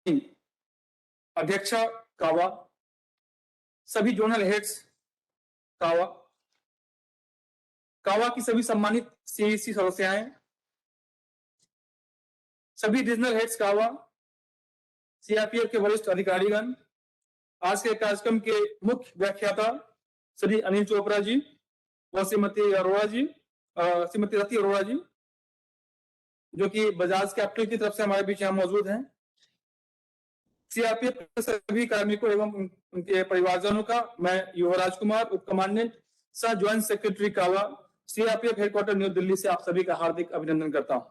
अध्यक्षा कावा, सभी जोनल हेड्स कावा, कावा की सभी सम्मानित सीईसी सदस्याएं, सभी रीजनल हेड्स कावा, सीआरपीएफ के वरिष्ठ अधिकारीगण, आज के कार्यक्रम के मुख्य व्याख्याता श्री अनिल चोपड़ा जी व श्रीमती रति अरोड़ा जी, जो कि बजाज कैपिटल की तरफ से हमारे बीच यहाँ मौजूद हैं। सीआरपीएफ के सभी कार्मिकों एवं उनके परिवारजनों का मैं युवराज कुमार, उप कमांडेंट सह ज्वाइंट सेक्रेटरी कावा, सीआरपीएफ हेडक्वार्टर न्यू दिल्ली से आप सभी का हार्दिक अभिनंदन करता हूं।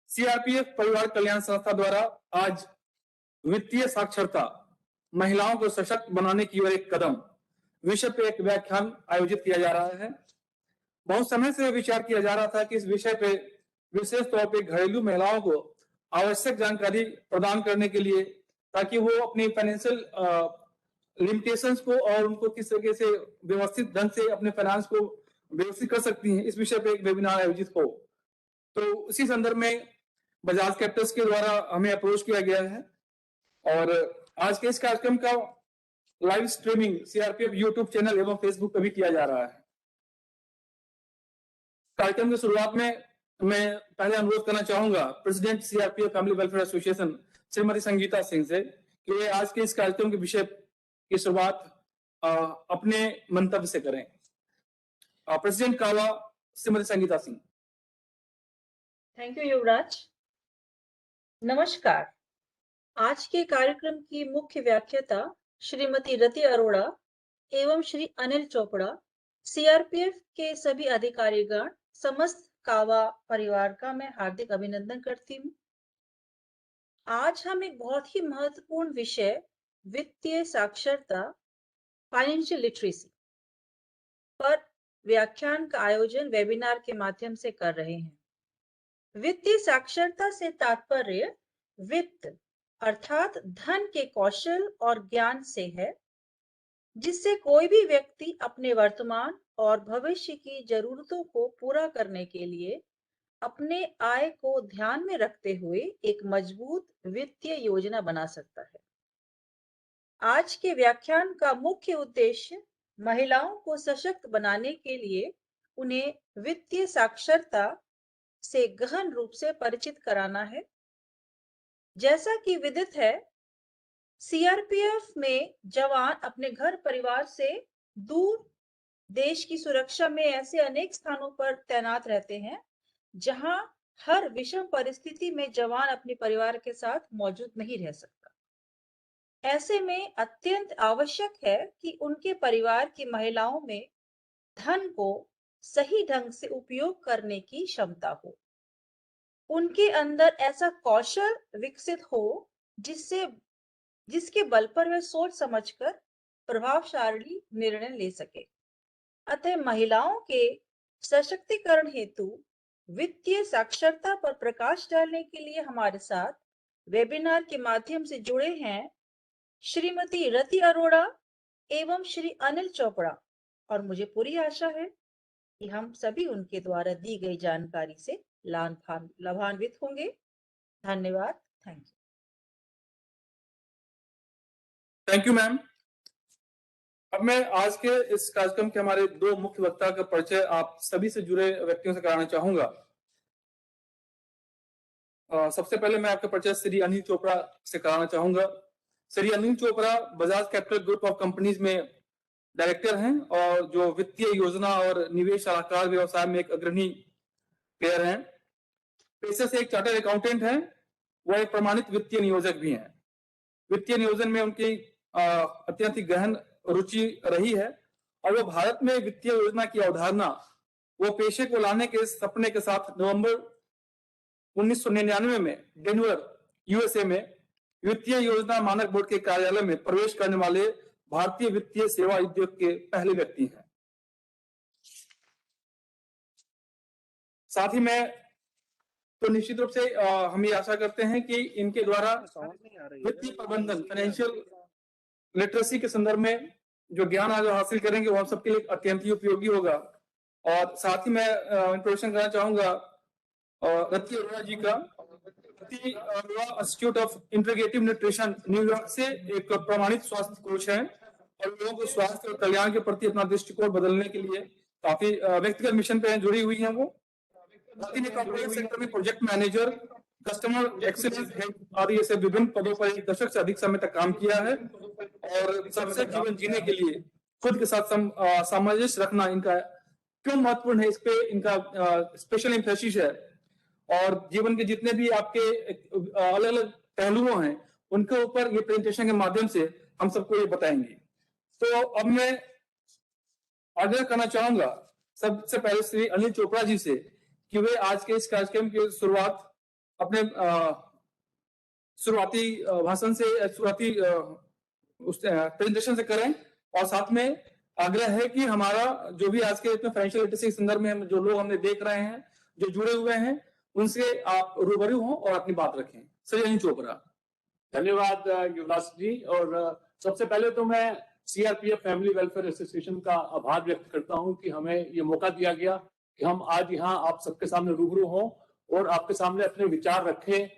सीआरपीएफ परिवार कल्याण संस्था द्वारा आज वित्तीय साक्षरता, महिलाओं को सशक्त बनाने की ओर एक कदम विषय पे एक व्याख्यान आयोजित किया जा रहा है। बहुत समय से विचार किया जा रहा था कि इस विषय पे विशेष तौर पे घरेलू महिलाओं को आवश्यक जानकारी प्रदान करने के लिए, ताकि वो अपनी फाइनेंशियल लिमिटेशंस को और उनको किस तरीके से व्यवस्थित ढंग से अपने फाइनेंस को व्यवस्थित कर सकती हैं, इस विषय पे एक वेबिनार आयोजित हो। तो उसी संदर्भ में बजाज कैपिटल्स के द्वारा हमें अप्रोच किया गया है और आज के इस कार्यक्रम का live streaming CRPF YouTube channel एवं फेसबुक पर भी किया जा रहा है। कार्यक्रम की शुरुआत में मैं पहले अनुरोध करना चाहूंगा president CRPF family welfare association Shrimati Sangeeta Singh से कि वे आज के इस कार्यक्रम के विषय की शुरुआत अपने मंतव्य से करें। प्रेसिडेंट कावा श्रीमती संगीता सिंह। थैंक यू युवराज। नमस्कार। आज के कार्यक्रम की मुख्य व्याख्याता श्रीमती रति अरोड़ा एवं श्री अनिल चोपड़ा, सीआरपीएफ के सभी अधिकारीगण, समस्त कावा परिवार का मैं हार्दिक अभिनंदन करती हूँ। आज हम एक बहुत ही महत्वपूर्ण विषय वित्तीय साक्षरता, फाइनेंशियल लिटरेसी पर व्याख्यान का आयोजन वेबिनार के माध्यम से कर रहे हैं। वित्तीय साक्षरता से तात्पर्य वित्त अर्थात धन के कौशल और ज्ञान से है, जिससे कोई भी व्यक्ति अपने वर्तमान और भविष्य की जरूरतों को पूरा करने के लिए अपने आय को ध्यान में रखते हुए एक मजबूत वित्तीय योजना बना सकता है। आज के व्याख्यान का मुख्य उद्देश्य महिलाओं को सशक्त बनाने के लिए उन्हें वित्तीय साक्षरता से गहन रूप से परिचित कराना है। जैसा कि विदित है, सीआरपीएफ में जवान अपने घर परिवार से दूर देश की सुरक्षा में ऐसे अनेक स्थानों पर तैनात रहते हैं जहां हर विषम परिस्थिति में जवान अपने परिवार के साथ मौजूद नहीं रह सकता। ऐसे में अत्यंत आवश्यक है कि उनके परिवार की महिलाओं में धन को सही ढंग से उपयोग करने की क्षमता हो, उनके अंदर ऐसा कौशल विकसित हो जिसके बल पर वे सोच समझकर प्रभावशाली निर्णय ले सके। अतः महिलाओं के सशक्तिकरण हेतु वित्तीय साक्षरता पर प्रकाश डालने के लिए हमारे साथ वेबिनार के माध्यम से जुड़े हैं श्रीमती रति अरोड़ा एवं श्री अनिल चोपड़ा, और मुझे पूरी आशा है कि हम सभी उनके द्वारा दी गई जानकारी से लाभान्वित होंगे। धन्यवाद। Thank you ma'am. अब मैं आज के इस कार्यक्रम के हमारे दो मुख्य वक्ता का परिचय आप सभी से जुड़े व्यक्तियों से कराना चाहूंगा। सबसे पहले मैं आपका परिचय श्री अनिल चोपड़ा से कराना चाहूंगा। Shri Anil Chopra Bajaj capital group of companies में डायरेक्टर हैं और जो वित्तीय योजना और निवेश सलाहकार व्यवसाय में एक अग्रणी प्लेयर हैं। पेशे से एक चार्टर्ड अकाउंटेंट हैं, वह एक प्रमाणित वित्तीय नियोजक भी हैं। वित्तीय नियोजन में उनकी अत्यंत गहन रुचि रही है और वो भारत में वित्तीय योजना की अवधारणा वो पेशे को लाने के सपने के साथ नवंबर 1999 में डेनवर यूएसए में वित्तीय योजना मानक बोर्ड के कार्यालय में प्रवेश करने वाले भारतीय वित्तीय सेवा उद्योग के पहले व्यक्ति हैं। साथ ही में तो निश्चित रूप से हम ये आशा करते हैं कि इनके द्वारा वित्तीय प्रबंधन, फाइनेंशियल लिटरेसी के संदर्भ में जो ज्ञान आज हासिल करेंगे वो हम सबके लिए अत्यंत ही उपयोगी होगा। और साथ ही मैं इंट्रोडक्शन करना चाहूंगा रति अरोड़ा जी का। Rati Arora institute of integrative nutrition New York से एक प्रमाणित स्वास्थ्य कोच है और लोगों को स्वास्थ्य और कल्याण के प्रति अपना दृष्टिकोण बदलने के लिए काफी व्यक्तिगत मिशन पे जुड़ी हुई है। वो रति ने कॉर्पोरेट सेक्टर में project manager, customer excellence head आदि ऐसे विभिन्न पदों पर 1 दशक से अधिक समय तक काम किया है और सबसे जीवन जीने के लिए खुद के साथ सामंजस्य रखना इनका क्यों महत्वपूर्ण है, इस पे इनका स्पेशल एम्फेसिस है और जीवन के जितने भी आपके अलग अलग पहलुओं हैं उनके ऊपर ये प्रेजेंटेशन के माध्यम से हम सबको ये बताएंगे। तो अब मैं आग्रह करना चाहूंगा सबसे पहले श्री अनिल चोपड़ा जी से कि वे आज के इस कार्यक्रम की शुरुआत अपने शुरुआती भाषण से शुरुआती उस प्रेजेंटेशन से करें और साथ में आग्रह है कि हमारा जो भी आज के इसमें फाइनेंशियल लिटरेसी के संदर्भ में जो लोग हमने देख रहे हैं, जो जुड़े हुए हैं, उनसे आप रूबरू हों और अपनी बात रखें। श्री अनिल चोपड़ा। धन्यवाद युवराज जी। और सबसे पहले तो मैं सीआरपीएफ फैमिली वेलफेयर एसोसिएशन का आभार व्यक्त करता हूं कि हमें ये मौका दिया गया कि हम आज यहाँ आप सबके सामने रूबरू हों और आपके सामने अपने विचार रखें।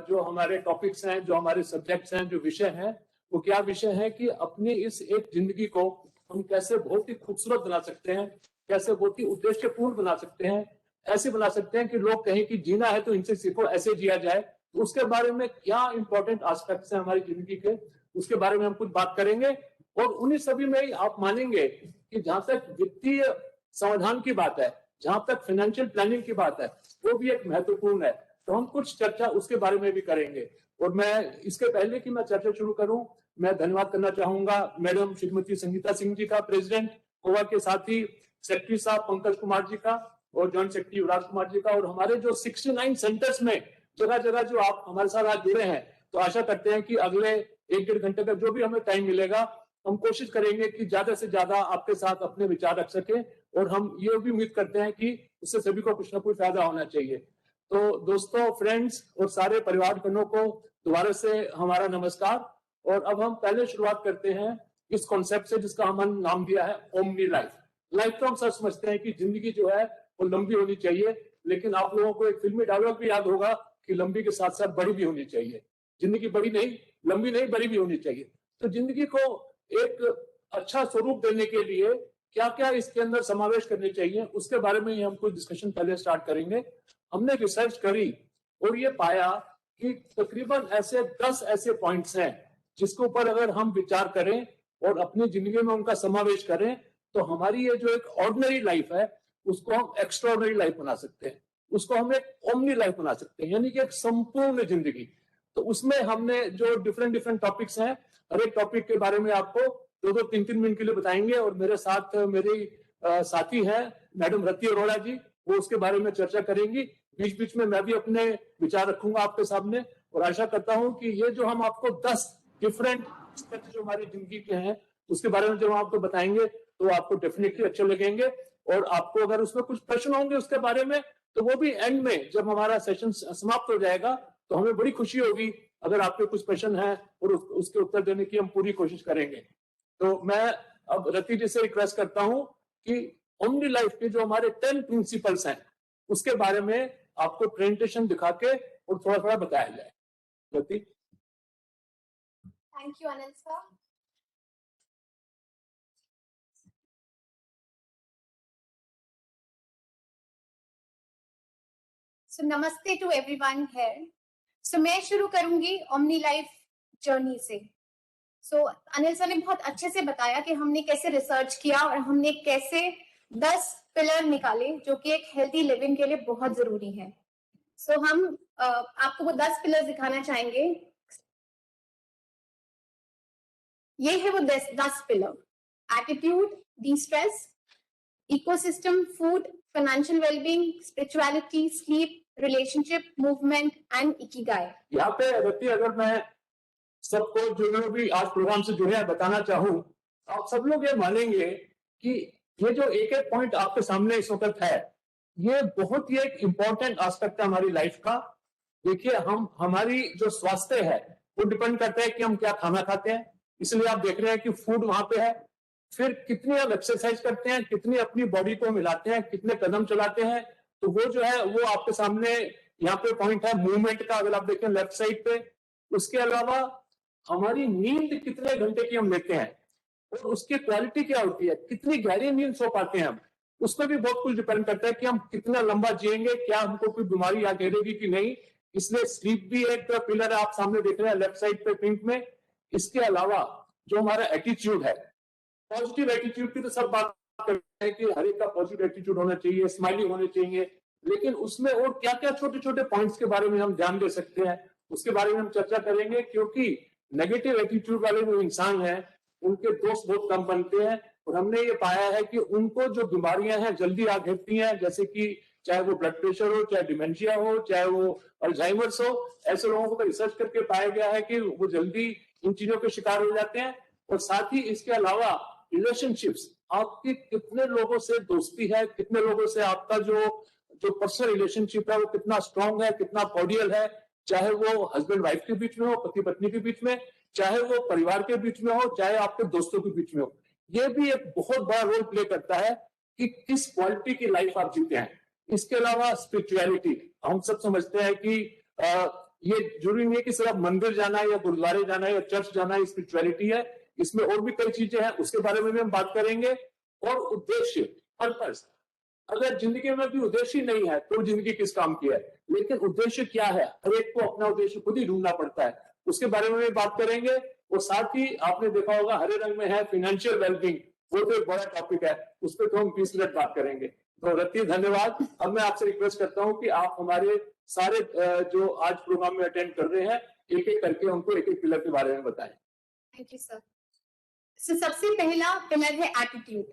जो हमारे टॉपिक्स हैं, जो हमारे सब्जेक्ट्स हैं, जो विषय हैं, वो क्या विषय है कि अपनी इस एक जिंदगी को हम कैसे बहुत ही खूबसूरत बना सकते हैं, कैसे बहुत ही उद्देश्यपूर्ण बना सकते हैं, ऐसे बना सकते हैं कि लोग कहें कि जीना है तो इनसे सीखो, ऐसे जिया जाए। तो उसके बारे में क्या इंपॉर्टेंट एस्पेक्ट्स हैं हमारी जिंदगी के, उसके बारे में हम कुछ बात करेंगे। और उन्हीं सभी में आप मानेंगे कि जहां तक वित्तीय समाधान की बात है, जहां तक फाइनेंशियल प्लानिंग की बात है, वो भी एक महत्वपूर्ण है। तो हम कुछ चर्चा उसके बारे में भी करेंगे। और मैं इसके पहले कि मैं चर्चा शुरू करूं, मैं धन्यवाद करना चाहूंगा मैडम श्रीमती संगीता सिंह जी का, प्रेसिडेंट कोवा के, साथ ही सेक्रेटरी साहब पंकज कुमार जी का और जॉइंट सेक्रेटरी युवराज कुमार जी का, और हमारे जो 69 सेंटर्स में जगह जगह जो आप हमारे साथ आज जुड़े हैं। तो आशा करते हैं कि अगले 1-1.5 घंटे तक जो भी हमें टाइम मिलेगा, हम कोशिश करेंगे कि ज्यादा से ज्यादा आपके साथ अपने विचार रख सके और हम ये भी उम्मीद करते हैं कि उससे सभी को कुछ ना कुछ फायदा होना चाहिए। तो दोस्तों, फ्रेंड्स और सारे परिवारजनों को दोबारा से हमारा नमस्कार। और अब हम पहले शुरुआत करते हैं इस कॉन्सेप्ट से जिसका हमने नाम दिया है ओमनी लाइफ। लाइफ तो हम सब समझते हैं कि जिंदगी जो है वो लंबी होनी चाहिए, लेकिन आप लोगों को एक फिल्मी डायलॉग भी याद होगा कि लंबी के साथ साथ बड़ी भी होनी चाहिए। जिंदगी बड़ी नहीं, लंबी नहीं, बड़ी भी होनी चाहिए। तो जिंदगी को एक अच्छा स्वरूप देने के लिए क्या क्या इसके अंदर समावेश करने चाहिए, उसके बारे में ही हम कुछ डिस्कशन पहले स्टार्ट करेंगे। हमने रिसर्च करी और ये पाया कि तकरीबन ऐसे 10 ऐसे पॉइंट्स हैं जिसके ऊपर अगर हम विचार करें और अपनी जिंदगी में उनका समावेश करें तो हमारी ये जो एक ऑर्डिनरी लाइफ है उसको हम एक्स्ट्राऑर्डिनरी लाइफ बना सकते हैं, उसको हम एक ओमनी लाइफ बना सकते हैं, यानी कि एक संपूर्ण जिंदगी। तो उसमें हमने जो डिफरेंट टॉपिक्स हैं, हर एक टॉपिक के बारे में आपको 2-2, 3-3 मिनट के लिए बताएंगे। और मेरे साथ मेरी साथी है मैडम रति अरोड़ा जी, वो उसके बारे में चर्चा करेंगी। बीच बीच में मैं भी अपने विचार रखूंगा आपके सामने और आशा करता हूं कि ये जो हम आपको 10 डिफरेंट एस्पेक्ट जो हमारी जिंदगी के हैं उसके बारे में जब हम आपको बताएंगे तो आपको डेफिनेटली अच्छे लगेंगे। और आपको अगर उसमें कुछ प्रश्न होंगे उसके बारे में तो वो भी एंड में जब हमारा सेशन समाप्त हो जाएगा तो हमें बड़ी खुशी होगी अगर आपके कुछ प्रश्न हैं और उसके उत्तर देने की हम पूरी कोशिश करेंगे। तो मैं अब रति जी से रिक्वेस्ट करता हूं कि ओमनी लाइफ के जो हमारे 10 प्रिंसिपल्स हैं उसके बारे में आपको प्रेजेंटेशन दिखा के और थोड़ा थोड़ा बताया जाए। Rati. Thank you Anil sir. So namaste to everyone here. सो मैं शुरू करूंगी ओमनी लाइफ जर्नी से। सो अनिल सर ने बहुत अच्छे से बताया कि हमने कैसे रिसर्च किया और हमने कैसे 10 पिलर निकाले जो कि एक हेल्थी लिविंग के लिए बहुत जरूरी है। सो हम आपको वो 10 पिलर दिखाना चाहेंगे। ये है वो 10 pillar: attitude, distress, ecosystem, food, financial wellbeing, spirituality, sleep, relationship, movement and Ikigai. यहाँ पे रति अगर मैं सबको जो भी आज प्रोग्राम से जुड़े हैं बताना चाहूँ, आप सब लोग ये मानेंगे कि ये जो एक एक पॉइंट आपके सामने इस वक्त है ये बहुत ही एक इम्पोर्टेंट एस्पेक्ट है हमारी लाइफ का। देखिए, हम हमारी जो स्वास्थ्य है वो डिपेंड करता है कि हम क्या खाना खाते हैं, इसलिए आप देख रहे हैं कि फूड वहां पे है। फिर कितनी आप एक्सरसाइज करते हैं, कितनी अपनी बॉडी को मिलाते हैं, कितने कदम चलाते हैं, तो वो जो है वो आपके सामने यहाँ पे पॉइंट है मूवमेंट का, अगर आप देखें लेफ्ट साइड पे। उसके अलावा हमारी नींद कितने घंटे की हम लेते हैं और उसकी क्वालिटी क्या होती है, कितनी गहरी नींद सो पाते हैं हम, उस पर भी बहुत कुछ डिपेंड करता है कि हम कितना लंबा जिएंगे, क्या हमको कोई बीमारी आ घेरेगी कि नहीं। इसलिए स्लीप भी एक पिलर है, आप सामने देख रहे हैं लेफ्ट साइड पे पिंक में। इसके अलावा जो हमारा एटीट्यूड है, पॉजिटिव एटीट्यूड की तो सब बात करते हैं कि हर एक का पॉजिटिव एटीट्यूड होना चाहिए, स्माइलिंग होने चाहिए, लेकिन उसमें और क्या क्या छोटे छोटे पॉइंट्स के बारे में हम ध्यान दे सकते हैं, उसके बारे में हम चर्चा करेंगे। क्योंकि नेगेटिव एटीट्यूड वाले जो इंसान हैं उनके दोस्त बहुत कम बनते हैं, और हमने ये पाया है कि उनको जो बीमारियां हैं जल्दी आ घेरती हैं, जैसे कि चाहे वो ब्लड प्रेशर हो, चाहे डिमेंशिया हो, चाहे वो अल्जाइमर्स हो। ऐसे लोगों को रिसर्च करके पाया गया है कि वो जल्दी इन चीजों के शिकार हो जाते हैं। और साथ ही इसके अलावा रिलेशनशिप्स, आपकी कितने लोगों से दोस्ती है, कितने लोगों से आपका जो पर्सनल रिलेशनशिप है वो कितना स्ट्रांग है, कितना कॉर्डियल है, चाहे वो हस्बैंड वाइफ के बीच में हो, पति पत्नी के बीच में, चाहे वो परिवार के बीच में हो, चाहे आपके दोस्तों के बीच में हो। ये भी एक बहुत बड़ा रोल प्ले करता है कि किस क्वालिटी की लाइफ आप जीते हैं। इसके अलावा स्पिरिचुअलिटी, हम सब समझते हैं कि ये जरूरी नहीं है कि सिर्फ मंदिर जाना है या गुरुद्वारे जाना है या चर्च जाना है स्पिरिचुअलिटी है, इसमें और भी कई चीजें हैं, उसके बारे में भी हम बात करेंगे। और उद्देश्य, पर्पस, अगर जिंदगी में भी उद्देश्य नहीं है तो जिंदगी किस काम की है, लेकिन उद्देश्य क्या है, हर एक को अपना उद्देश्य खुद ही ढूंढना पड़ता है, उसके बारे में भी बात करेंगे। और साथ ही आपने देखा होगा हरे रंग में है फाइनेंशियल वेलबींग, वो तो एक बड़ा टॉपिक है, उस पर तो हम 20 मिनट बात करेंगे। तो रत्ती धन्यवाद। अब मैं आपसे रिक्वेस्ट करता हूं कि आप हमारे सारे जो आज प्रोग्राम में अटेंड कर रहे हैं एक एक करके उनको एक एक पिलर के बारे में बताएं। Thank you sir. सबसे पहला पिलर है एटीट्यूड।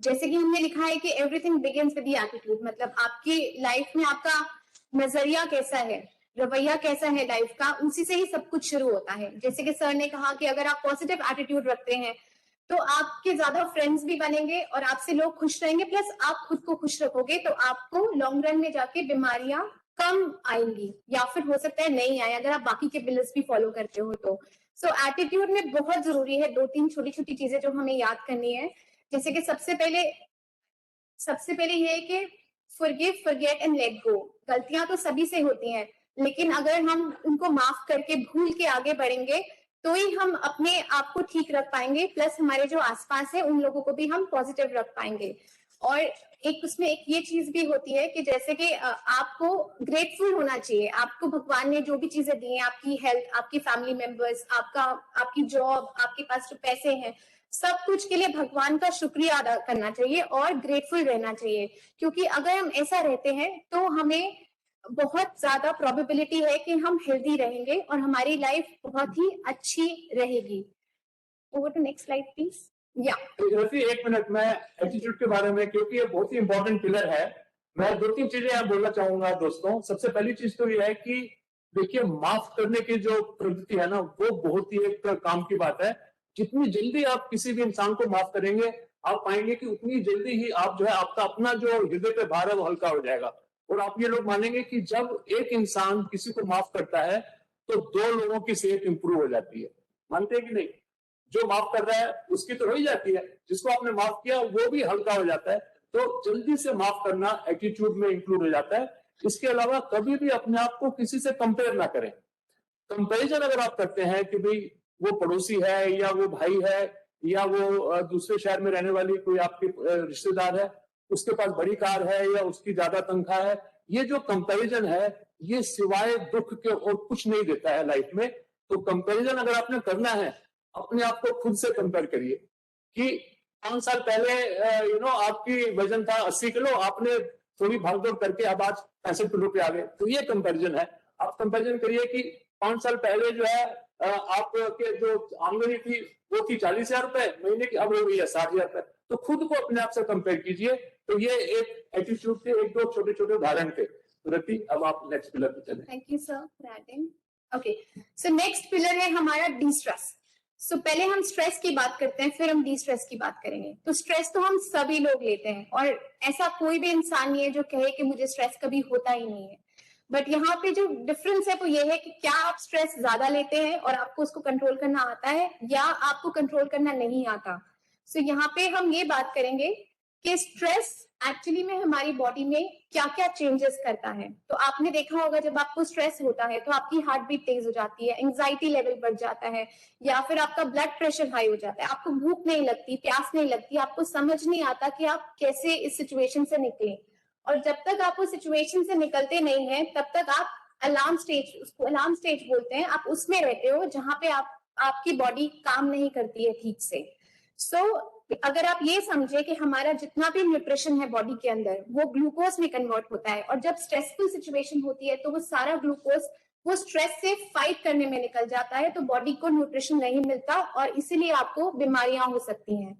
जैसे कि हमने लिखा है कि everything begins with the attitude, मतलब आपकी लाइफ में आपका नजरिया कैसा है, रवैया कैसा है लाइफ का, उसी से ही सब कुछ शुरू होता है। जैसे कि सर ने कहा कि अगर आप पॉजिटिव एटीट्यूड रखते हैं तो आपके ज्यादा फ्रेंड्स भी बनेंगे और आपसे लोग खुश रहेंगे, प्लस आप खुद को खुश रखोगे तो आपको लॉन्ग रन में जाके बीमारियां कम आएंगी, या फिर हो सकता है नहीं आए अगर आप बाकी के पिलर्स भी फॉलो करते हो तो। सो एटीट्यूड में बहुत जरूरी है 2-3 छोटी छोटी चीजें जो हमें याद करनी है। जैसे कि सबसे पहले ये है कि forgive, forget and let go. गलतियां तो सभी से होती हैं, लेकिन अगर हम उनको माफ करके भूल के आगे बढ़ेंगे तो ही हम अपने आप को ठीक रख पाएंगे, प्लस हमारे जो आसपास है उन लोगों को भी हम पॉजिटिव रख पाएंगे। और एक उसमें एक ये चीज भी होती है कि जैसे कि आपको ग्रेटफुल होना चाहिए। आपको भगवान ने जो भी चीजें दी हैं, आपकी हेल्थ, आपकी फैमिली मेंबर्स, आपकी जॉब, आपके पास जो पैसे हैं, सब कुछ के लिए भगवान का शुक्रिया अदा करना चाहिए और ग्रेटफुल रहना चाहिए। क्योंकि अगर हम ऐसा रहते हैं तो हमें बहुत ज्यादा प्रोबेबिलिटी है कि हम हेल्दी रहेंगे और हमारी लाइफ बहुत ही अच्छी रहेगी। Over to next slide please. या एक मिनट में एटीट्यूड के बारे में, क्योंकि ये बहुत ही इंपॉर्टेंट पिलर है, मैं 2-3 चीजें यहाँ बोलना चाहूंगा दोस्तों। सबसे पहली चीज तो ये है कि देखिए, माफ करने की जो प्रवृत्ति है ना, वो बहुत ही एक काम की बात है। जितनी जल्दी आप किसी भी इंसान को माफ करेंगे, आप पाएंगे कि उतनी जल्दी ही आप जो है आपका अपना जो हृदय पे भार है वो हल्का हो जाएगा। और आप ये लोग मानेंगे कि जब एक इंसान किसी को माफ करता है तो 2 लोगों की सेहत इंप्रूव हो जाती है। मानते हैं कि नहीं? जो माफ कर रहा है उसकी तो हो ही जाती है, जिसको आपने माफ किया वो भी हल्का हो जाता है। तो जल्दी से माफ करना एटीट्यूड में इंक्लूड हो जाता है। इसके अलावा कभी भी अपने आप को किसी से कंपेयर ना करें। कंपैरिजन अगर आप करते हैं कि भाई वो पड़ोसी है या वो भाई है या वो दूसरे शहर में रहने वाली कोई आपके रिश्तेदार है, उसके पास बड़ी कार है या उसकी ज्यादा तनख्वाह है, ये जो कंपैरिजन है ये सिवाय दुख के और कुछ नहीं देता है लाइफ में। तो कंपैरिजन अगर आपने करना है, अपने आप को खुद से कंपेयर करिए कि 5 साल पहले आपकी वजन था 80 किलो, आपने थोड़ी भागदौड़ करके अब आज 65 किलो पे आ गए, तो ये कंपैरिजन है। आप कंपैरिजन करिए कि 5 साल पहले जो है आपके जो आमदनी थी वो थी 40,000 रुपए महीने की, अब हो गई है 60,000 रुपए। तो खुद को अपने आप से कंपेयर कीजिए। तो ये एक एटीट्यूड के 1-2 छोटे-छोटे उदाहरण थे। रति, अब आप नेक्स्ट पिलर पे चलें। Thank you sir for adding. Okay, so next pillar है हमारा डी स्ट्रेस। सो पहले हम स्ट्रेस की बात करते हैं, फिर हम डी स्ट्रेस की बात करेंगे। तो स्ट्रेस तो हम सभी लोग लेते हैं और ऐसा कोई भी इंसान नहीं है जो कहे कि मुझे स्ट्रेस कभी होता ही नहीं है। बट यहाँ पे जो डिफरेंस है वो ये है कि क्या आप स्ट्रेस ज्यादा लेते हैं और आपको उसको कंट्रोल करना आता है, या आपको कंट्रोल करना नहीं आता। सो यहाँ पे हम ये बात करेंगे कि स्ट्रेस एक्चुअली में हमारी बॉडी में क्या क्या चेंजेस करता है। तो आपने देखा होगा जब आपको स्ट्रेस होता है तो आपकी हार्ट बीट तेज हो जाती है, एंजाइटी लेवल बढ़ जाता है, या फिर आपका ब्लड प्रेशर हाई हो जाता है, आपको भूख नहीं लगती, प्यास नहीं लगती, आपको समझ नहीं आता कि आप कैसे इस सिचुएशन से निकलें। और जब तक आप उस सिचुएशन से निकलते नहीं हैं तब तक आप अलार्म स्टेज, उसको अलार्म स्टेज बोलते हैं, आप उसमें रहते हो जहां पे आपकी बॉडी काम नहीं करती है ठीक से। अगर आप ये समझे कि हमारा जितना भी न्यूट्रिशन है बॉडी के अंदर वो ग्लूकोज में कन्वर्ट होता है, और जब स्ट्रेसफुल सिचुएशन होती है तो वो सारा ग्लूकोज वो स्ट्रेस से फाइट करने में निकल जाता है, तो बॉडी को न्यूट्रिशन नहीं मिलता और इसीलिए आपको बीमारियां हो सकती हैं।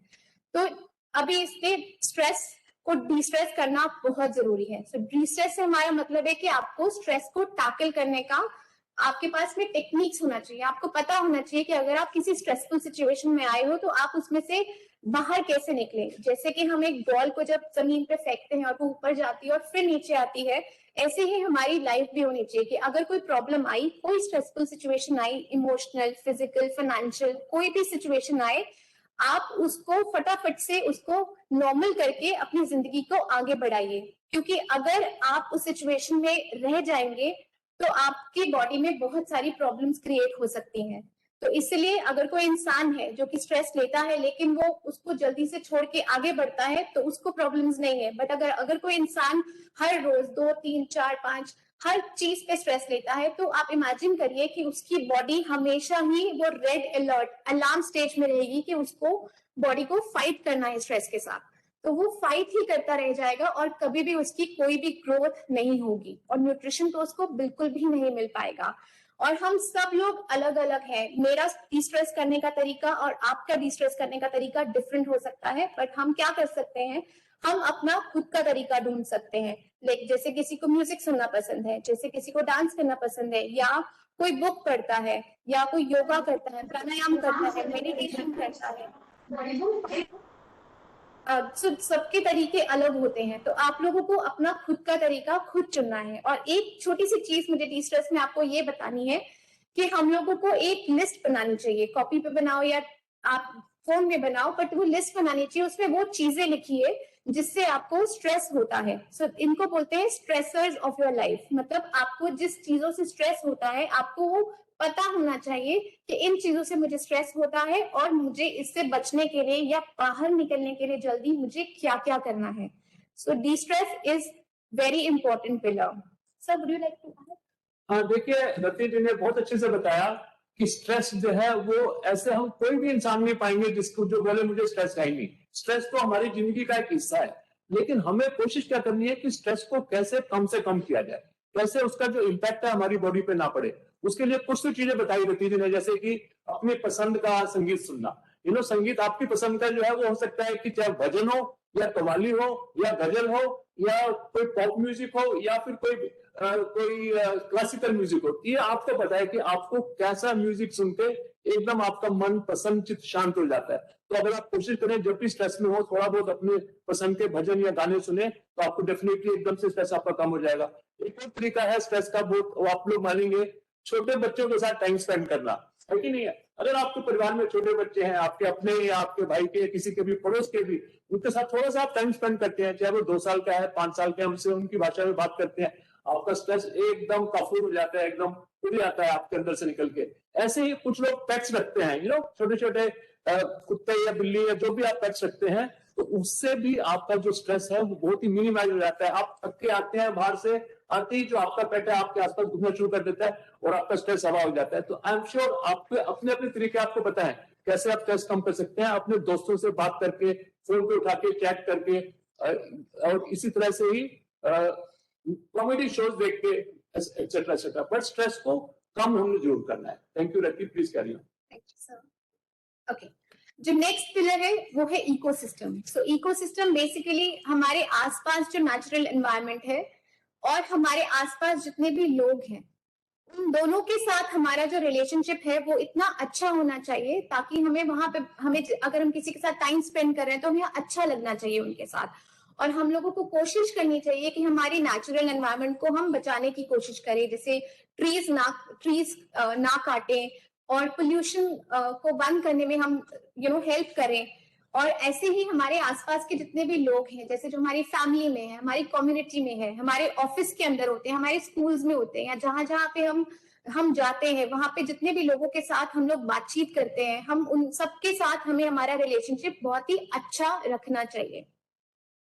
तो अभी इसके स्ट्रेस को डिस्ट्रेस करना बहुत जरूरी है। डिस्ट्रेस से हमारा मतलब है कि आपको स्ट्रेस को टैकल करने का आपके पास में टेक्निक्स होना चाहिए। आपको पता होना चाहिए कि अगर आप किसी स्ट्रेसफुल सिचुएशन में आए हो तो आप उसमें से बाहर कैसे निकले। जैसे कि हम एक बॉल को जब जमीन पे फेंकते हैं और वो ऊपर जाती है और फिर नीचे आती है, ऐसे ही हमारी लाइफ भी होनी चाहिए कि अगर कोई प्रॉब्लम आई, कोई स्ट्रेसफुल सिचुएशन आई, इमोशनल, फिजिकल, फाइनेंशियल, कोई भी सिचुएशन आए, आप उसको फटाफट से उसको नॉर्मल करके अपनी जिंदगी को आगे बढ़ाइए। क्योंकि अगर आप उस सिचुएशन में रह जाएंगे तो आपकी बॉडी में बहुत सारी प्रॉब्लम्स क्रिएट हो सकती हैं। तो इसलिए अगर कोई इंसान है जो कि स्ट्रेस लेता है लेकिन वो उसको जल्दी से छोड़ के आगे बढ़ता है तो उसको प्रॉब्लम्स नहीं है। बट अगर कोई इंसान हर रोज 2, 3, 4, 5 हर चीज पे स्ट्रेस लेता है तो आप इमेजिन करिए कि उसकी बॉडी हमेशा ही वो रेड अलर्ट अलार्म स्टेज में रहेगी कि उसको बॉडी को फाइट करना है स्ट्रेस के साथ। तो वो फाइट ही करता रह जाएगा और कभी भी उसकी कोई भी ग्रोथ नहीं होगी और न्यूट्रिशन तो उसको बिल्कुल भी नहीं मिल पाएगा। और हम सब लोग अलग अलग हैं। मेरा डिस्ट्रेस करने का तरीका और आपका डिस्ट्रेस करने का तरीका डिफरेंट हो सकता है, बट हम क्या कर सकते हैं, हम अपना खुद का तरीका ढूंढ सकते हैं। जैसे किसी को म्यूजिक सुनना पसंद है, जैसे किसी को डांस करना पसंद है, या कोई बुक पढ़ता है, या कोई योगा करता है, प्राणायाम करता है, मेडिटेशन करता है। सबके तरीके अलग होते हैं, तो आप लोगों को अपना खुद का तरीका खुद चुनना है। और एक छोटी सी चीज मुझे डिस्ट्रेस में आपको ये बतानी है कि हम लोगों को एक लिस्ट बनानी चाहिए। कॉपी पे बनाओ या आप फोन में बनाओ, बट वो लिस्ट बनानी चाहिए, उसमें वो चीजें लिखिए जिससे आपको स्ट्रेस होता है। इनको बोलते हैं स्ट्रेसर्स ऑफ योर लाइफ। मतलब आपको जिस चीजों से स्ट्रेस होता है आपको वो पता होना चाहिए कि इन चीजों से मुझे स्ट्रेस होता है और मुझे इससे बचने के लिए या बाहर निकलने के लिए जल्दी मुझे क्या क्या करना है। So distress is very important pillar. Sir would you like to? हाँ, देखिए रति जी ने बहुत अच्छे से बताया कि स्ट्रेस जो है वो ऐसे हम कोई भी इंसान नहीं पाएंगे जिसको जो बोले मुझे स्ट्रेस है ही नहीं। स्ट्रेस तो हमारी जिंदगी का एक हिस्सा है, लेकिन हमें कोशिश क्या करनी है कि स्ट्रेस को कैसे कम से कम किया जाए, कैसे उसका जो इम्पैक्ट है हमारी बॉडी पे ना पड़े। उसके लिए कुछ तो चीजें बताई रती थी, जैसे कि अपनी पसंद का संगीत सुनना। संगीत आपकी पसंद का जो है वो हो सकता है कि चाहे भजन हो या कव्वाली हो या गजल हो या कोई पॉप म्यूजिक हो या फिर कोई क्लासिकल म्यूजिक हो। ये आपको पता है कि आपको कैसा म्यूजिक सुनते एकदम आपका मन प्रसन्न चित्त शांत हो जाता है। तो अगर आप कोशिश करें जब भी स्ट्रेस में हो थोड़ा बहुत अपने पसंद के भजन या गाने सुने तो आपको डेफिनेटली एकदम से स्ट्रेस आपका कम हो जाएगा। एक और तरीका है स्ट्रेस का, बहुत आप लोग मानेंगे, छोटे बच्चों के साथ टाइम स्पेंड करना, है कि नहीं है। अगर आपके परिवार में छोटे बच्चे हैं, आपके अपने या आपके भाई के, किसी के भी पड़ोस के भी, उनके साथ थोड़ा सा आप टाइम स्पेंड करते हैं, चाहे वो 2 साल का है, 5 साल का है, उनसे उनकी भाषा में बात करते हैं, आपका स्ट्रेस एकदम काफूर हो जाता है, एकदम उड़ जाता है आपके अंदर से निकल के। ऐसे ही कुछ लोग पेट्स रखते हैं, छोटे छोटे कुत्ते या बिल्ली या जो भी आप पेट्स रखते हैं, तो उससे भी आपका जो स्ट्रेस है वो बहुत ही मिनिमाइज हो जाता है। आप थक के आते हैं बाहर से, आते ही जो आपका पेट है आपके आसपास घूमना शुरू कर देता है और आपका स्ट्रेस हवा हो जाता है। तो आई एम श्योर आपके अपने अपने तरीके आपको पता है कैसे आप स्ट्रेस कम कर सकते हैं, अपने दोस्तों से बात करके, फोन पे उठा के चैट करके, और इसी तरह से ही कॉमेडी शोज देख के एक्सेट्रा एक्सेट्रा। बट स्ट्रेस को कम हमने जरूर करना है। Thank you Rati, please carry on. Thank you sir. Okay, जो नेक्स्ट पिलर है वो है इकोसिस्टम। सो इकोसिस्टम बेसिकली हमारे आसपास जो नेचुरल एनवायरनमेंट है और हमारे आसपास जितने भी लोग हैं उन दोनों के साथ हमारा जो रिलेशनशिप है वो इतना अच्छा होना चाहिए ताकि हमें वहां पे, हमें अगर हम किसी के साथ टाइम स्पेंड कर रहे हैं तो हमें अच्छा लगना चाहिए उनके साथ। और हम लोगों को कोशिश करनी चाहिए कि हमारी नेचुरल एनवायरनमेंट को हम बचाने की कोशिश करें, जैसे ट्रीज ना काटें और पोल्यूशन को बंद करने में हम हेल्प करें। और ऐसे ही हमारे आसपास के जितने भी लोग हैं, जैसे जो हमारी फैमिली में है, हमारी कम्युनिटी में है, हमारे ऑफिस के अंदर होते हैं, हमारे स्कूल्स में होते हैं, या जहां जहां पे हम जाते हैं, वहां पे जितने भी लोगों के साथ हम लोग बातचीत करते हैं, हम उन सबके साथ हमें हमारा रिलेशनशिप बहुत ही अच्छा रखना चाहिए।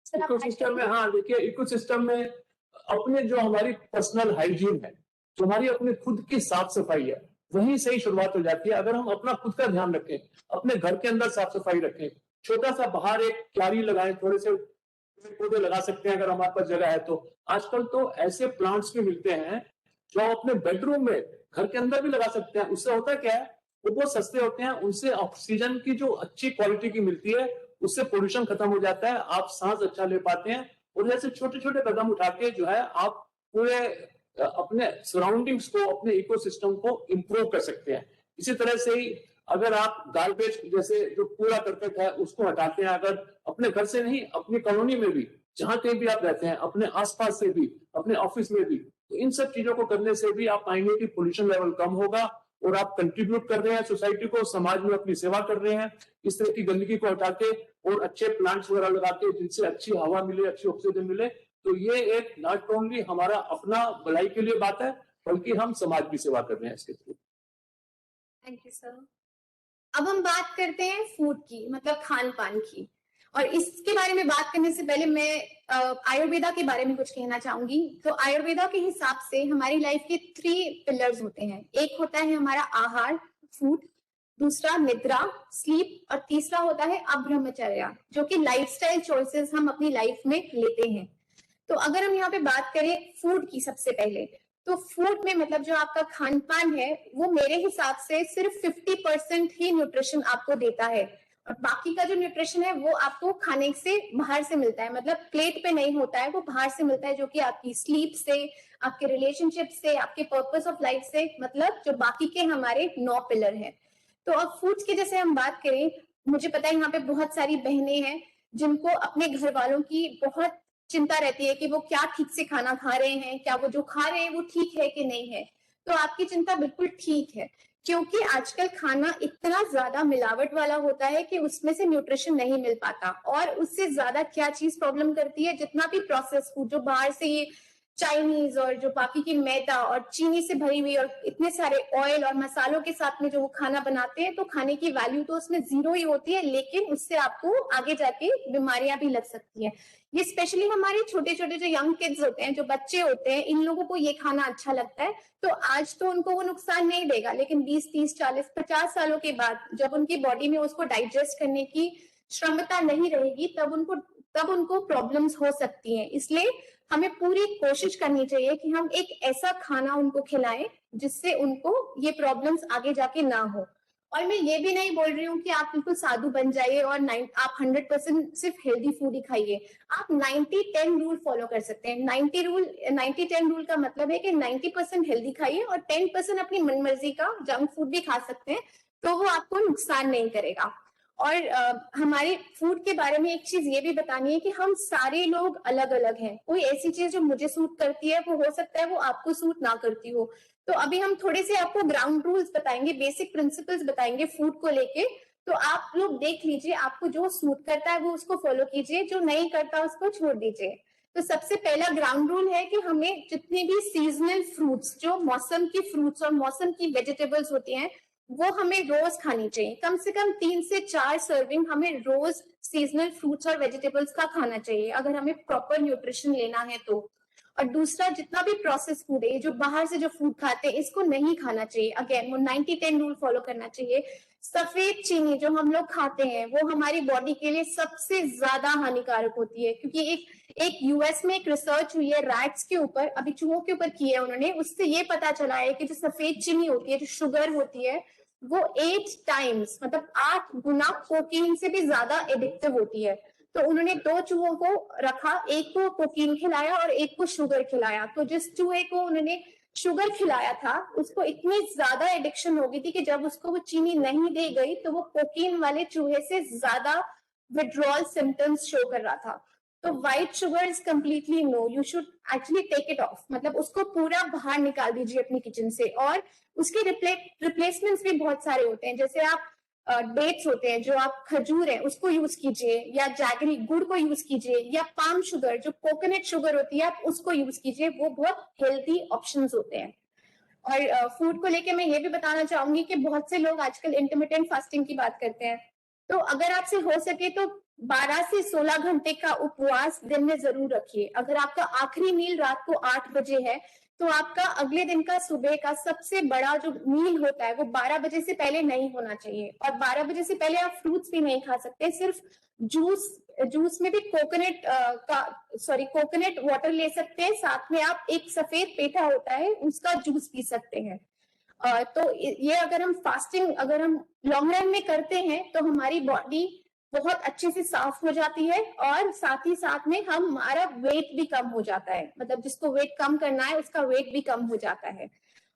सर, आप इकोसिस्टम में, हाँ देखिए, इकोसिस्टम में अपने जो हमारी पर्सनल हाइजीन है, जो हमारी अपने खुद की साफ सफाई है, वहीं से ही शुरुआत हो जाती है। अगर हम अपना खुद का ध्यान रखें, अपने घर के अंदर साफ सफाई रखें, छोटा सा बाहर एक क्यारी लगाएं, थोड़े से पौधे लगा सकते हैं अगर हमारे पास जगह है तो। आजकल तो ऐसे प्लांट्स भी मिलते हैं जो हम अपने बेडरूम में, घर के अंदर भी लगा सकते हैं। उससे होता क्या है, वो बहुत सस्ते होते हैं, उनसे ऑक्सीजन की जो अच्छी क्वालिटी की मिलती है, उससे पोल्यूशन खत्म हो जाता है, आप सांस अच्छा ले पाते हैं। और जैसे छोटे छोटे कदम उठा के जो है आप पूरे अपने सराउंडिंग्स को, अपने इकोसिस्टम को इंप्रूव कर सकते हैं। इसी तरह से ही अगर आप गार्बेज, जैसे जो कूड़ा करकट है, उसको हटाते हैं, अगर अपने घर से नहीं, अपनी कॉलोनी में भी, जहां कहीं भी आप रहते हैं, अपने आसपास से भी, अपने ऑफिस में भी, तो इन सब चीजों को करने से भी आप पाएंगे कि पोल्यूशन लेवल कम होगा और आप कंट्रीब्यूट कर रहे हैं सोसाइटी को, समाज में अपनी सेवा कर रहे हैं। इस तरह की गंदगी को हटा के और अच्छे प्लांट्स वगैरह लगा के, जिनसे अच्छी हवा मिले, अच्छी ऑक्सीजन मिले, तो ये एक नॉट ओनली हमारा अपना भलाई के लिए बात है, बल्कि हम समाज की सेवा कर रहे हैं इसके थ्रू। Thank you sir. अब हम बात करते हैं फूड की, मतलब खान पान की। और इसके बारे में बात करने से पहले मैं आयुर्वेदा के बारे में कुछ कहना चाहूंगी। तो आयुर्वेदा के हिसाब से हमारी लाइफ के 3 पिलर्स होते हैं। एक होता है हमारा आहार, फूड, दूसरा निद्रा, स्लीप, और तीसरा होता है अब्रह्मचर्य, जो कि लाइफस्टाइल चॉइसेस हम अपनी लाइफ में लेते हैं। तो अगर हम यहाँ पे बात करें फूड की, सबसे पहले तो फूड में मतलब जो आपका खान पान है, वो मेरे हिसाब से सिर्फ 50% ही न्यूट्रिशन आपको देता है, और बाकी का जो न्यूट्रिशन है वो आपको खाने से बाहर से मिलता है, मतलब प्लेट पे नहीं होता है, वो बाहर से मिलता है, जो कि आपकी स्लीप से, आपके रिलेशनशिप से, आपके पर्पस ऑफ लाइफ से, मतलब जो बाकी के हमारे 9 पिलर है। तो अब फूड की जैसे हम बात करें, मुझे पता है यहाँ पे बहुत सारी बहनें हैं जिनको अपने घर वालों की बहुत चिंता रहती है कि वो क्या ठीक से खाना खा रहे हैं, क्या वो जो खा रहे हैं वो ठीक है कि नहीं है। तो आपकी चिंता बिल्कुल ठीक है, क्योंकि आजकल खाना इतना ज्यादा मिलावट वाला होता है कि उसमें से न्यूट्रिशन नहीं मिल पाता। और उससे ज्यादा क्या चीज प्रॉब्लम करती है, जितना भी प्रोसेस फूड जो बाहर से ये चाइनीज और जो बाकी की मैदा और चीनी से भरी हुई और इतने सारे ऑयल और मसालों के साथ में जो वो खाना बनाते हैं, तो खाने की वैल्यू तो उसमें 0 ही होती है, लेकिन उससे आपको आगे जाके बीमारियां भी लग सकती हैं। ये स्पेशली हमारे छोटे छोटे जो यंग किड्स होते हैं, जो बच्चे होते हैं, इन लोगों को ये खाना अच्छा लगता है। तो आज तो उनको वो नुकसान नहीं देगा, लेकिन 20, 30, 40, 50 सालों के बाद जब उनकी बॉडी में उसको डाइजेस्ट करने की क्षमता नहीं रहेगी, तब उनको प्रॉब्लम्स हो सकती हैं। इसलिए हमें पूरी कोशिश करनी चाहिए कि हम एक ऐसा खाना उनको खिलाएं जिससे उनको ये प्रॉब्लम्स आगे जाके ना हो। और मैं ये भी नहीं बोल रही हूँ कि आप बिल्कुल साधु बन जाइए और आप 100% सिर्फ हेल्दी फूड ही खाइए। आप 90-10 रूल फॉलो कर सकते हैं। 90-10 रूल का मतलब है कि 90% हेल्दी खाइए और 10% अपनी मनमर्जी का जंक फूड भी खा सकते हैं, तो वो आपको नुकसान नहीं करेगा। और हमारे फूड के बारे में एक चीज ये भी बतानी है कि हम सारे लोग अलग अलग हैं। कोई ऐसी चीज जो मुझे सूट करती है, वो हो सकता है वो आपको सूट ना करती हो। तो अभी हम थोड़े से आपको ग्राउंड रूल्स बताएंगे, बेसिक प्रिंसिपल्स बताएंगे फूड को लेके। तो आप लोग देख लीजिए, आपको जो सूट करता है वो उसको फॉलो कीजिए, जो नहीं करता उसको छोड़ दीजिए। तो सबसे पहला ग्राउंड रूल है कि हमें जितनी भी सीजनल फ्रूट्स, जो मौसम की फ्रूट्स और मौसम की वेजिटेबल्स होती हैं, वो हमें रोज खानी चाहिए। कम से कम 3 से 4 सर्विंग हमें रोज सीजनल फ्रूट्स और वेजिटेबल्स का खाना चाहिए, अगर हमें प्रॉपर न्यूट्रिशन लेना है तो। और दूसरा, जितना भी प्रोसेस फूड है, जो बाहर से जो फूड खाते हैं, इसको नहीं खाना चाहिए। अगेन वो 90-10 रूल फॉलो करना चाहिए। सफेद चीनी जो हम लोग खाते हैं, वो हमारी बॉडी के लिए सबसे ज्यादा हानिकारक होती है, क्योंकि एक यूएस में एक रिसर्च हुई है रैट्स के ऊपर, अभी चूहों के ऊपर की है उन्होंने। उससे ये पता चला है कि जो सफेद चीनी होती है, जो शुगर होती है, वो 8 टाइम्स, मतलब 8 गुना कोकीन से भी ज्यादा एडिक्टिव होती है। तो उन्होंने 2 चूहों को रखा, एक को कोकीन खिलाया और एक को शुगर खिलाया। तो जिस चूहे को उन्होंने शुगर खिलाया था, उसको इतनी ज्यादा एडिक्शन हो गई थी कि जब उसको वो चीनी नहीं दी गई, तो वो कोकीन वाले चूहे से ज्यादा विड्रॉल सिम्टम्स शो कर रहा था। तो white sugar is completely no, you should actually take it off, मतलब उसको पूरा बाहर निकाल दीजिए अपनी किचन से। और उसके रिप्लेसमेंट्स भी बहुत सारे होते हैं, जैसे आप डेट्स होते हैं, जो आप खजूर है उसको यूज कीजिए, या जैगरी गुड़ को यूज कीजिए, या पाम शुगर जो कोकोनट शुगर होती है आप उसको यूज कीजिए, वो बहुत हेल्थी ऑप्शंस होते हैं। और फूड को लेके मैं ये भी बताना चाहूंगी कि बहुत से लोग आजकल इंटरमिटेंट फास्टिंग की बात करते हैं, तो अगर आपसे हो सके तो 12 से 16 घंटे का उपवास दिन में जरूर रखिए। अगर आपका आखिरी मील रात को 8 बजे है तो आपका अगले दिन का सुबह का सबसे बड़ा जो मील होता है वो 12 बजे से पहले नहीं होना चाहिए। और 12 बजे से पहले आप फ्रूट्स भी नहीं खा सकते, सिर्फ जूस में भी कोकोनट वाटर ले सकते हैं, साथ में आप एक सफेद पेठा होता है उसका जूस पी सकते हैं। तो ये अगर हम फास्टिंग अगर हम लॉन्ग रन में करते हैं तो हमारी बॉडी बहुत अच्छे से साफ हो जाती है, और साथ ही साथ में हमारा वेट भी कम हो जाता है, मतलब जिसको वेट कम करना है उसका वेट भी कम हो जाता है।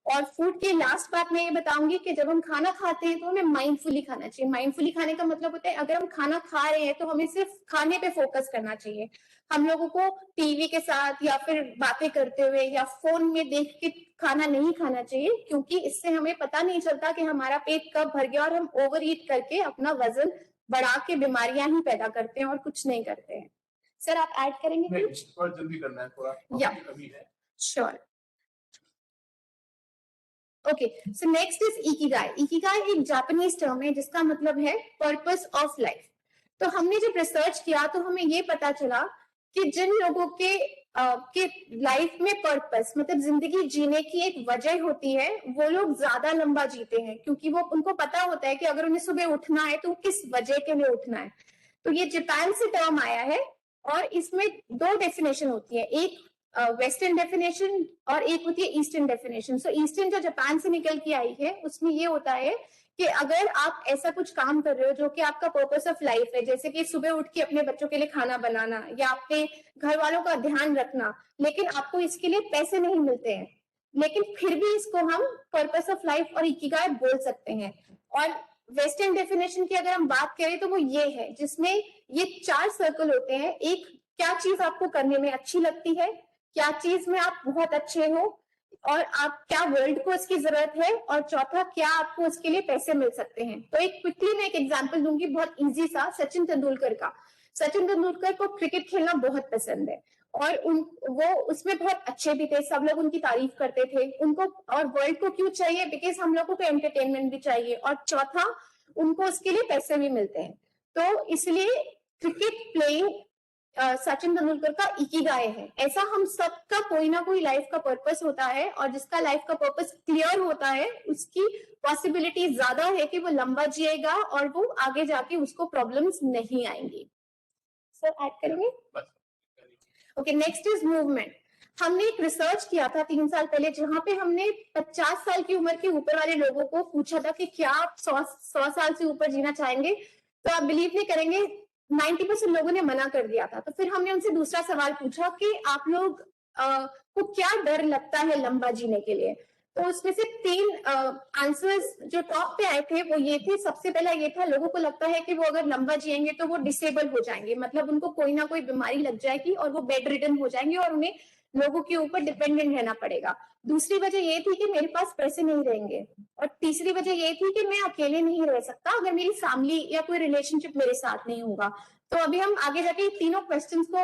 और फूड की लास्ट बात मैं ये बताऊंगी कि जब हम खाना खाते हैं तो हमें माइंडफुली खाना चाहिए। माइंडफुली खाने का मतलब होता है अगर हम खाना खा रहे हैं तो हमें सिर्फ खाने पे फोकस करना चाहिए। हम लोगों को टीवी के साथ या फिर बातें करते हुए या फोन में देख के खाना नहीं खाना चाहिए, क्योंकि इससे हमें पता नहीं चलता कि हमारा पेट कब भर गया और हम ओवर ईट करके अपना वजन बढ़ा के बीमारियां ही पैदा करते हैं और कुछ नहीं करते हैं। सर आप ऐड करेंगे नहीं, कुछ? थोड़ा जल्दी करना है, थोड़ा या कमी है। Sure. Okay, so next is Ikigai. Ikigai एक जापानीज टर्म है जिसका मतलब है पर्पस ऑफ लाइफ। तो हमने जब रिसर्च किया तो हमें ये पता चला कि जिन लोगों के लाइफ में पर्पस मतलब जिंदगी जीने की एक वजह होती है, वो लोग ज्यादा लंबा जीते हैं, क्योंकि वो उनको पता होता है कि अगर उन्हें सुबह उठना है तो किस वजह के लिए उठना है। तो ये जापान से टर्म आया है और इसमें दो डेफिनेशन होती है, एक वेस्टर्न डेफिनेशन और एक होती है ईस्टर्न डेफिनेशन। सो ईस्टर्न जो जापान से निकल के आई है उसमें ये होता है कि अगर आप ऐसा कुछ काम कर रहे हो जो कि आपका पर्पस ऑफ लाइफ है, जैसे कि सुबह उठ के अपने बच्चों के लिए खाना बनाना या अपने घर वालों का ध्यान रखना, लेकिन आपको इसके लिए पैसे नहीं मिलते हैं, लेकिन फिर भी इसको हम पर्पस ऑफ लाइफ और इकिगाई बोल सकते हैं। और वेस्टर्न डेफिनेशन की अगर हम बात करें तो वो ये है जिसमें ये 4 सर्कल होते हैं। एक, क्या चीज आपको करने में अच्छी लगती है, क्या चीज में आप बहुत अच्छे हो, और आप क्या वर्ल्ड को इसकी जरूरत है, और चौथा क्या आपको इसके लिए पैसे मिल सकते हैं। तो एक क्विकली मैं एक एग्जांपल दूंगी बहुत इजी सा, सचिन तेंदुलकर का। सचिन तेंदुलकर को क्रिकेट खेलना बहुत पसंद है और वो उसमें बहुत अच्छे भी थे, सब लोग उनकी तारीफ करते थे उनको। और वर्ल्ड को क्यों चाहिए, बिकॉज हम लोगों को एंटरटेनमेंट भी चाहिए, और चौथा उनको उसके लिए पैसे भी मिलते हैं। तो इसलिए क्रिकेट प्लेइंग सचिन तेंदुलकर का इकिगाई है। ऐसा हम सबका कोई ना कोई लाइफ का पर्पस होता है, और जिसका लाइफ का पर्पस क्लियर होता है उसकी पॉसिबिलिटी ज्यादा है कि वो लंबा जिएगा और वो आगे जाके उसको प्रॉब्लम्स नहीं आएंगी। सर ऐड करेंगे? Okay, next is movement. हमने एक रिसर्च किया था 3 साल पहले जहां पे हमने 50 साल की उम्र के ऊपर वाले लोगों को पूछा था कि क्या आप 100 साल से ऊपर जीना चाहेंगे, तो आप बिलीव नहीं करेंगे 90% लोगों ने मना कर दिया था। तो फिर हमने उनसे दूसरा सवाल पूछा कि आप लोग को क्या डर लगता है लंबा जीने के लिए। तो उसमें से 3 आंसर्स जो टॉप पे आए थे वो ये थे। सबसे पहला ये था, लोगों को लगता है कि वो अगर लंबा जिएंगे तो वो डिसेबल हो जाएंगे, मतलब उनको कोई ना कोई बीमारी लग जाएगी और वो बेड रिडन हो जाएंगे और उन्हें लोगों के ऊपर डिपेंडेंट रहना पड़ेगा। दूसरी वजह ये थी कि मेरे पास पैसे नहीं रहेंगे, और तीसरी वजह ये थी कि मैं अकेले नहीं रह सकता अगर मेरी फैमिली या कोई रिलेशनशिप मेरे साथ नहीं होगा। तो अभी हम आगे जाके तीनों क्वेश्चंस को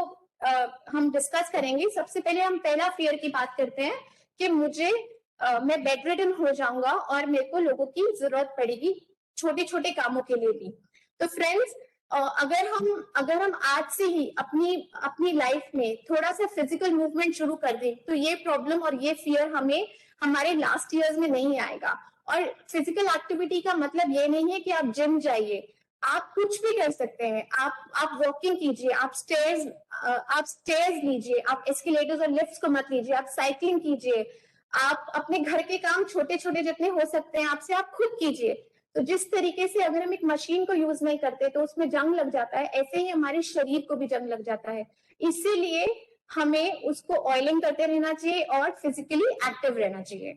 हम डिस्कस करेंगे। सबसे पहले हम पहला फियर की बात करते हैं कि मैं बेड रिडन हो जाऊंगा और मेरे को लोगों की जरूरत पड़ेगी छोटे छोटे कामों के लिए भी। तो फ्रेंड्स, अगर हम आज से ही अपनी लाइफ में थोड़ा सा फिजिकल मूवमेंट शुरू कर दें तो ये प्रॉब्लम और ये फियर हमें हमारे लास्ट ईयर्स में नहीं आएगा। और फिजिकल एक्टिविटी का मतलब ये नहीं है कि आप जिम जाइए, आप कुछ भी कर सकते हैं। आप वॉकिंग कीजिए, आप स्टेयर्स लीजिए, आप एस्केलेटर्स और लिफ्ट्स को मत लीजिए, आप साइकिलिंग कीजिए, आप अपने घर के काम छोटे छोटे जितने हो सकते हैं आपसे आप खुद कीजिए। तो जिस तरीके से अगर हम एक मशीन को यूज नहीं करते तो उसमें जंग लग जाता है, ऐसे ही हमारे शरीर को भी जंग लग जाता है। इसीलिए हमें उसको ऑयलिंग करते रहना चाहिए और फिजिकली एक्टिव रहना चाहिए।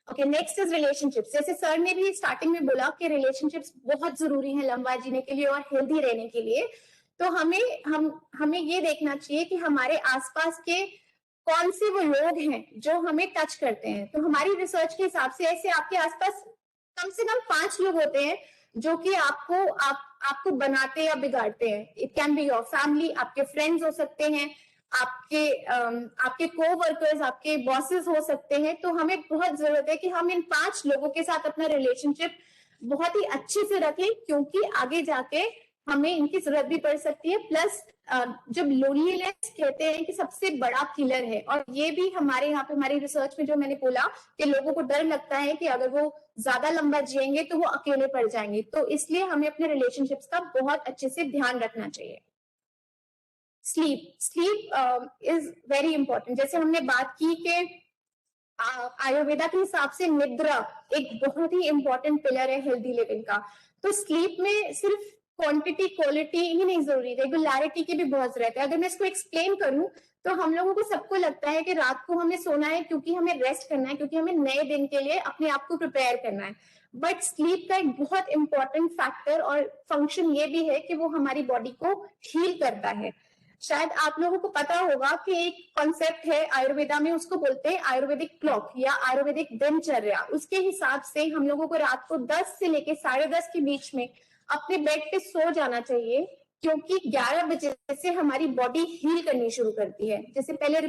Okay, next is relationships. जैसे सर ने भी स्टार्टिंग में बोला कि रिलेशनशिप्स बहुत जरूरी है लंबा जीने के लिए और हेल्दी रहने के लिए। तो हमें ये देखना चाहिए कि हमारे आसपास के कौन से वो लोग हैं जो हमें टच करते हैं। तो हमारी रिसर्च के हिसाब से ऐसे आपके आसपास कम से कम 5 लोग होते हैं जो कि आपको बनाते या बिगाड़ते हैं। It can be your family, आपके फ्रेंड्स हो सकते हैं, आपके कोवर्कर्स, आपके बॉसेस हो सकते हैं। तो हमें बहुत जरूरत है कि हम इन 5 लोगों के साथ अपना रिलेशनशिप बहुत ही अच्छे से रखें, क्योंकि आगे जाके हमें इनकी जरूरत भी पड़ सकती है। प्लस जब लोनलीनेस कहते हैं कि सबसे बड़ा किलर है, और ये भी हमारे यहाँ पे हमारी रिसर्च में जो मैंने बोला कि लोगों को डर लगता है कि अगर वो ज्यादा लंबा जिएंगे तो वो अकेले पड़ जाएंगे। तो इसलिए हमें अपने रिलेशनशिप्स का बहुत अच्छे से ध्यान रखना चाहिए। Sleep is very important. जैसे हमने बात की कि आयुर्वेदा के हिसाब से निद्रा एक बहुत ही इंपॉर्टेंट पिलर है हेल्दी लिविंग का। तो स्लीप में सिर्फ क्वांटिटी क्वालिटी ही नहीं जरूरी, रेगुलरिटी की भी बहुत जरूरत है। अगर मैं इसको एक्सप्लेन करूं तो हम लोगों को सबको लगता है कि रात को हमें सोना है क्योंकि हमें रेस्ट करना है, क्योंकि हमें नए दिन के लिए अपने आप को प्रिपेयर करना है। बट स्लीप का एक बहुत इंपॉर्टेंट फैक्टर और फंक्शन ये भी है कि वो हमारी बॉडी को हील करता है। शायद आप लोगों को पता होगा कि एक कॉन्सेप्ट है आयुर्वेदा में, उसको बोलते हैं आयुर्वेदिक क्लॉक या आयुर्वेदिक दिनचर्या। उसके हिसाब से हम लोगों को रात को 10 से लेके 10:30 के बीच में अपने बेड पे सो जाना चाहिए, क्योंकि 11 बजे से हमारी बॉडी हील करनी शुरू करती है। जैसे पहले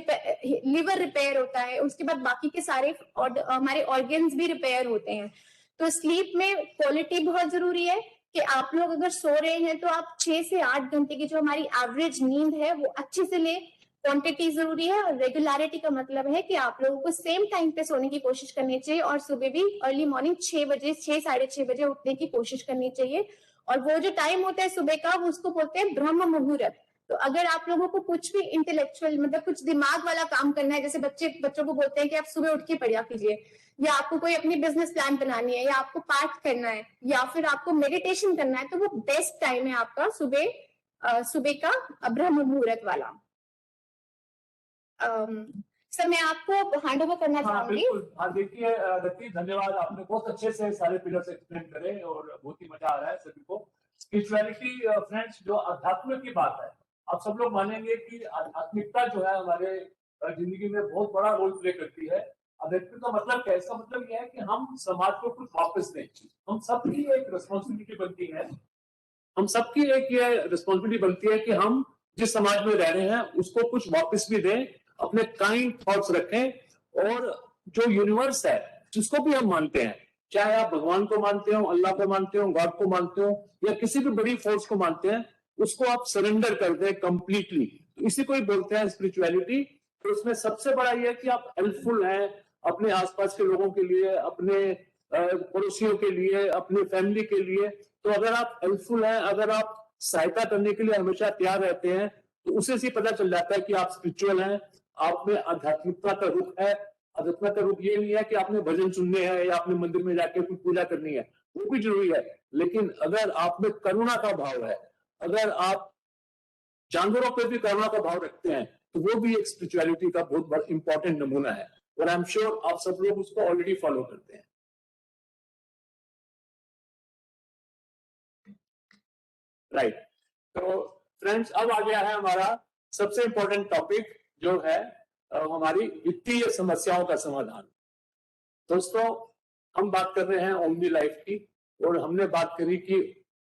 लिवर रिपेयर होता है, उसके बाद बाकी के सारे हमारे ऑर्गन्स भी रिपेयर होते हैं। तो स्लीप में क्वालिटी बहुत जरूरी है कि आप लोग अगर सो रहे हैं तो आप 6 से 8 घंटे की जो हमारी एवरेज नींद है वो अच्छे से ले। क्वांटिटी जरूरी है, और रेगुलरिटी का मतलब है कि आप लोगों को सेम टाइम पे सोने की कोशिश करनी चाहिए, और सुबह भी अर्ली मॉर्निंग 6 बजे 6 साढ़े 6 बजे उठने की कोशिश करनी चाहिए। और वो जो टाइम होता है सुबह का, वो उसको बोलते हैं ब्रह्म मुहूर्त। तो अगर आप लोगों को कुछ भी इंटेलेक्चुअल मतलब कुछ दिमाग वाला काम करना है, जैसे बच्चों को बोलते हैं कि आप सुबह उठ के पढ़ा कीजिए, या आपको कोई अपनी बिजनेस प्लान बनानी है, या आपको पाठ करना है, या फिर आपको मेडिटेशन करना है, तो वो बेस्ट टाइम है आपका सुबह का ब्रह्म मुहूर्त वाला। सर मैं आपको हैंड ओवर करना हाँ चाहूंगी। बिल्कुल। हाँ देखिए रति, धन्यवाद, आपने बहुत अच्छे से सारे पिलर्स एक्सप्लेन करे और बहुत ही मजा आ रहा है सभी को। स्पिरिचुअलिटी फ्रेंड्स, जो अध्यात्म की बात है, आप सब लोग मानेंगे कि आध्यात्मिकता जो है हमारे जिंदगी में बहुत बड़ा रोल प्ले करती है। आध्यात्मिक का मतलब क्या है? इसका मतलब यह है कि हम समाज को कुछ वापस दें। हम सबकी एक रिस्पॉन्सिबिलिटी बनती है, हम सबकी एक ये रिस्पॉन्सिबिलिटी बनती है कि हम जिस समाज में रह रहे हैं उसको कुछ वापस भी दें, अपने काइंड थॉट्स रखें। और जो यूनिवर्स है जिसको भी हम मानते हैं, चाहे आप भगवान को मानते हो, अल्लाह को मानते हो, गॉड को मानते हो, या किसी भी बड़ी फोर्स को मानते हैं, उसको आप सरेंडर कर दें कंप्लीटली। तो इसी को ही बोलते हैं स्पिरिचुअलिटी। तो उसमें सबसे बड़ा यह है कि आप हेल्पफुल हैं अपने आसपास के लोगों के लिए, अपने पड़ोसियों के लिए, अपने फैमिली के लिए। तो अगर आप हेल्पफुल हैं, अगर आप सहायता करने के लिए हमेशा तैयार रहते हैं, तो उसे से पता चल जाता है कि आप स्पिरिचुअल हैं, आप में आध्यात्मिकता का रुख है। आध्यात्मिकता का रुख ये नहीं है कि आपने भजन सुनने हैं या आपने मंदिर में जाके कुछ पूजा करनी है, वो भी जरूरी है। लेकिन अगर आप में करुणा का भाव है, अगर आप जानवरों पर भी करुणा का भाव रखते हैं, तो वो भी एक स्पिरिचुअलिटी का बहुत बड़ा इंपॉर्टेंट नमूना है। और आई एम श्योर आप सब लोग उसको ऑलरेडी फॉलो करते हैं। राइट। तो फ्रेंड्स, अब आ गया है हमारा सबसे इंपॉर्टेंट टॉपिक, जो है हमारी वित्तीय समस्याओं का समाधान। दोस्तों, हम बात कर रहे हैं ओमनी लाइफ की, और हमने बात करी कि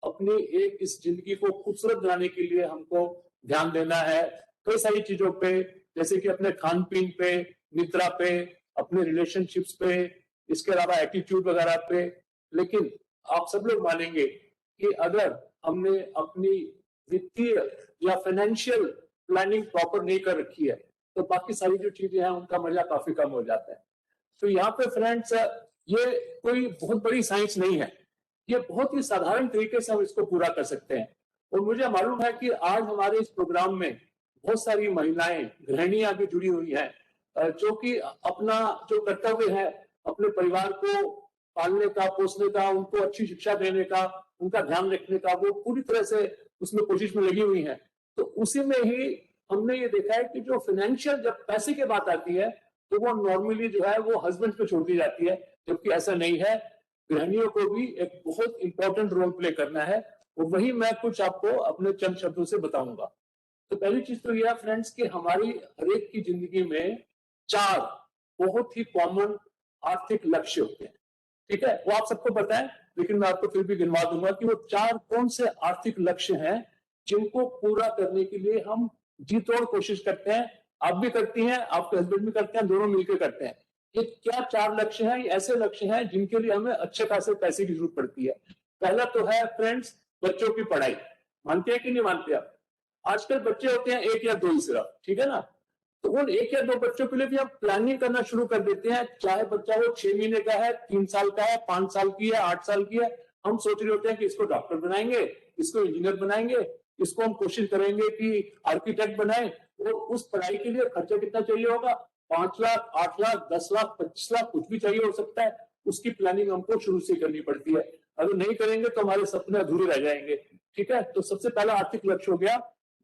अपनी एक इस जिंदगी को खूबसूरत बनाने के लिए हमको ध्यान देना है कई सारी चीजों पे, जैसे कि अपने खान पीन पे, निद्रा पे, अपने रिलेशनशिप्स पे, इसके अलावा एटीट्यूड वगैरह पे। लेकिन आप सब लोग मानेंगे कि अगर हमने अपनी वित्तीय या फाइनेंशियल प्लानिंग प्रॉपर नहीं कर रखी है, तो बाकी सारी जो चीजें हैं उनका मजा काफी कम हो जाता है। तो यहाँ पे फ्रेंड्स, ये कोई बहुत बड़ी साइंस नहीं है, ये बहुत ही साधारण तरीके से हम इसको पूरा कर सकते हैं। और मुझे मालूम है कि आज हमारे इस प्रोग्राम में बहुत सारी महिलाएं, गृहिणियां भी जुड़ी हुई हैं, जो कि अपना जो कर्तव्य है अपने परिवार को पालने का, पोसने का, उनको अच्छी शिक्षा देने का, उनका ध्यान रखने का, वो पूरी तरह से उसमें कोशिश में लगी हुई हैं। तो उसी में ही हमने ये देखा है कि जो फाइनेंशियल, जब पैसे की बात आती है, तो वो नॉर्मली जो है वो हस्बैंड पे छोड़ दी जाती है, जबकि ऐसा नहीं है। गृहिणियों को भी एक बहुत इंपॉर्टेंट रोल प्ले करना है, और वही मैं कुछ आपको अपने चंद शब्दों से बताऊंगा। तो पहली चीज तो यह है फ्रेंड्स कि हमारी हरेक की जिंदगी में 4 बहुत ही कॉमन आर्थिक लक्ष्य होते हैं। ठीक है, वो आप सबको पता है, लेकिन मैं आपको फिर भी गिनवा दूंगा कि वो 4 कौन से आर्थिक लक्ष्य हैं जिनको पूरा करने के लिए हम जी तोड़ कोशिश करते हैं। आप भी करती हैं, आपके हस्बैंड भी करते हैं, दोनों मिलकर करते हैं। ये क्या 4 लक्ष्य हैं? ये ऐसे लक्ष्य हैं जिनके लिए हमें अच्छे खासे पैसे की जरूरत पड़ती है। पहला तो है फ्रेंड्स, बच्चों की पढ़ाई। मानते हैं कि नहीं मानते आप? आजकल बच्चे होते हैं 1 या 2 ही सिर्फ, ठीक है ना? तो उन 1 या 2 बच्चों के लिए भी हम प्लानिंग करना शुरू कर देते हैं, चाहे बच्चा वो 6 महीने का है, 3 साल का है, 5 साल की है, 8 साल की है। हम सोच रहे होते हैं कि इसको डॉक्टर बनाएंगे, इसको इंजीनियर बनाएंगे, इसको हम कोशिश करेंगे कि आर्किटेक्ट बनाए। और उस पढ़ाई के लिए खर्चा कितना चाहिए होगा? 5 लाख, 8 लाख, 10 लाख, 25 लाख, कुछ भी चाहिए हो सकता है। उसकी प्लानिंग हमको शुरू से करनी पड़ती है। अगर नहीं करेंगे तो हमारे सपने अधूरे रह जाएंगे। ठीक है, तो सबसे पहला आर्थिक लक्ष्य हो गया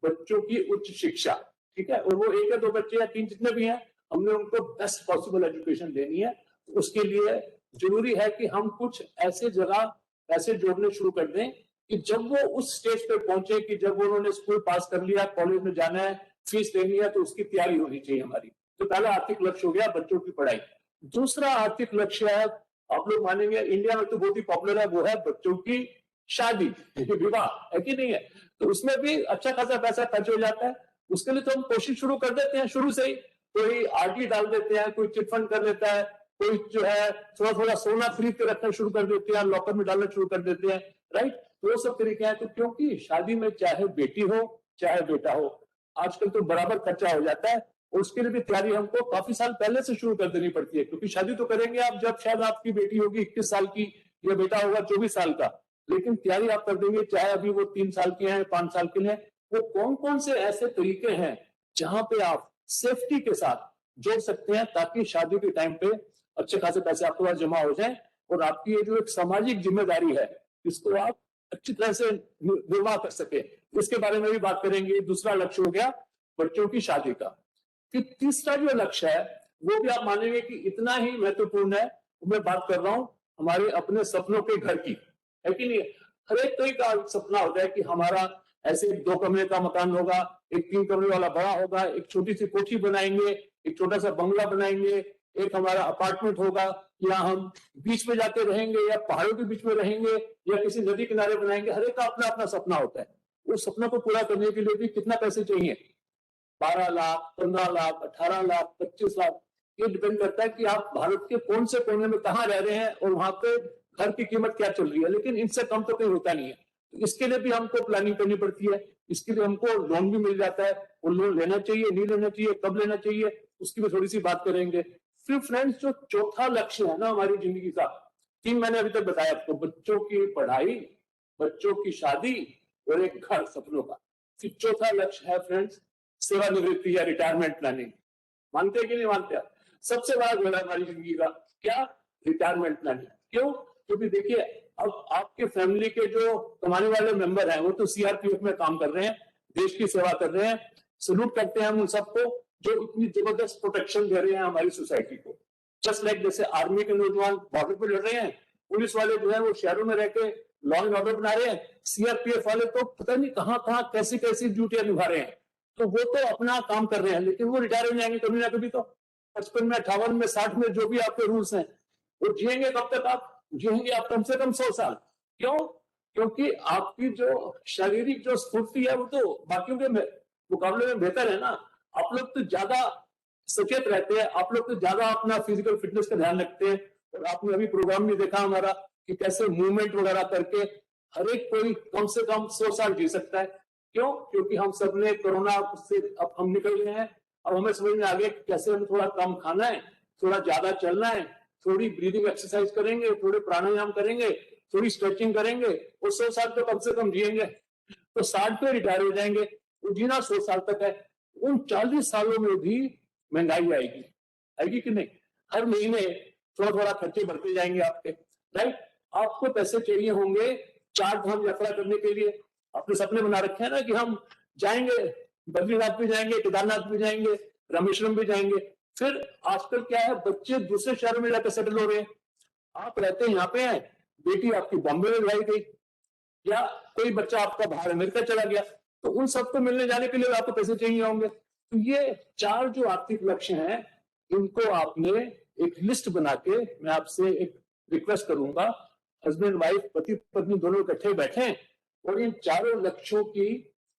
बच्चों की उच्च शिक्षा। ठीक है, और वो 1 या 2 बच्चे या 3 जितने भी हैं, हमने उनको बेस्ट पॉसिबल एजुकेशन देनी है। उसके लिए जरूरी है कि हम कुछ ऐसे जगह पैसे जोड़ने शुरू कर दें कि जब वो उस स्टेज पे पहुंचे कि जब उन्होंने स्कूल पास कर लिया, कॉलेज में जाना है, फीस देनी है, तो उसकी तैयारी होनी चाहिए हमारी। तो पहला आर्थिक लक्ष्य हो गया बच्चों की पढ़ाई। दूसरा आर्थिक लक्ष्य है, आप लोग मानेंगे इंडिया में तो बहुत ही पॉपुलर है, वो है बच्चों की शादी, विवाह, है कि नहीं है? तो उसमें भी अच्छा खासा पैसा खर्च हो जाता है। उसके लिए तो हम कोशिश शुरू कर देते हैं शुरू से ही। कोई आरडी डाल देते हैं, कोई चिट फंड कर लेता है, कोई जो है थोड़ा थोड़ा सोना खरीद के रखना शुरू कर देते हैं, लॉकर में डालना शुरू कर देते हैं, राइट? तो वो सब तरीके हैं। तो क्योंकि शादी में चाहे बेटी हो चाहे बेटा हो, आजकल तो बराबर खर्चा हो जाता है। और उसके लिए भी तैयारी हमको काफी साल पहले से शुरू कर देनी पड़ती है, क्योंकि शादी तो करेंगे आप जब शायद आपकी बेटी होगी 21 साल की या बेटा होगा 24 साल का, लेकिन तैयारी आप कर देंगे चाहे अभी वो 3 साल के हैं, 5 साल के लिए। वो कौन कौन से ऐसे तरीके हैं जहां पे आप सेफ्टी के साथ जोड़ सकते हैं ताकि शादी के टाइम पे अच्छे खासे पैसे आपके पास जमा हो जाएं और आपकी ये जो एक सामाजिक जिम्मेदारी है इसको आप अच्छी तरह से निर्वाह कर सके, इसके बारे में भी बात करेंगे। दूसरा लक्ष्य हो गया बच्चों की शादी का। फिर तीसरा जो लक्ष्य है वो भी आप मानेंगे कि इतना ही महत्वपूर्ण है। मैं बात कर रहा हूं हमारे अपने सपनों के घर की, है कि नहीं? हर एक कोई का सपना होता है कि हमारा ऐसे 2 कमरे का मकान होगा, एक 3 कमरे वाला बड़ा होगा, एक छोटी सी कोठी बनाएंगे, एक छोटा सा बंगला बनाएंगे, एक हमारा अपार्टमेंट होगा, या हम बीच में जाके रहेंगे या पहाड़ों के बीच में रहेंगे या किसी नदी किनारे बनाएंगे। हर एक का अपना अपना सपना होता है। उस सपना को पूरा करने के लिए भी कितना पैसे चाहिए? 12 लाख, 15 लाख, 18 लाख, 25 लाख, ये डिपेंड करता है कि आप भारत के कौन से कोने में कहाँ रह रहे हैं और वहां पे घर की कीमत क्या चल रही है। लेकिन इनसे कम तो कहीं होता नहीं है। इसके लिए भी हमको प्लानिंग करनी पड़ती है। इसके लिए हमको लोन भी मिल जाता है। वो लोन लेना चाहिए, नहीं लेना चाहिए, कब लेना चाहिए, उसकी भी थोड़ी सी बात करेंगे। फिर फ्रेंड्स, जो चौथा लक्ष्य है ना हमारी जिंदगी का, 3 मैंने अभी तक बताया आपको, बच्चों की पढ़ाई, बच्चों की शादी और एक घर सपनों का। फिर चौथा लक्ष्य है फ्रेंड्स सेवानिवृत्ति या रिटायरमेंट प्लानिंग। मानते हैं कि नहीं मानते आप? सबसे बड़ा गोल है हमारी जिंदगी का क्या? Retirement planning. क्यों? क्योंकि देखिए, अब आपके फैमिली के जो कमाने वाले मेंबर हैं वो तो सीआरपीएफ में काम कर रहे हैं, देश की सेवा कर रहे हैं। सलूट करते हैं हम उन सबको जो इतनी जबरदस्त प्रोटेक्शन दे रहे हैं हमारी सोसाइटी को। जस्ट लाइक जैसे आर्मी के नौजवान बॉर्डर पर लड़ रहे हैं, पुलिस वाले जो है वो शहरों में रहकर लॉ एंड ऑर्डर बना रहे हैं, सीआरपीएफ वाले तो पता नहीं कहां कहां कैसी कैसी ड्यूटियां निभा रहे हैं। तो वो तो अपना काम कर रहे हैं, लेकिन वो रिटायर हो जाएंगे कभी ना कभी। तो 55 में, 58 में, 60 में, जो भी आपके रूल्स हैं, वो जिएंगे कब तक? आप जिएंगे आप कम से कम 100 साल। क्यों? क्योंकि आपकी जो शारीरिक जो स्फूर्ति है वो तो बाकियों के मुकाबले में बेहतर है ना। आप लोग तो ज्यादा सचेत रहते हैं, आप लोग तो ज्यादा अपना फिजिकल फिटनेस का ध्यान रखते हैं। और आपने अभी प्रोग्राम भी देखा हमारा कि कैसे मूवमेंट वगैरह करके हर एक कोई कम से कम 100 साल जी सकता है। क्यों? क्योंकि हम सबने कोरोना से अब हम निकल गए हैं। अब हमें समझ में आ गया कि कैसे हमें थोड़ा कम खाना है, थोड़ा ज्यादा चलना है, थोड़ी ब्रीदिंग एक्सरसाइज करेंगे, थोड़े प्राणायाम करेंगे, थोड़ी स्ट्रेचिंग करेंगे और 100 साल तो कम से कम जिएंगे। तो 60 पे रिटायर हो जाएंगे। तो जीना 100 साल तक है। उन 40 सालों में भी महंगाई आएगी, आएगी कि नहीं? हर महीने थोड़ा थोड़ा खर्चे बढ़ते जाएंगे आपके, राइट? आपको पैसे चाहिए होंगे 4 धाम यात्रा करने के लिए। अपने सपने बना रखे हैं ना कि हम जाएंगे, बद्रीनाथ भी जाएंगे, केदारनाथ भी जाएंगे, रामेश्वरम भी जाएंगे। फिर आजकल क्या है, बच्चे दूसरे शहरों में जाकर सेटल हो रहे हैं। आप रहते हैं यहाँ पे हैं, बेटी आपकी बॉम्बे में लाई गई, या कोई बच्चा आपका बाहर अमेरिका चला गया, तो उन सबको मिलने जाने के लिए आपको पैसे चाहिए होंगे। तो ये 4 जो आर्थिक लक्ष्य हैं, इनको आपने एक लिस्ट बना के, मैं आपसे एक रिक्वेस्ट करूंगा, हस्बैंड वाइफ पति पत्नी दोनों इकट्ठे बैठें और इन चारों लक्ष्यों की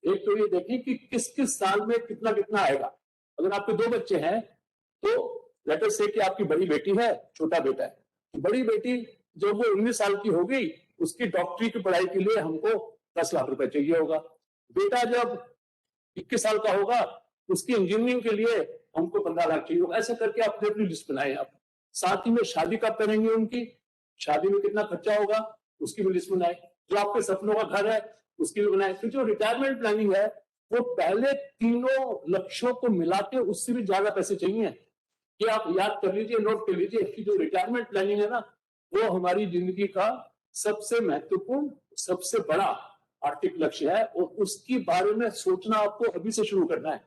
एक तो ये देखें कि किस किस साल में कितना कितना आएगा। अगर आपके 2 बच्चे हैं तो लेट अस से कि आपकी बड़ी बेटी है, छोटा बेटा है। बड़ी बेटी जब वो 19 साल की होगी, उसकी डॉक्टरी की पढ़ाई के लिए हमको 10 लाख रुपए चाहिए होगा। बेटा जब 21 साल का होगा, उसकी इंजीनियरिंग के लिए हमको 15 लाख चाहिए होगा। ऐसे करके आप अपनी लिस्ट बनाए। आप साथ ही में शादी कब करेंगे, उनकी शादी में कितना खर्चा होगा उसकी भी लिस्ट बनाए। जो आपके सपनों का घर है उसकी भी बनाए। फिर जो रिटायरमेंट प्लानिंग है वो पहले तीनों लक्ष्यों को मिला के उससे भी ज्यादा पैसे चाहिए। कि आप याद कर लीजिए, नोट कर लीजिए कि जो रिटायरमेंट प्लानिंग है ना, वो हमारी जिंदगी का सबसे महत्वपूर्ण, सबसे बड़ा आर्थिक लक्ष्य है और उसके बारे में सोचना आपको अभी से शुरू करना है।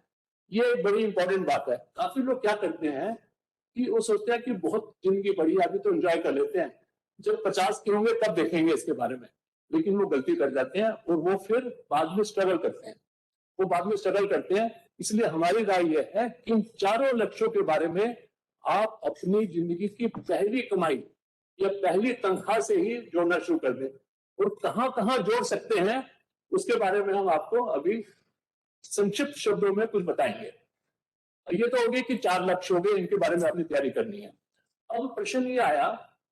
ये एक बड़ी इंपॉर्टेंट बात है। काफी लोग क्या करते हैं कि वो सोचते हैं कि बहुत जिंदगी बड़ी है, अभी तो एंजॉय कर लेते हैं, जब 50 के होंगे तब देखेंगे इसके बारे में। लेकिन वो गलती कर जाते हैं और वो फिर बाद में स्ट्रगल करते हैं। वो बाद में स्ट्रगल करते हैं। इसलिए हमारी राय यह है कि इन चारों लक्ष्यों के बारे में आप अपनी जिंदगी की पहली कमाई या पहली तनख्वाह से ही जोड़ना शुरू कर दें। और कहां कहां जोड़ सकते हैं उसके बारे में हम आपको अभी संक्षिप्त शब्दों में कुछ बताएंगे। ये तो हो गए कि 4 लक्ष्य हो गए, इनके बारे में आपने तैयारी करनी है। अब प्रश्न ये आया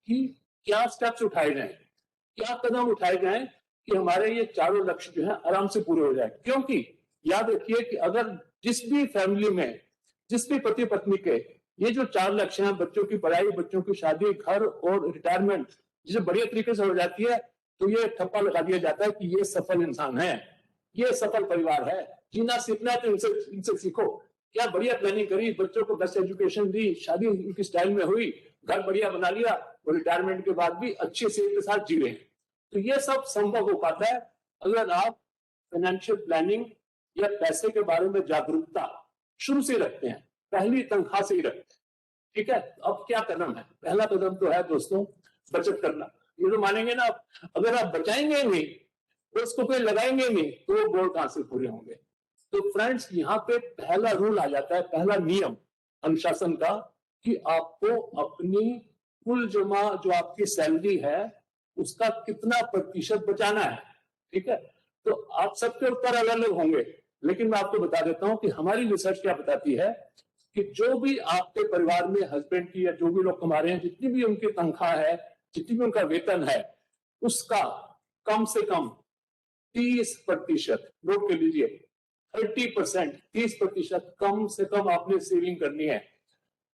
कि क्या स्टेप्स उठाए जाएं, क्या कदम उठाए जाएं कि हमारे ये चारों लक्ष्य जो है आराम से पूरे हो जाए। क्योंकि याद रखिए कि अगर जिस भी फैमिली में, जिस भी पति पत्नी के ये जो 4 लक्ष्य हैं, बच्चों की पढ़ाई, बच्चों की शादी, घर और रिटायरमेंट, जिसे बढ़िया तरीके से हो जाती है, तो ये ठप्पा लगा दिया जाता है कि ये सफल इंसान है, ये सफल परिवार है। जीना सीखना है तो इनसे सीखो। क्या बढ़िया प्लानिंग करी, बच्चों को बेस्ट एजुकेशन दी, शादी उनकी स्टाइल में हुई, घर बढ़िया बना लिया और रिटायरमेंट के बाद भी अच्छे सेहत के साथ जी रहे हैं। तो ये सब संभव हो पाता है अगर आप फाइनेंशियल प्लानिंग या पैसे के बारे में जागरूकता शुरू से रखते हैं, पहली तनख्वाह से ही रखते हैं। ठीक है, अब क्या कदम है? पहला कदम तो है दोस्तों बचत करना। ये तो मानेंगे ना, अगर आप बचाएंगे नहीं तो उसको कोई लगाएंगे नहीं तो वो गोल कहां से पूरे होंगे। तो फ्रेंड्स, यहाँ पे पहला रूल आ जाता है, पहला नियम अनुशासन का, कि आपको अपनी कुल जमा जो आपकी सैलरी है उसका कितना प्रतिशत बचाना है। ठीक है, तो आप सबके उत्तर अलग अलग होंगे, लेकिन मैं आपको बता देता हूं कि हमारी रिसर्च क्या बताती है कि जो भी आपके परिवार में हस्बैंड की या जो भी लोग कमा रहे हैं, जितनी भी उनकी तनख्वाह है, जितनी भी उनका वेतन है, उसका कम से कम 30%, नोट कर लीजिए 30%, 30% कम से कम आपने सेविंग करनी है।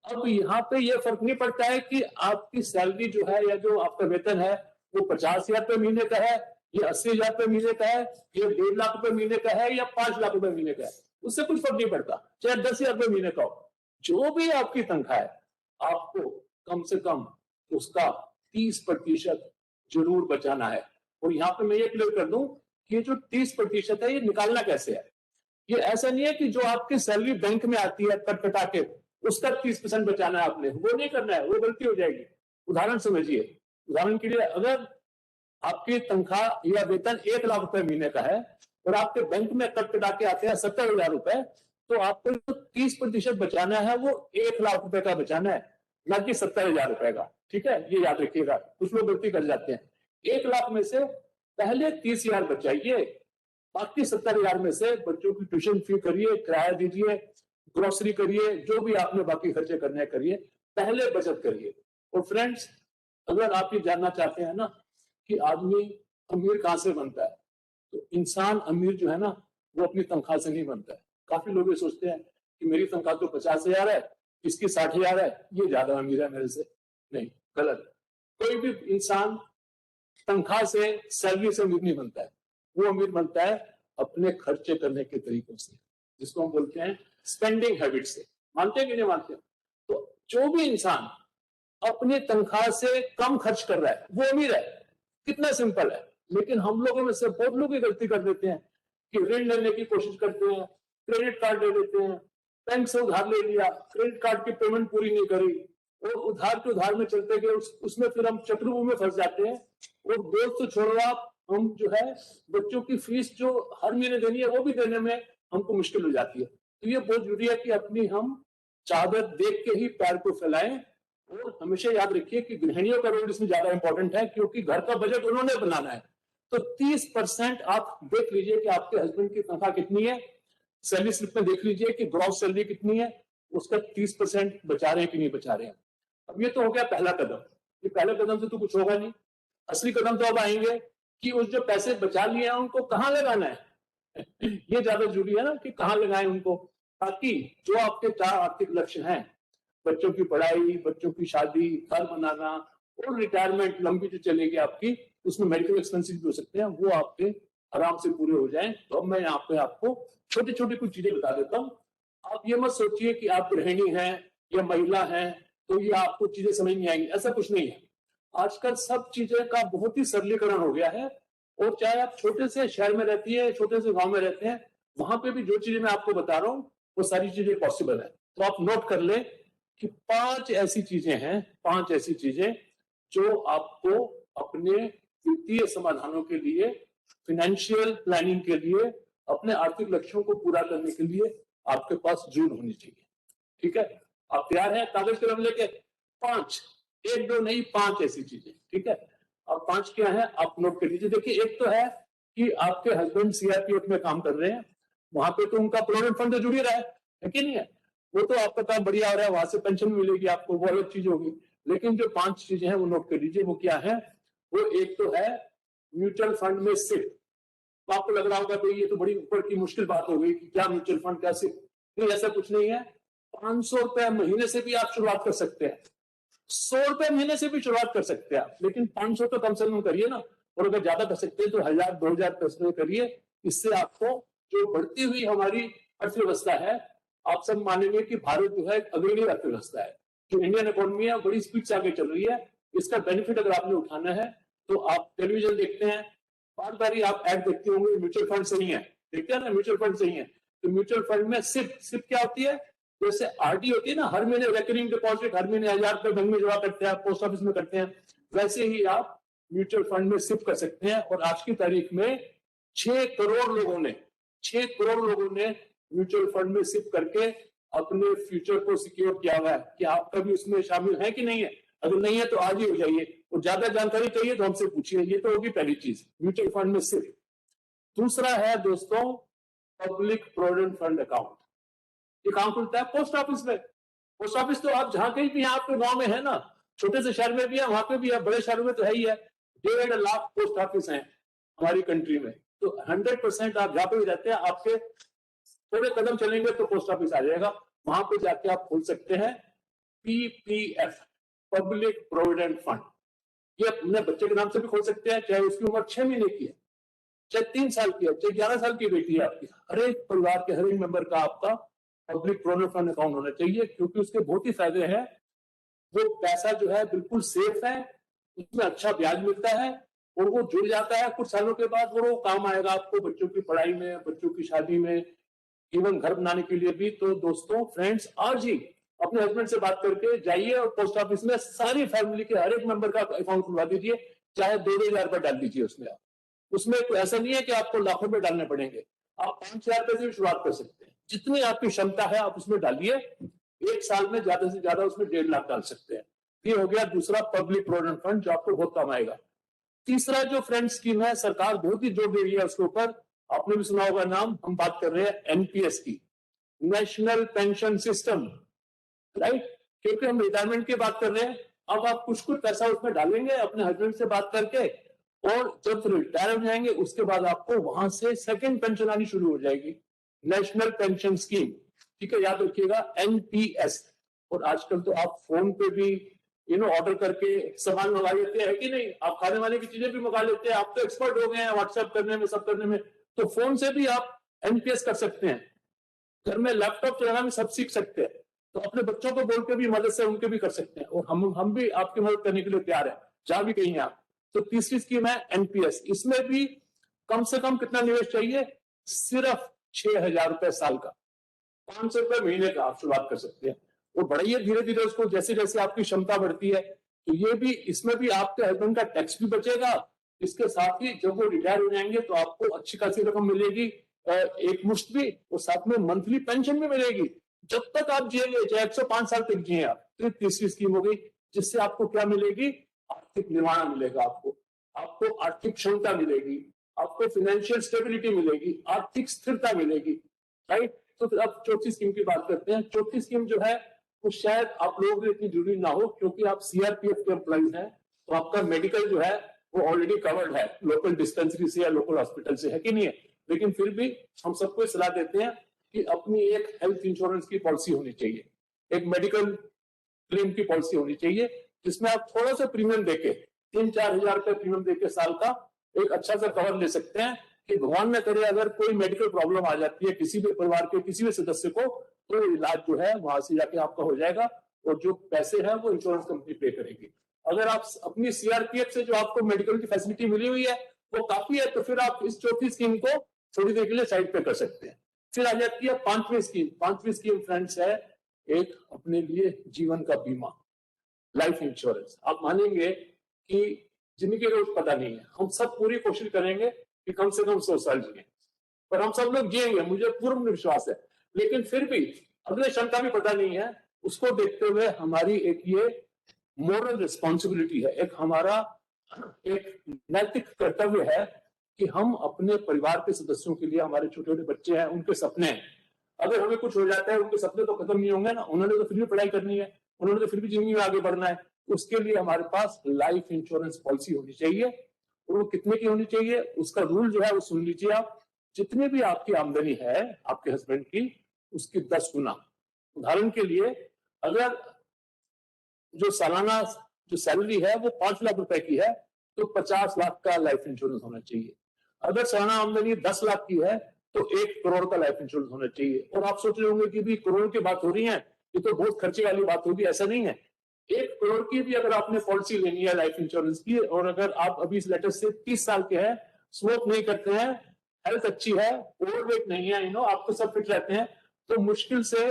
अब यहाँ पे ये फर्क नहीं पड़ता है कि आपकी सैलरी जो है या जो आपका वेतन है वो 50,000 रुपए महीने का है, ये 80,000 रुपए महीने का है, ये 1.5 लाख रुपए महीने का है या 5 लाख रुपए महीने का है, उससे कुछ फर्क नहीं पड़ता। चाहे 10,000 रुपए महीने का हो, जो भी आपकी तनख्वाह है, आपको कम से कम उसका 30% जरूर बचाना है। और यहाँ पे मैं ये क्लियर कर दूं कि ये जो 30% है, ये निकालना कैसे है। ये ऐसा नहीं है कि जो आपकी सैलरी बैंक में आती है कट कटा के उसका 30% बचाना है आपने, वो नहीं करना है, वो गलती हो जाएगी। उदाहरण समझिए, उदाहरण के लिए अगर आपकी तनख्वाह या वेतन 1 लाख रुपए महीने का है और आपके बैंक में कट कटा के आते हैं 70,000 रुपए, तो आपको जो 30% बचाना है वो 1 लाख रुपए का बचाना है, ना कि 70,000 रुपए का। ठीक है, ये याद रखिएगा, कुछ लोग गलती कर जाते हैं। 1 लाख में से पहले 30,000 बचाइए, बाकी 70,000 में से बच्चों की ट्यूशन फी करिए, किराया दीजिए, ग्रोसरी करिए, जो भी आपने बाकी खर्चे करने हैं करिए, पहले बचत करिए। और फ्रेंड्स, अगर आप ये जानना चाहते हैं ना कि आदमी अमीर कहां से बनता है, तो इंसान अमीर जो है ना वो अपनी तनख्वाह से नहीं बनता है। काफी लोग ये सोचते हैं कि मेरी तनख्वाह तो 50,000 है, इसकी 60,000 है, ये ज्यादा अमीर है मेरे से। नहीं, गलत। कोई भी इंसान तनख्वाह से, सैलरी से अमीर नहीं बनता है। वो अमीर बनता है अपने खर्चे करने के तरीकों से, जिसको हम बोलते हैं स्पेंडिंग हैबिट से। मानते हैं कि नहीं मानते? तो जो भी इंसान अपनी तनख्वाह से कम खर्च कर रहा है वो अमीर है। कितना सिंपल है। लेकिन हम लोगों में से बहुत लोग ये गलती कर देते हैं कि ऋण लेने की कोशिश करते हैं, क्रेडिट कार्ड ले लेते हैं, बैंक से उधार ले लिया, क्रेडिट कार्ड की पेमेंट पूरी नहीं करी और उधार के उधार में चलते गए, उसमें फिर हम चक्रव्यूह में फंस जाते हैं। और दोस्त तो छोड़ो आप, हम जो है बच्चों की फीस जो हर महीने देनी है वो भी देने में हमको मुश्किल हो जाती है। तो ये बहुत जरूरी है कि अपनी हम चादर देख के ही पैर को फैलाएं और हमेशा याद रखिए कि गृहिणियों का रोल इसमें ज्यादा इंपॉर्टेंट है, क्योंकि घर का बजट उन्होंने बनाना है। तो 30% आप देख लीजिए कि आपके हस्बैंड की तनख्वाह कितनी है, सैलरी स्लिप में देख लीजिए कि ग्रॉस सैलरी कितनी है, उसका 30% बचा रहे हैं कि नहीं बचा रहे हैं। अब ये तो हो गया पहला कदम। ये पहले कदम से तो कुछ होगा नहीं। असली कदम तो अब आएंगे कि उस जो पैसे बचा लिए हैं उनको कहाँ लगाना है। ये ज्यादा जरूरी है ना कि कहाँ लगाएं उनको, ताकि जो आपके 4 आर्थिक लक्ष्य हैं, बच्चों की पढ़ाई, बच्चों की शादी, घर बनाना और रिटायरमेंट लंबी जो चलेगी आपकी, उसमें मेडिकल एक्सपेंसेस भी हो सकते हैं, वो आपके आराम से पूरे हो जाएं। तो अब मैं यहाँ पे आपको छोटी छोटी कुछ चीजें बता देता हूँ। आप ये मत सोचिए कि आप गृहिणी हैं या महिला हैं तो ये आपको चीजें समझ नहीं आएंगी, ऐसा कुछ नहीं है। आजकल सब चीजें का बहुत ही सरलीकरण हो गया है, और चाहे आप छोटे से शहर में रहती है, छोटे से गांव में रहते हैं, वहां पे भी जो चीजें मैं आपको बता रहा हूँ वो सारी चीजें पॉसिबल है। तो आप नोट कर ले कि 5 ऐसी चीजें हैं, 5 ऐसी चीजें जो आपको अपने वित्तीय समाधानों के लिए, फाइनेंशियल प्लानिंग के लिए, अपने आर्थिक लक्ष्यों को पूरा करने के लिए आपके पास जरूर होनी चाहिए। ठीक है, आप तैयार हैं कागज कलम लेके? 5, 1 2 नहीं, 5 ऐसी चीजें। ठीक है, अब 5 क्या है आप नोट कर लीजिए। देखिए, एक तो है कि आपके हस्बैंड सीआरपीएफ में काम कर रहे हैं, वहां पे तो उनका प्रोविडेंट फंड तो जुड़ ही रहा है कि नहीं है? वो तो आपका काम बढ़िया हो रहा है, वहां से पेंशन मिलेगी आपको, वो अलग चीज होगी। लेकिन जो 5 चीजें हैं वो नोट कर लीजिए। वो क्या है? वो एक तो है म्यूचुअल फंड में सिप। तो आपको लग रहा होगा भाई ये तो बड़ी ऊपर की मुश्किल बात हो गई कि क्या म्यूचुअल फंड, क्या सिप। नहीं, ऐसा कुछ नहीं है। 500 रुपए महीने से भी आप शुरुआत कर सकते हैं, 100 रुपए महीने से भी शुरुआत कर सकते हैं आप, लेकिन 500 तो कम से कम करिए ना। और अगर ज्यादा कर सकते हैं तो 1000 2000 पैसे करिए। इससे आपको जो बढ़ती हुई हमारी अर्थव्यवस्था है, आप सब मानेंगे कि भारत जो है अग्रणी अर्थव्यवस्था है। जो इंडियन इकोनॉमी है बड़ी स्पीड से आगे चल रही है। इसका बेनिफिट अगर आपने उठाना है तो आप टेलीविजन देखते हैं, बार बार आप ऐड देखते होंगे म्यूचुअल फंड सही है, देखते हैं ना म्यूचुअल फंड सही है। तो म्यूचुअल फंड में सिप क्या होती है? जैसे आरडी होती है ना, हर महीने रेकरिंग डिपॉजिट, हर महीने 1000 रुपए बैंक में जमा करते हैं, पोस्ट ऑफिस में करते हैं, वैसे ही आप म्यूचुअल फंड में सिप कर सकते हैं। और आज की तारीख में 6 करोड़ लोगों ने म्यूचुअल फंड में सिप करके अपने फ्यूचर को सिक्योर किया हुआ है। कि आपका भी उसमें शामिल है कि नहीं है? अगर नहीं है तो आज ही हो जाइए, और ज्यादा जानकारी चाहिए तो हमसे पूछिए। ये तो होगी पहली चीज, म्यूचुअल फंड में सिप। दूसरा है दोस्तों पब्लिक प्रोविडेंट फंड अकाउंट। ये काम खुलता है पोस्ट ऑफिस में। पोस्ट ऑफिस तो आप जहां कहीं भी आपके गांव में है ना, छोटे से शहर में भी है, वहां पे भी है, बड़े शहरों में तो है ही है। 1.5 लाख पोस्ट ऑफिस हैं हमारी कंट्री में। तो 100% आप जहां पे भी रहते हैं, आपके थोड़े कदम चलेंगे तो पोस्ट ऑफिस आ जाएगा, वहां पे जाके आप खोल सकते हैं पीपीएफ, पब्लिक प्रोविडेंट फंड। ये अपने बच्चे के नाम से भी खोल सकते हैं, चाहे उसकी उम्र 6 महीने की है, चाहे 3 साल की है, चाहे 11 साल की बेटी है आपकी। हर एक परिवार के हर एक मेंबर का आपका पब्लिक प्रोविडेंट फंड अकाउंट होना चाहिए, क्योंकि उसके बहुत ही फायदे हैं। वो पैसा जो है बिल्कुल सेफ है, उसमें अच्छा ब्याज मिलता है, और वो जुड़ जाता है कुछ सालों के बाद, वो काम आएगा आपको बच्चों की पढ़ाई में, बच्चों की शादी में, इवन घर बनाने के लिए भी। तो दोस्तों, फ्रेंड्स, आज ही अपने हस्बैंड से बात करके जाइए और पोस्ट ऑफिस में सारी फैमिली के हर एक मेंबर का अकाउंट खुलवा दीजिए, चाहे 2-2 हजार रुपए डाल दीजिए उसमें। आप उसमें कोई ऐसा नहीं है कि आपको लाखों रुपए डालने पड़ेंगे, आप 5,000 रुपए से भी शुरुआत कर सकते हैं। जितनी आपकी क्षमता है आप उसमें डालिए। 1 साल में ज्यादा से ज्यादा उसमें 1.5 लाख डाल सकते हैं। ये हो गया दूसरा पब्लिक प्रोविडेंट फंड, जो आपको बहुत काम आएगा। तीसरा जो फ्रेंड स्कीम है, सरकार बहुत ही जोर दे रही है उसके ऊपर, आपने भी सुना होगा नाम, हम बात कर रहे हैं एनपीएस की, नेशनल पेंशन सिस्टम, राइट? क्योंकि हम रिटायरमेंट की बात कर रहे हैं। अब आप कुछ पैसा उसमें डालेंगे अपने हस्बैंड से बात करके, और जब रिटायर हो जाएंगे उसके बाद आपको वहां से सेकंड पेंशन आनी शुरू हो जाएगी, नेशनल पेंशन स्कीम। ठीक है, याद रखिएगा एनपीएस। और आजकल तो आप फोन पे भी ऑर्डर करके सामान मंगा लेते हैं कि नहीं? आप खाने वाले की चीजें भी मंगा लेते हैं, आप तो एक्सपर्ट हो गए हैं व्हाट्सएप करने में, सब करने में। तो फोन से भी आप एनपीएस कर सकते हैं, घर में लैपटॉप चलाना भी सब सीख सकते हैं। तो अपने बच्चों को बोल के भी मदद से उनके भी कर सकते हैं, और हम भी आपकी मदद करने के लिए तैयार है, जहां भी कहीं आप। तो तीसरी स्कीम है एनपीएस। इसमें भी कम से कम कितना निवेश चाहिए? सिर्फ 6,000 रुपए साल का, 500 रुपए महीने का आप शुरुआत कर सकते हैं, और बढ़ाइए धीरे धीरे उसको, जैसे जैसे आपकी क्षमता बढ़ती है। तो ये भी, इसमें भी आपके हस्बैंड का टैक्स भी बचेगा। इसके साथ ही जब वो रिटायर हो जाएंगे तो आपको अच्छी खासी रकम मिलेगी, एक मुश्त भी, और साथ में मंथली पेंशन भी मिलेगी जब तक आप जिएंगे, चाहे 105 साल तक जिए आप। तो तीसरी स्कीम हो गई जिससे आपको क्या मिलेगी, आर्थिक निर्वहन मिलेगा, आपको आर्थिक क्षमता मिलेगी, आपको फाइनेंशियल स्टेबिलिटी मिलेगी, आर्थिक स्थिरता मिलेगी, राइट। तो फिर अब चौथी स्कीम की बात करते हैं। चौथी स्कीम जो है वो शायद आप लोगों के लिए इतनी जरूरी ना हो, क्योंकि आप सीआरपीएफ के एम्प्लॉइज हैं, तो आपका मेडिकल जो है वो ऑलरेडी कवर्ड है लोकल डिस्पेंसरी से या लोकल हॉस्पिटल से, है कि नहीं है। लेकिन फिर भी हम सबको सलाह देते हैं कि अपनी एक हेल्थ इंश्योरेंस की पॉलिसी होनी चाहिए, एक मेडिकल क्लेम की पॉलिसी होनी चाहिए, जिसमें आप थोड़ा सा प्रीमियम देके 3-4 हजार रुपए प्रीमियम देके साल का एक अच्छा सा कवर ले सकते हैं कि भगवान न करे अगर कोई मेडिकल प्रॉब्लम आ जाती है किसी भी परिवार के किसी भी सदस्य को, तो इलाज जो है वहां से जाके आपका हो जाएगा और जो पैसे हैं वो इंश्योरेंस कंपनी पे करेगी। अगर आप अपनी सीआरपीएफ से जो आपको मेडिकल की फैसिलिटी मिली हुई है वो काफी है, तो फिर आप इस चौथी स्कीम को थोड़ी देर के लिए साइड पे कर सकते हैं। फिर आ जाती है पांचवी स्कीम। पांचवी स्कीम फ्रेंड्स है एक अपने लिए जीवन का बीमा, लाइफ इंश्योरेंस। आप मानेंगे कि जिंदगी का कुछ पता नहीं है, हम सब पूरी कोशिश करेंगे कि कम से कम 100 साल जिए, पर हम सब लोग जिएंगे, मुझे पूर्ण विश्वास है। लेकिन फिर भी अगले क्षण का भी पता नहीं है, उसको देखते हुए हमारी एक ये मोरल रिस्पॉन्सिबिलिटी है, एक हमारा एक नैतिक कर्तव्य है कि हम अपने परिवार के सदस्यों के लिए, हमारे छोटे छोटे बच्चे हैं उनके सपने हैं, अगर हमें कुछ हो जाता है उनके सपने तो खत्म नहीं होंगे ना, उन्होंने तो फिर भी पढ़ाई करनी है, उन्होंने तो फिर भी जिंदगी में आगे बढ़ना है। उसके लिए हमारे पास लाइफ इंश्योरेंस पॉलिसी होनी चाहिए। और वो कितने की होनी चाहिए, उसका रूल जो है वो सुन लीजिए आप। जितनी भी आपकी आमदनी है आपके हस्बैंड की, उसकी 10 गुना। उदाहरण के लिए अगर जो सालाना जो सैलरी है वो 5 लाख रुपए की है, तो 50 लाख का लाइफ इंश्योरेंस होना चाहिए। अगर सालाना आमदनी 10 लाख की है तो 1 करोड़ का लाइफ इंश्योरेंस होना चाहिए। और आप सोच रहे होंगे कि भी करोड़ की बात हो रही है, ये तो बहुत खर्चे वाली बात होगी, ऐसा नहीं है। 1 करोड़ की भी अगर आपने पॉलिसी लेनी है लाइफ इंश्योरेंस की, और अगर आप अभी इस लेटर से 30 साल के हैं, स्मोक नहीं करते हैं, हेल्थ अच्छी है, ओवरवेट नहीं है, आपको सब फिट रहते हैं, तो मुश्किल से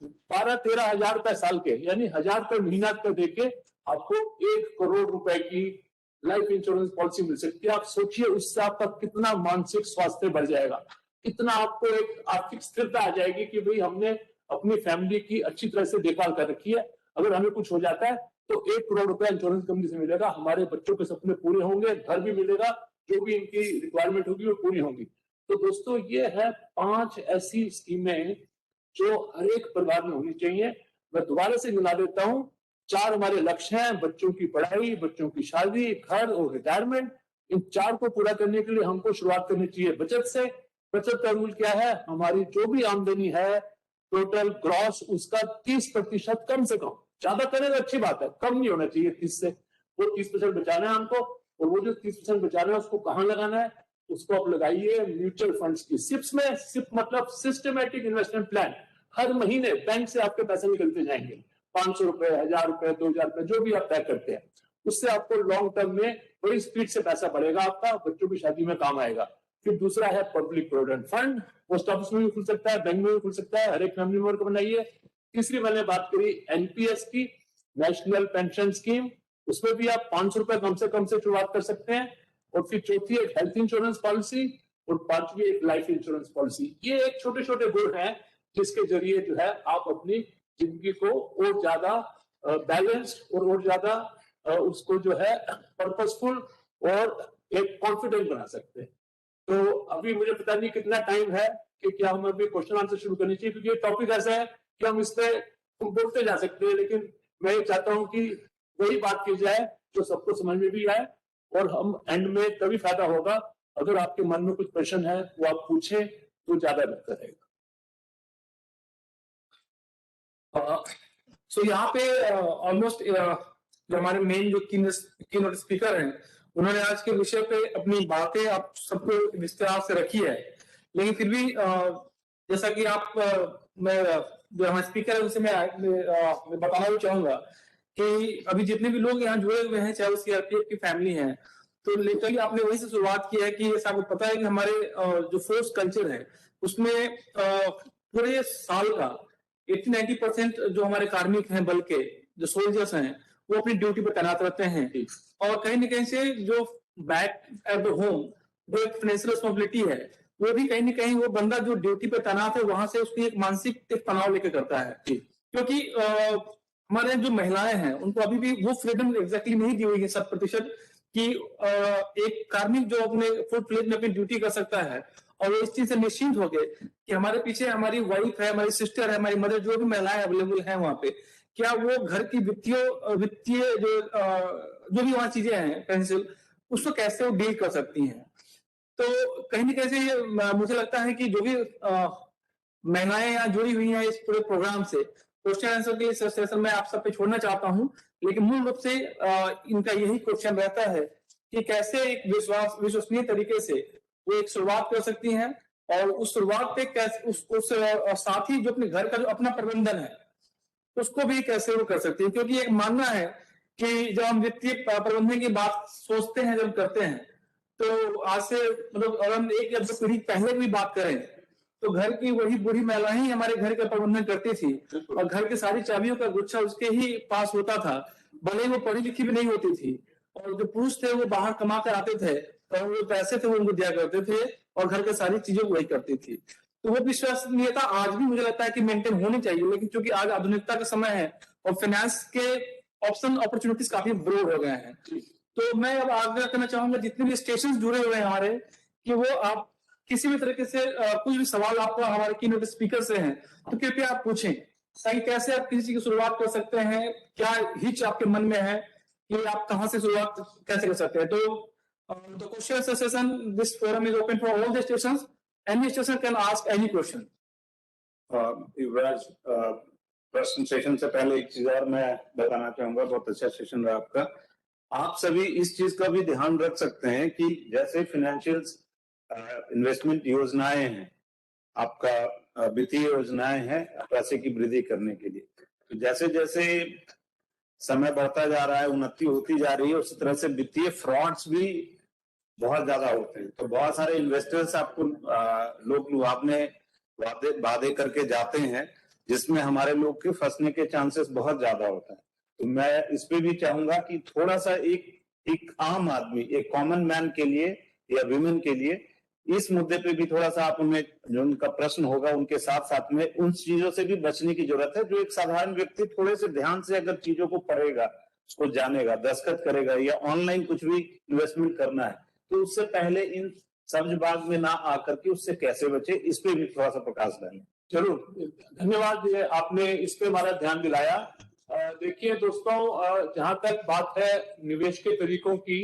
12-13 हजार रुपए साल के, यानी 1000 रुपए महीना का देके आपको 1 करोड़ रुपए की लाइफ इंश्योरेंस पॉलिसी मिल सकती है। आप सोचिए उससे आपका कितना मानसिक स्वास्थ्य बढ़ जाएगा, कितना आपको एक आर्थिक स्थिरता आ जाएगी कि भाई हमने अपनी फैमिली की अच्छी तरह से देखभाल कर रखी है। अगर हमें कुछ हो जाता है तो 1 करोड़ रुपया इंश्योरेंस कंपनी से मिलेगा, हमारे बच्चों के सपने पूरे होंगे, घर भी मिलेगा, जो भी इनकी रिक्वायरमेंट होगी वो पूरी होंगी। तो दोस्तों ये है 5 ऐसी स्कीमें जो हर एक परिवार में होनी चाहिए। मैं दोबारा से गिना देता हूं, 4 हमारे लक्ष्य हैं, बच्चों की पढ़ाई, बच्चों की शादी, घर और रिटायरमेंट। इन 4 को पूरा करने के लिए हमको शुरुआत करनी चाहिए बचत से। बचत का रूल क्या है, हमारी जो भी आमदनी है टोटल ग्रॉस, उसका 30% कम से कम, ज्यादा करें तो अच्छी बात है, कम नहीं होना चाहिए 30 से, वो 30% बचाना है हमको। और वो जो 30% बचाना है उसको कहाँ लगाना है, उसको आप लगाइए म्यूचुअल फंड्स की सिप्स में। सिप मतलब सिस्टमैटिक इन्वेस्टमेंट प्लान। हर महीने बैंक से आपके पैसे निकलते जाएंगे, 500 रुपए, 1000 रुपए, 2000 रुपए, जो भी आप तय करते हैं, उससे आपको लॉन्ग टर्म में बड़ी स्पीड से पैसा बढ़ेगा आपका, बच्चों की शादी में काम आएगा। फिर दूसरा है public provident fund, post office में भी खुल सकता है, बैंक में भी खुल सकता है, हर एक फैमिली मेंबर को बनाइए। तीसरी मैंने बात करी एनपीएस की, नेशनल पेंशन स्कीम, उसमें भी आप 500 रुपए कम से शुरुआत कर सकते हैं। और फिर चौथी एक हेल्थ इंश्योरेंस पॉलिसी, और पांचवी एक लाइफ इंश्योरेंस पॉलिसी। ये एक छोटे छोटे गुण हैं जिसके जरिए जो है आप अपनी जिंदगी को और ज्यादा बैलेंस्ड और ज्यादा उसको जो है पर्पसफुल और एक कॉन्फिडेंट बना सकते हैं। तो अभी मुझे पता नहीं कितना टाइम है कि क्या हम अभी क्वेश्चन आंसर शुरू करनी चाहिए, क्योंकि ये टॉपिक ऐसा है कि हम इस पे बोलते जा सकते हैं, लेकिन मैं ये चाहता हूं कि वही बात की जाए जो सबको समझ में भी आए, और हम एंड में तभी फायदा होगा अगर आपके मन में कुछ प्रश्न है वो आप पूछें, तो ज्यादा बेहतर रहेगा। सो यहाँ पे ऑलमोस्ट जो हमारे मेन जो कीनोट स्पीकर हैं, उन्होंने आज के विषय पे अपनी बातें आप सबको विस्तार से रखी है। लेकिन फिर भी जैसा कि आप मैं जो हमारे स्पीकर है उनसे मैं बताना भी चाहूंगा कि अभी जितने भी लोग यहाँ जुड़े हुए हैं, चाहे वो सीआरपीएफ की फैमिली है, तो लिटरली आपने वहीं से शुरुआत की है कि जैसा आपको पता है कि हमारे जो फोर्स कल्चर है उसमें पूरे साल का 80-90% जो हमारे कार्मिक हैं, बल के जो सोल्जर्स हैं, वो अपनी ड्यूटी पर तैनात रहते हैं। और कहीं ना कहीं से जो बैक एट द होम जो एक फाइनेंशियल रिस्पॉन्सिबिलिटी है, वो भी कहीं ना कहीं वो बंदा जो ड्यूटी पर तैनात है वहां से उसकी एक मानसिक तनाव लेकर करता है, क्योंकि हमारे जो महिलाएं हैं उनको अभी भी वो फ्रीडम एग्जैक्टली नहीं दी हुई है 100% कि एक कार्मिक जो अपने फुल फ्लेज में अपनी ड्यूटी कर सकता है और वो इस चीज से निश्चिंत हो गए कि हमारे पीछे हमारी वाइफ है, हमारी सिस्टर है, हमारी मदर, जो भी महिलाएं अवेलेबल हैं वहां पे, क्या वो घर की वित्तीय जो भी वहां चीजें हैं पेंसिल, उसको कैसे वो डील कर सकती हैं। तो कहीं ना कहीं से मुझे लगता है कि जो भी महिलाएं यहाँ जुड़ी हुई हैं इस पूरे प्रोग्राम से, क्वेश्चन आंसर के लिए सेशन में आप सब पे छोड़ना चाहता हूं, लेकिन मूल रूप से इनका यही क्वेश्चन रहता है कि कैसे एक विश्वसनीय तरीके से वो एक शुरुआत कर सकती हैं और उस शुरुआत पे कैसे उस साथ ही जो अपने घर का जो अपना प्रबंधन है उसको भी कैसे वो कर सकती है। क्योंकि एक मानना है कि जब हम वित्तीय प्रबंधन की बात सोचते हैं, जब करते हैं, तो आज से मतलब अगर हम एक या दो पीढ़ी पहले भी बात करें तो घर की वही बूढ़ी महिला ही हमारे घर का प्रबंधन करती थी और घर की सारी चाबियों का गुच्छा उसके ही पास होता था, भले ही वो पढ़ी लिखी भी नहीं होती थी। और जो पुरुष थे वो बाहर कमा कर आते थे और वो पैसे थे वो उनको दिया करते थे और घर की सारी चीजें वही करती थी। तो वो विश्वसनीयता आज भी मुझे लगता है कि मेंटेन होनी चाहिए, लेकिन क्योंकि आज आधुनिकता का समय है और फाइनेंस के ऑप्शन अपॉर्चुनिटीज काफी ब्रॉड हो गए हैं, तो मैं अब आग्रह करना चाहूंगा जितने भी स्टेशन जुड़े हुए हैं हमारे, कि वो आप किसी भी तरीके से कुछ भी सवाल आपको हमारे कीनोट स्पीकर से हैं तो कृपया आप पूछें ताकि कैसे आप किसी चीज की शुरुआत कर सकते हैं, क्या हिच आपके मन में है कि आप कहां से शुरुआत कैसे कर सकते हैं। तो the question session, this forum is open for all the stations. Any station can ask any question. युवराज, प्रश्न सेशन से पहले एक चीज और मैं बताना चाहूंगा, बहुत अच्छा सेशन रहा आपका। आप सभी इस चीज का भी ध्यान रख सकते हैं कि जैसे फाइनेंशियल इन्वेस्टमेंट योजनाएं हैं, आपका वित्तीय योजनाएं हैं पैसे की वृद्धि करने के लिए, तो जैसे जैसे समय बढ़ता जा रहा है, उन्नति होती जा रही है, उसी तरह से वित्तीय फ्रॉड्स भी बहुत ज्यादा होते हैं। तो बहुत सारे इन्वेस्टर्स आपको लोग लुभावने वादे करके जाते हैं जिसमें हमारे लोग के फंसने के चांसेस बहुत ज्यादा होता है। तो मैं इस पे भी चाहूंगा कि थोड़ा सा एक आम आदमी, एक कॉमन मैन के लिए या विमेन के लिए इस मुद्दे पे भी थोड़ा सा आप उन्हें, जो उनका प्रश्न होगा उनके साथ साथ में उन चीजों से भी बचने की जरूरत है जो एक साधारण व्यक्ति थोड़े से ध्यान से अगर चीजों को पढ़ेगा, उसको जानेगा, दस्तखत करेगा या ऑनलाइन कुछ भी इन्वेस्टमेंट करना है तो उससे पहले इन सब्जबाग में ना आकर के उससे कैसे बचे, इस पे भी थोड़ा सा प्रकाश डालें। जरूर, धन्यवाद, ये आपने इस पे हमारा ध्यान दिलाया। देखिए दोस्तों, जहां तक बात है निवेश के तरीकों की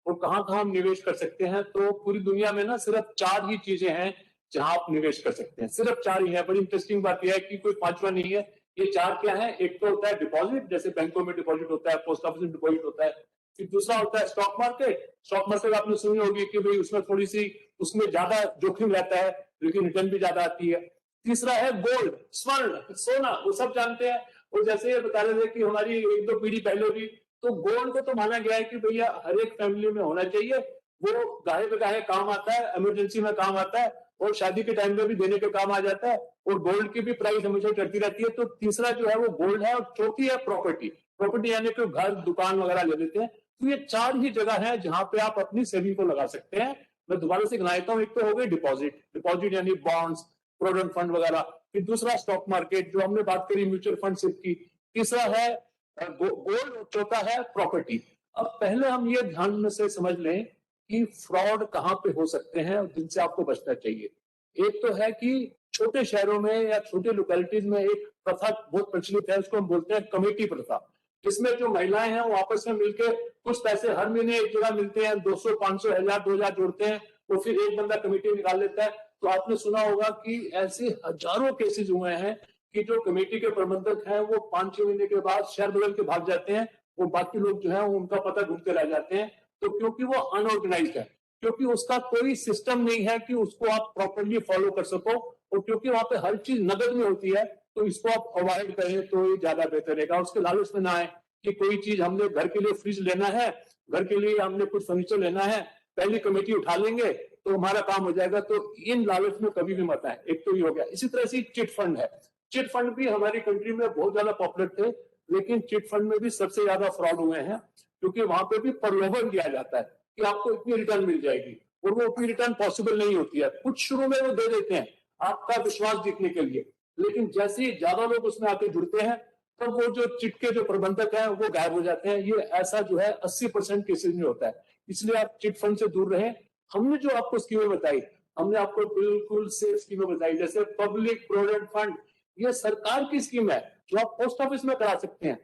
और कहाँ हम निवेश कर सकते हैं, तो पूरी दुनिया में ना सिर्फ 4 ही चीजें हैं जहां आप निवेश कर सकते हैं, सिर्फ 4 ही है। बड़ी इंटरेस्टिंग बात यह है कि कोई 5वां नहीं है। ये 4 क्या है? एक तो होता है डिपॉजिट, जैसे बैंकों में डिपॉजिट होता है, पोस्ट ऑफिस में डिपॉजिट होता है। फिर दूसरा होता है स्टॉक मार्केट। स्टॉक मार्केट आपने सुनी होगी कि भाई उसमें थोड़ी सी, उसमें ज्यादा जोखिम रहता है लेकिन रिटर्न भी ज्यादा आती है। तीसरा है गोल्ड, स्वर्ण, सोना, वो सब जानते हैं। और जैसे ये बता रहे थे कि हमारी 1-2 पीढ़ी पहले भी, तो गोल्ड को तो माना गया है कि भैया हर एक फैमिली में होना चाहिए, वो गाहे पे गाहे काम आता है, इमरजेंसी में काम आता है और शादी के टाइम में भी देने के काम आ जाता है। और गोल्ड की भी प्राइस हमेशा चढ़ती रहती है। तो तीसरा जो है वो गोल्ड है। और चौथी है प्रॉपर्टी। प्रॉपर्टी यानी कि घर, दुकान वगैरह ले लेते हैं। तो ये 4 ही जगह है जहां पे आप अपनी सेविंग को लगा सकते हैं। मैं दोबारा से गिनाता हूँ। एक तो हो गई डिपॉजिट, डिपॉजिट यानी बॉन्ड्स, प्रोविडेंट फंड वगैरह। फिर दूसरा स्टॉक मार्केट जो हमने बात करी, म्यूचुअल फंड सिप की। तीसरा है गोल्ड, चौथा है प्रॉपर्टी। अब पहले हम ये ध्यान में से समझ लें कि फ्रॉड कहाँ पे हो सकते हैं और जिनसे आपको बचना चाहिए। एक तो है कि छोटे शहरों में या छोटे लोकेलिटीज में एक प्रथा बहुत प्रचलित है, उसको हम बोलते हैं कमेटी प्रथा, जिसमें जो महिलाएं हैं वो आपस में मिलकर कुछ पैसे हर महीने एक जगह मिलते हैं, 200, 500, 1000, 2000 जोड़ते हैं और फिर एक बंदा कमेटी निकाल लेता है। तो आपने सुना होगा कि ऐसे हजारों केसेस हुए हैं कि जो कमेटी के प्रबंधक हैं वो 5-6 महीने के बाद शहर बदल के भाग जाते हैं और बाकी लोग जो है उनका पता ढूंढते रह जाते हैं। तो क्योंकि वो अनऑर्गेनाइज्ड है, क्योंकि उसका कोई सिस्टम नहीं है कि उसको आप प्रॉपरली फॉलो कर सको, और क्योंकि वहां पे हर चीज नगद में होती है, तो इसको आप अवॉइड करें तो ये ज्यादा बेहतर रहेगा। उसके लालच में ना आए कि कोई चीज हमने घर के लिए फ्रिज लेना है, घर के लिए हमने कुछ फर्नीचर लेना है, पहली कमेटी उठा लेंगे तो हमारा काम हो जाएगा। तो इन लालच में कभी भी मत आए। एक तो ये हो गया। इसी तरह से चिट फंड है। चिट फंड भी हमारी कंट्री में बहुत ज्यादा पॉपुलर थे, लेकिन चिट फंड में भी सबसे ज्यादा फ्रॉड हुए हैं, क्योंकि वहां पे भी प्रलोभन दिया जाता है कि आपको इतनी रिटर्न मिल जाएगी और वो उतनी रिटर्न पॉसिबल नहीं होती है। कुछ शुरू में वो दे देते हैं आपका विश्वास जीतने के लिए, लेकिन जैसे ही ज्यादा लोग उसमें आके जुड़ते हैं तब वो जो चिट के जो प्रबंधक हैं वो गायब हो जाते हैं। ये ऐसा जो है 80% केसेज में होता है, इसलिए आप चिट फंड से दूर रहें। हमने जो आपको स्कीमें बताई, हमने आपको बिल्कुल सेफ स्कीमें बताई, जैसे पब्लिक प्रोविडेंट फंड, ये सरकार की स्कीम है जो आप पोस्ट ऑफिस में करा सकते हैं।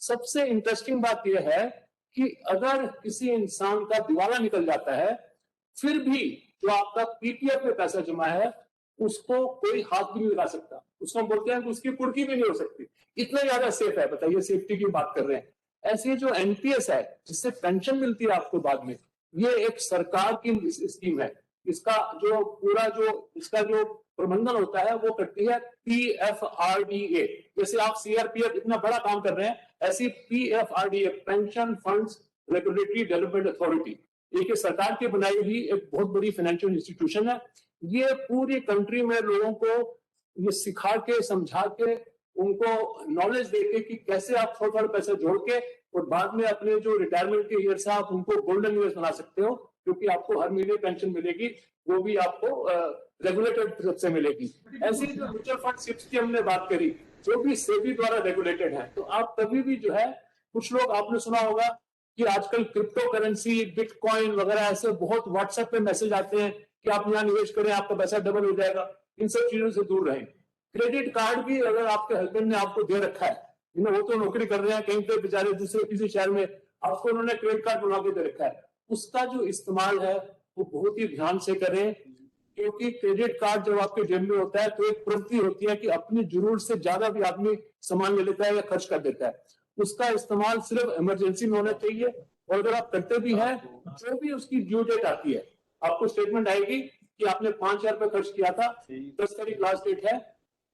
सबसे इंटरेस्टिंग बात यह है कि अगर किसी इंसान का दिवाला निकल जाता है, फिर भी जो आपका पीपीएफ में पैसा जमा है उसको कोई हाथ भी नहीं लगा सकता, उसको हम बोलते हैं कि उसकी कुर्की भी नहीं हो सकती। इतना ज्यादा सेफ है, बताइए, सेफ्टी की बात कर रहे हैं। ऐसे जो एनपीएस है जिससे पेंशन मिलती है आपको बाद में, ये एक सरकार की स्कीम है। इसका जो पूरा जो इसका जो प्रबंधन होता है वो करती है पीएफआरडीए। जैसे आप सीआरपीएफ इतना बड़ा काम कर रहे हैं, ऐसी PFRDA, pension funds regulatory development authority, एक सरकार की बनाई हुई एक बहुत बड़ी फाइनेंशियल इंस्टीट्यूशन है। ये पूरी कंट्री में लोगों को ये सिखा के, समझा के, उनको नॉलेज देके कि कैसे आप थोड़ा थोड़ा पैसा जोड़ के और बाद में अपने जो रिटायरमेंट के ईयर्स हैं आप उनको गोल्डन ईयर्स बना सकते हो, क्योंकि आपको हर महीने पेंशन मिलेगी, वो भी आपको रेगुलेटेड तरफ से मिलेगी। ऐसी जो म्यूचुअल फंड सिप्स की हमने बात करी, जो भी सेबी द्वारा रेगुलेटेड है, तो आप कभी भी जो है, कुछ लोग आपने सुना होगा कि आजकल क्रिप्टो करेंसी, बिटकॉइन वगैरह ऐसे बहुत व्हाट्सएप पे मैसेज आते हैं कि आप यहाँ निवेश करें, आपका पैसा डबल हो जाएगा। इन सब चीजों से दूर रहें। क्रेडिट कार्ड भी अगर आपके हस्बैंड ने आपको दे रखा है, वो तो नौकरी कर रहे हैं कहीं पे बेचारे दूसरे किसी शहर में, आपको उन्होंने क्रेडिट कार्ड बना के दे रखा है, उसका जो इस्तेमाल है वो बहुत ही ध्यान से करें, क्योंकि क्रेडिट कार्ड जब आपके जेब में होता है तो एक प्रवृत्ति होती है कि अपनी जरूरत से ज्यादा भी आदमी सामान ले लेता है या खर्च कर देता है। उसका इस्तेमाल सिर्फ इमरजेंसी में होना चाहिए, और अगर आप करते भी हैं, जो भी उसकी ड्यू डेट आती है, आपको स्टेटमेंट आएगी कि आपने 5,000 रुपए खर्च किया था, 10 तारीख लास्ट डेट है,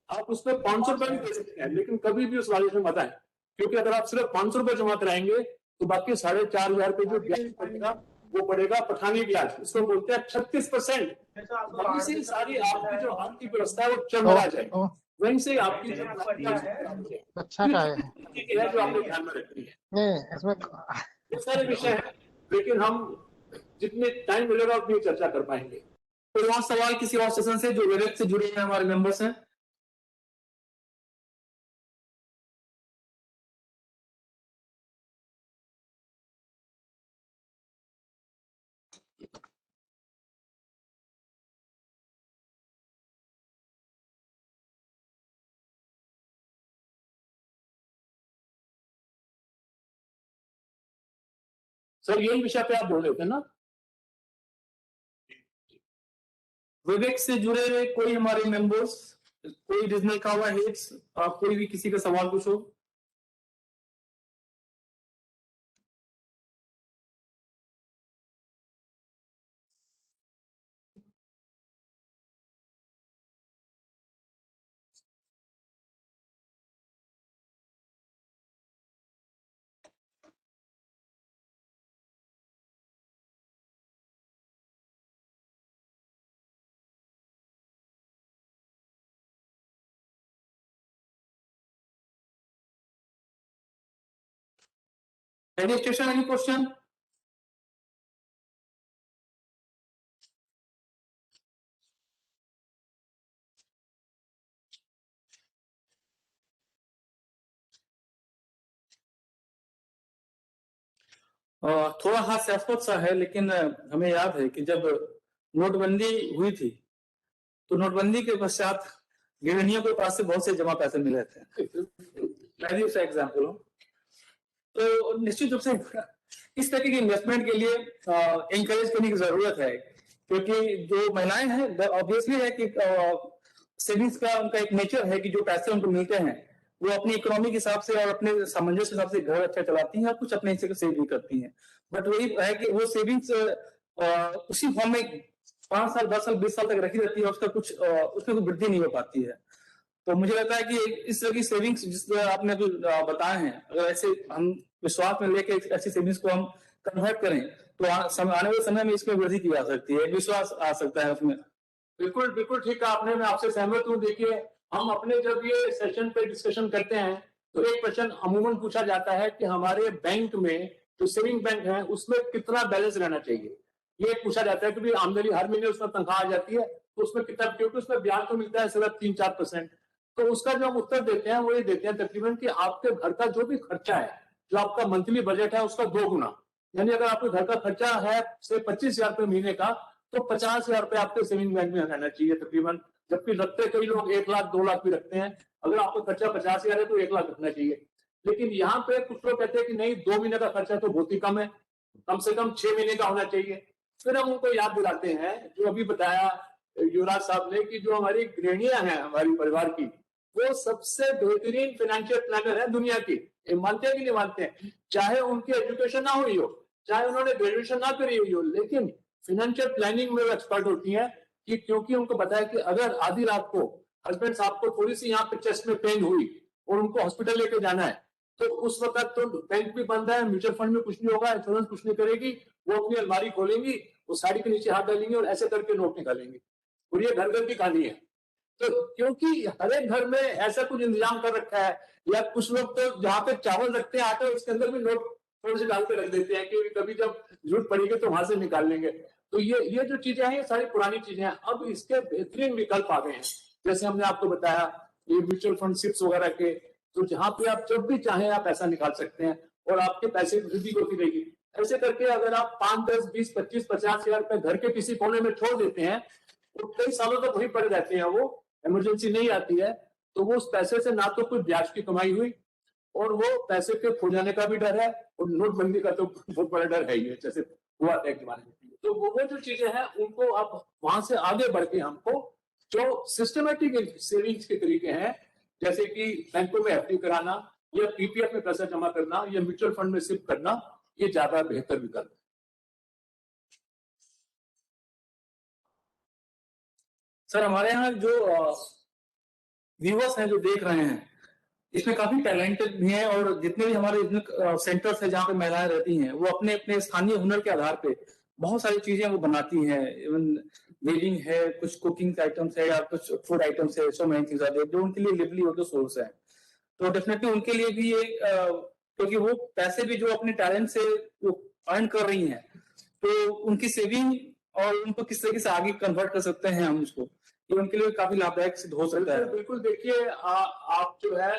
आप उसमें 500 रुपए भी दे सकते हैं, लेकिन कभी भी उस लालच में मत आए, क्योंकि अगर आप सिर्फ 500 रुपए जमा कराएंगे तो बाकी 4,500 रुपए जो ब्याज पड़ेगा वो पड़ेगा पठानी ब्याज, उसको बोलते हैं 36%। वहीं से सारी आपकी जो आर्थिक व्यवस्था है वो चरमरा जाए, वहीं से आपकी अच्छा का है जो आपने ध्यान में रखनी है। नहीं इसमें ये सारे विषय हैं, लेकिन हम जितने टाइम मिलेगा उतनी चर्चा कर पाएंगे। कोई और सवाल किसी और सेशन से जो वेरेक्स से जुड़े हैं हमारे मेंबर्स हैं? सर यही विषय पे आप बोल रहे थे ना? वेवेक्स से जुड़े हुए कोई हमारे मेंबर्स, कोई रीजनल कावा हेड्स, कोई भी किसी का सवाल कुछ हो? Any station, any question? थोड़ा हास्यास्पद सा है, लेकिन हमें याद है कि जब नोटबंदी हुई थी तो नोटबंदी के पश्चात गृहिणियों के पास से बहुत से जमा पैसे मिले थे। मैं भी उसका एग्जाम्पल हूँ। तो निश्चित रूप से इस तरह की इन्वेस्टमेंट के लिए एनकरेज करने की जरूरत है, क्योंकि जो महिलाएं हैं ऑब्वियसली है कि सेविंग्स का उनका एक नेचर है कि जो पैसे उनको मिलते हैं वो अपनी इकोनॉमी के हिसाब से और अपने सामंजस्य के हिसाब से घर अच्छा चलाती हैं और कुछ अपने हिस्से को सेव भी करती हैं। बट वही है कि वो सेविंग्स उसी फॉर्म में 5 साल 10 साल 20 साल तक रखी रहती है, उसका कुछ उसमें कोई वृद्धि नहीं हो पाती है। तो मुझे लगता है कि इस तरह की सेविंग्स जिस तरह आपने बताए हैं, अगर ऐसे हम विश्वास में लेके ऐसी सेविंग्स को हम कन्वर्ट करें तो आने वाले समय में इसमें वृद्धि की जा सकती है, विश्वास आ सकता है उसमें। बिल्कुल बिल्कुल ठीक है आपने, मैं आपसे सहमत हूँ। देखिए हम अपने जब ये सेशन पे डिस्कशन करते हैं तो एक क्वेश्चन अमूमन पूछा जाता है कि हमारे बैंक में जो सेविंग बैंक है उसमें कितना बैलेंस रहना चाहिए। ये पूछा जाता है कि आमदनी हर महीने उसमें तनख्वाह आ जाती है तो उसमें कितना, क्योंकि उसमें ब्याज तो मिलता है सिर्फ 3-4%। तो उसका जो हम उत्तर देते हैं वो ये देते हैं तकरीबन कि आपके घर का जो भी खर्चा है, जो आपका मंथली बजट है उसका 2 गुना, यानी अगर आपके घर का खर्चा है से 25,000 रुपए महीने का, तो 50,000 रुपए आपके सेविंग बैंक में रहना चाहिए तकरीबन, जबकि रखते कई लोग 1 लाख 2 लाख भी रखते हैं। अगर आपका खर्चा 50,000 है तो 1 लाख रखना चाहिए। लेकिन यहाँ पे कुछ लोग कहते हैं कि नहीं, 2 महीने का खर्चा तो बहुत ही कम है, कम से कम 6 महीने का होना चाहिए। फिर हम उनको याद दिलाते हैं जो अभी बताया युवराज साहब ने कि जो हमारी गृहिणियां हैं हमारी परिवार की, वो सबसे बेहतरीन फाइनेंशियल प्लानर है दुनिया की। ये मानते हैं कि नहीं मानते हैं? चाहे उनकी एजुकेशन ना हुई हो, चाहे उन्होंने ग्रेजुएशन ना करी हुई हो, लेकिन फाइनेंशियल प्लानिंग में वो एक्सपर्ट होती हैं कि क्योंकि उनको पता है कि अगर आधी रात को हस्बैंड साहब को थोड़ी सी यहाँ पे चेस्ट में पेन हुई और उनको हॉस्पिटल लेके जाना है, तो उस वक्त तो बैंक भी बंद है, म्यूचुअल फंड में कुछ नहीं होगा, इंश्योरेंस कुछ नहीं करेगी, वो अपनी अलमारी खोलेंगी, वो साड़ी के नीचे हाथ डालेंगे और ऐसे करके नोट निकालेंगे। और ये घर घर की कहानी है। तो क्योंकि हर एक घर में ऐसा कुछ इंतजाम कर रखा है, या कुछ लोग तो जहाँ पे चावल रखते हैं आटे, उसके अंदर भी नोट थोड़े से डाल के रख देते हैं कि कभी जब जरूरत पड़ेगी तो वहां से निकाल लेंगे। तो ये जो चीजें हैं ये सारी पुरानी चीजें हैं। अब इसके बेहतरीन विकल्प आ गए हैं, जैसे हमने आपको बताया ये म्यूचुअल फंड सिप्स वगैरह के, तो जहां पे आप जब भी चाहें आप पैसा निकाल सकते हैं और आपके पैसे की वृद्धि होती रहेगी। ऐसे करके अगर आप 5, 10, 20, 25, 50,000 रुपए घर के किसी कोने में छोड़ देते हैं, तो कई सालों तक वहीं पड़े रहते हैं, वो इमरजेंसी नहीं आती है, तो वो उस पैसे से ना तो कोई ब्याज की कमाई हुई, और वो पैसे के खो जाने का भी डर है, और नोटबंदी का तो बहुत बड़ा डर है ही है, जैसे हुआ था एक जमाने में। तो वो जो चीजें हैं उनको अब वहां से आगे बढ़ के हमको जो सिस्टमेटिक सेविंग्स के तरीके हैं, जैसे कि बैंकों में एफडी कराना, या पीपीएफ में पैसा जमा करना, या म्यूचुअल फंड में सिप करना, ये ज्यादा बेहतर विकल्प है। सर हमारे यहाँ जो व्यूवर्स हैं जो देख रहे हैं, इसमें काफी टैलेंटेड भी हैं, और जितने भी हमारे सेंटर्स है जहाँ पे महिलाएं रहती हैं, वो अपने अपने स्थानीय हुनर के आधार पे बहुत सारी चीजें वो बनाती हैं। इवन वेविंग है, कुछ कुकिंग आइटम्स है, या कुछ फूड आइटम्स है, so many things are there जो उनके लिए लिवलीहुड का सोर्स है। तो डेफिनेटली उनके लिए भी ये क्योंकि वो पैसे भी जो अपने टैलेंट से वो अर्न कर रही हैं, तो उनकी सेविंग और उनको किस तरीके से आगे कन्वर्ट कर सकते हैं हम उसको, ये उनके लिए काफी लाभदायक सिद्ध हो सकता है। बिल्कुल देखिए, आप जो है